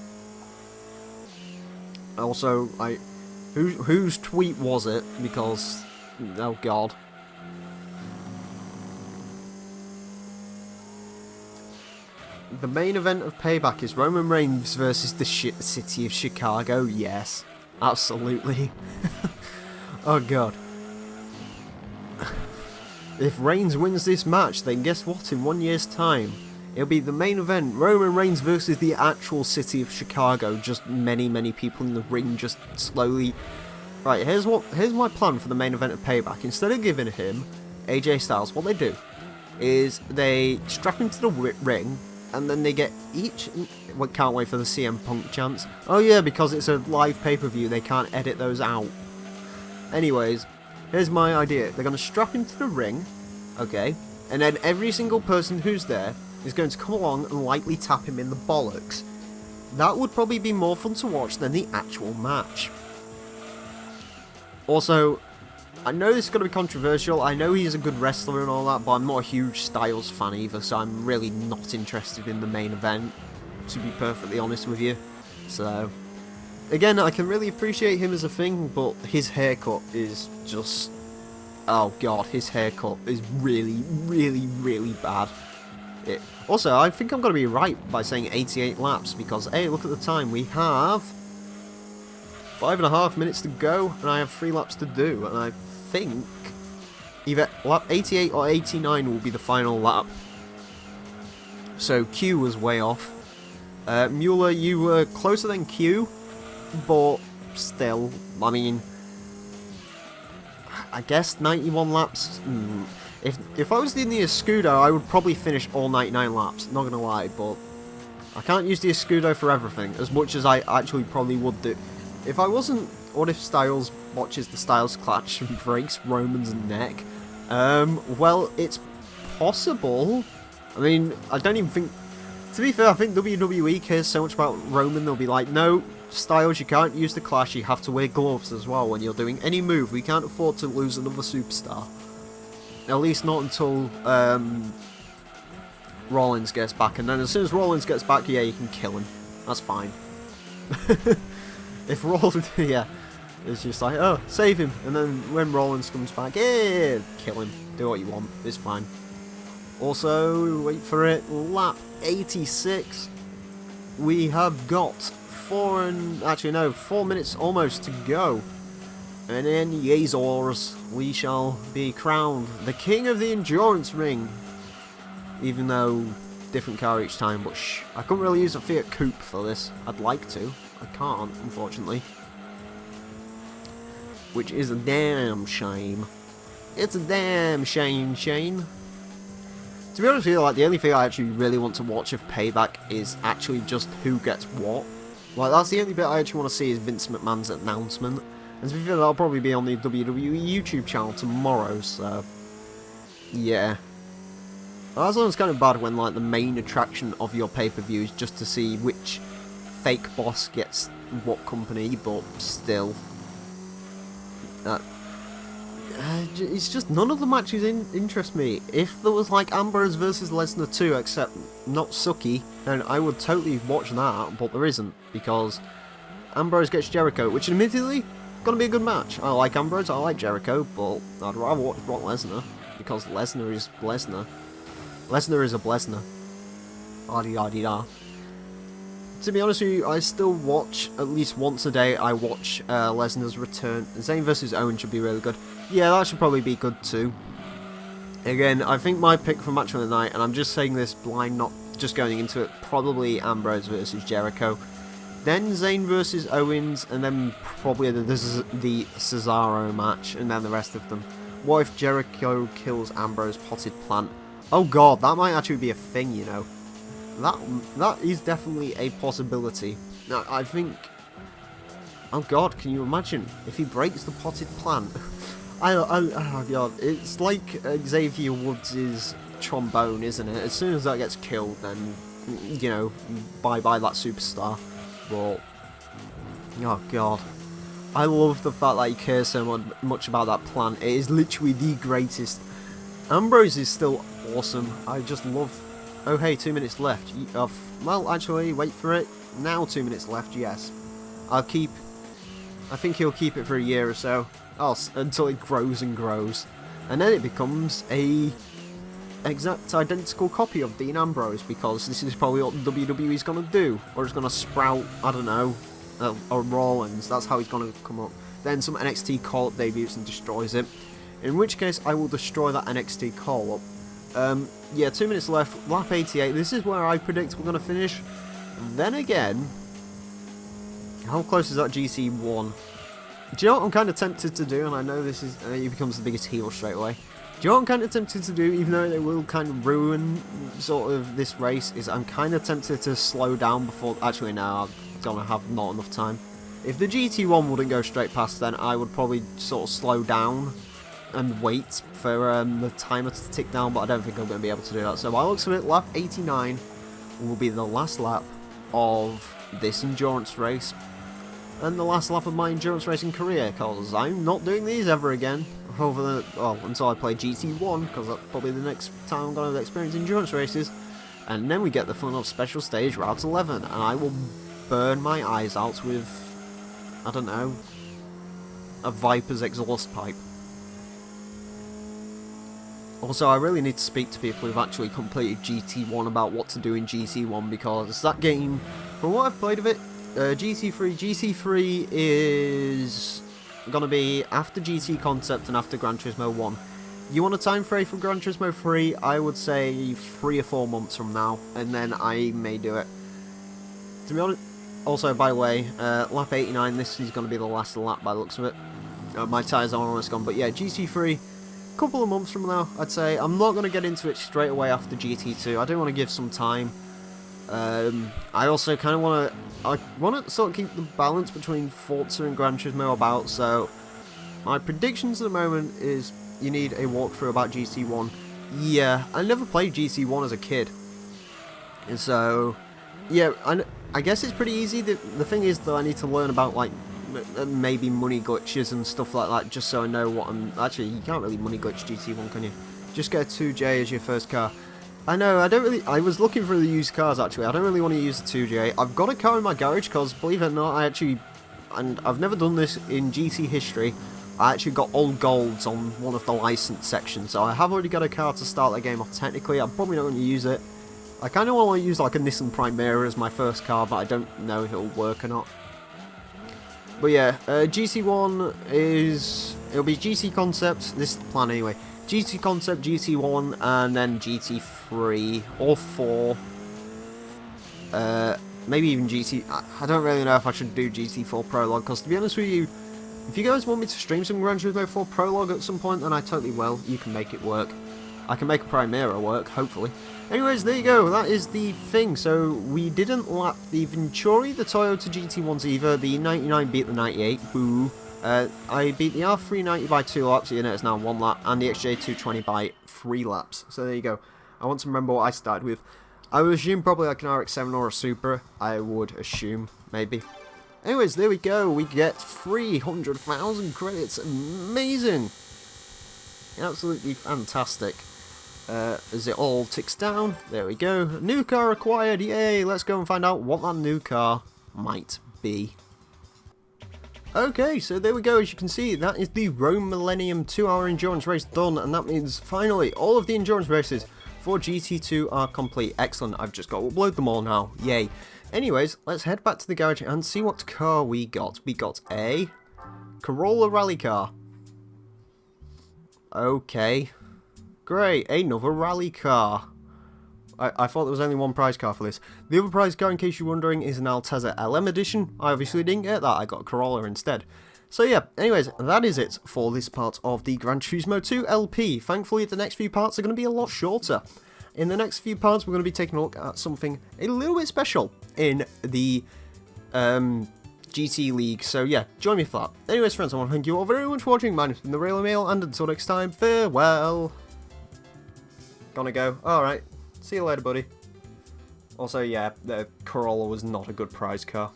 Also, whose tweet was it? Because, oh god. The main event of Payback is Roman Reigns versus the city of Chicago. Yes, absolutely. Oh god. If Reigns wins this match, then guess what? In 1 year's time, it'll be the main event. Roman Reigns versus the actual city of Chicago. Just many people in the ring, just slowly. Right, here's my plan for the main event of Payback. Instead of giving him AJ Styles, what they do is they strap him to the ring, and then they get each. Well, can't wait for the CM Punk chants. Oh yeah, because it's a live pay-per-view, they can't edit those out. Anyways, here's my idea. They're going to strap him to the ring, okay, and then every single person who's there is going to come along and lightly tap him in the bollocks. That would probably be more fun to watch than the actual match. Also, I know this is going to be controversial, I know he's a good wrestler and all that, but I'm not a huge Styles fan either, so I'm really not interested in the main event, to be perfectly honest with you. So, again, I can really appreciate him as a thing, but his haircut is just... oh god, his haircut is really bad. Also, I think I'm going to be right by saying 88 laps, because, hey, look at the time, we have 5.5 minutes to go, and I have 3 laps to do, and I think either lap 88 or 89 will be the final lap. So Q was way off. Mueller, you were closer than Q, but still, I mean, I guess 91 laps. If I was in the Escudo, I would probably finish all 99 laps, not gonna lie, but I can't use the Escudo for everything, as much as I actually probably would do. If I wasn't, what if Styles watches the Styles Clash and breaks Roman's neck? Well, it's possible. I mean, I don't even think... to be fair, I think WWE cares so much about Roman, they'll be like, no, Styles, you can't use the Clash, you have to wear gloves as well when you're doing any move. We can't afford to lose another superstar. At least not until Rollins gets back, and then as soon as Rollins gets back, yeah, you can kill him. That's fine. If Rollins, yeah, it's just like, oh, save him, and then when Rollins comes back, yeah, kill him, do what you want, it's fine. Also, wait for it, lap 86, we have got 4 minutes almost to go, and in Yazors, we shall be crowned the king of the endurance ring, even though different car each time, but shh, I couldn't really use a Fiat Coupe for this. I'd like to, I can't, unfortunately. Which is a damn shame. It's a damn shame, Shane. To be honest with you, like, the only thing I actually really want to watch of Payback is actually just who gets what. Like, that's the only bit I actually want to see is Vince McMahon's announcement. And to be fair, that'll probably be on the WWE YouTube channel tomorrow, so... yeah. That sounds kind of bad when, like, the main attraction of your pay-per-view is just to see which fake boss gets what company, but still. It's just none of the matches interest me. If there was, like, Ambrose versus Lesnar 2, except not Suki, then I would totally watch that, but there isn't, because Ambrose gets Jericho, which admittedly, gonna be a good match. I like Ambrose, I like Jericho, but I'd rather watch Brock Lesnar, because Lesnar is Lesnar. Lesnar is a Blesnar. Ah-dee-ah-dee-da. To be honest with you, I still watch, at least once a day, I watch Lesnar's return. Zayn vs Owen should be really good. Yeah, that should probably be good too. Again, I think my pick for match of the night, and I'm just saying this blind, not just going into it, probably Ambrose versus Jericho. Then Zayn versus Owens, and then probably the Cesaro match, and then the rest of them. What if Jericho kills Ambrose potted plant? Oh god, that might actually be a thing, you know. That is definitely a possibility. Now, I think... oh god, can you imagine if he breaks the potted plant? Oh god, it's like Xavier Woods' trombone, isn't it? As soon as that gets killed, then, you know, bye-bye that superstar. But, oh god. I love the fact that he cares so much about that plant. It is literally the greatest Ambrose is still awesome. I just love... Oh, hey, 2 minutes left. Well, actually, wait for it. Now 2 minutes left, yes. I think he'll keep it for a year or so. Until it grows and grows. And then it becomes a exact identical copy of Dean Ambrose, because this is probably what WWE's going to do. Or it's going to sprout, I don't know, a Rollins. That's how he's going to come up. Then some NXT call-up debuts and destroys it. In which case, I will destroy that NXT call-up. Yeah, 2 minutes left, lap 88. This is where I predict we're going to finish. Then again, how close is that GC1? Do you know what I'm kind of tempted to do? And I know this is, he becomes the biggest heel straight away. Do you know what I'm kind of tempted to do, even though they will kind of ruin sort of this race, is I'm kind of tempted to slow down before... Actually, no, I'm going to have not enough time. If the GT1 wouldn't go straight past, then I would probably sort of slow down and wait for the timer to tick down, but I don't think I'm going to be able to do that. So by the looks of it, lap 89 will be the last lap of this endurance race. And the last lap of my endurance racing career, because I'm not doing these ever again. Until I play GT1, because that's probably the next time I'm going to experience endurance races. And then we get the fun of special stage Route 11, and I will burn my eyes out with, I don't know, a Viper's exhaust pipe. Also, I really need to speak to people who've actually completed GT1 about what to do in GT1, because that game, from what I've played of it, GT3 is going to be after GT Concept and after Gran Turismo 1. You want a time frame for Gran Turismo 3? I would say 3 or 4 months from now, and then I may do it. To be honest, also, by the way, lap 89, this is going to be the last lap by the looks of it. My tyres are almost gone, but yeah, GT3, a couple of months from now, I'd say. I'm not going to get into it straight away after GT2. I do want to give some time. I also kind of want to sort of keep the balance between Forza and Gran Turismo about, so my predictions at the moment is you need a walkthrough about GT1. Yeah, I never played GT1 as a kid, and so, yeah, I guess it's pretty easy. The thing is, though, I need to learn about, like, maybe money glitches and stuff like that, just so I know what I'm... Actually, you can't really money glitch GT1, can you? Just get a 2J as your first car. I know, I was looking for the used cars, actually. I don't really want to use the 2J. I've got a car in my garage, because, believe it or not, and I've never done this in GT history, I actually got old golds on one of the license sections, so I have already got a car to start that game off technically. I'm probably not going to use it. I kind of want to use, like, a Nissan Primera as my first car, but I don't know if it'll work or not. But yeah, GT1 it'll be GT Concept, this is the plan anyway. GT Concept, GT1, and then GT3, or 4. Maybe even GT... I don't really know if I should do GT4 Prologue, because to be honest with you, if you guys want me to stream some Gran Turismo 4 Prologue at some point, then I totally will. You can make it work. I can make a Primera work, hopefully. Anyways, there you go. That is the thing. So, we didn't lap the Venturi, the Toyota GT1s either. The 99 beat the 98. Boo. I beat the R390 by 2 laps, you know it's now 1 lap, and the XJ220 by 3 laps. So there you go. I want to remember what I started with. I would assume probably like an RX-7 or a Supra. I would assume, maybe. Anyways, there we go. We get 300,000 credits. Amazing. Absolutely fantastic. As it all ticks down, there we go. New car acquired, yay! Let's go and find out what that new car might be. Okay, so there we go. As you can see, that is the Rome Millennium 2-hour endurance race done, and that means finally all of the endurance races for GT2 are complete. Excellent, I've just got to upload them all now, yay. Anyways, let's head back to the garage and see what car we got. We got a Corolla rally car. Okay, great, another rally car. I thought there was only one prize car for this. The other prize car, in case you're wondering, is an Altezza LM edition. I obviously didn't get that, I got a Corolla instead. So yeah, anyways, that is it for this part of the Gran Turismo 2 LP. Thankfully, the next few parts are going to be a lot shorter. In the next few parts, we're going to be taking a look at something a little bit special in the GT League. So yeah, join me for that. Anyways, friends, I want to thank you all very much for watching. My name's been the Real Emile, and until next time, farewell. Gonna go. Alright. See you later, buddy. Also, yeah, the Corolla was not a good prize car.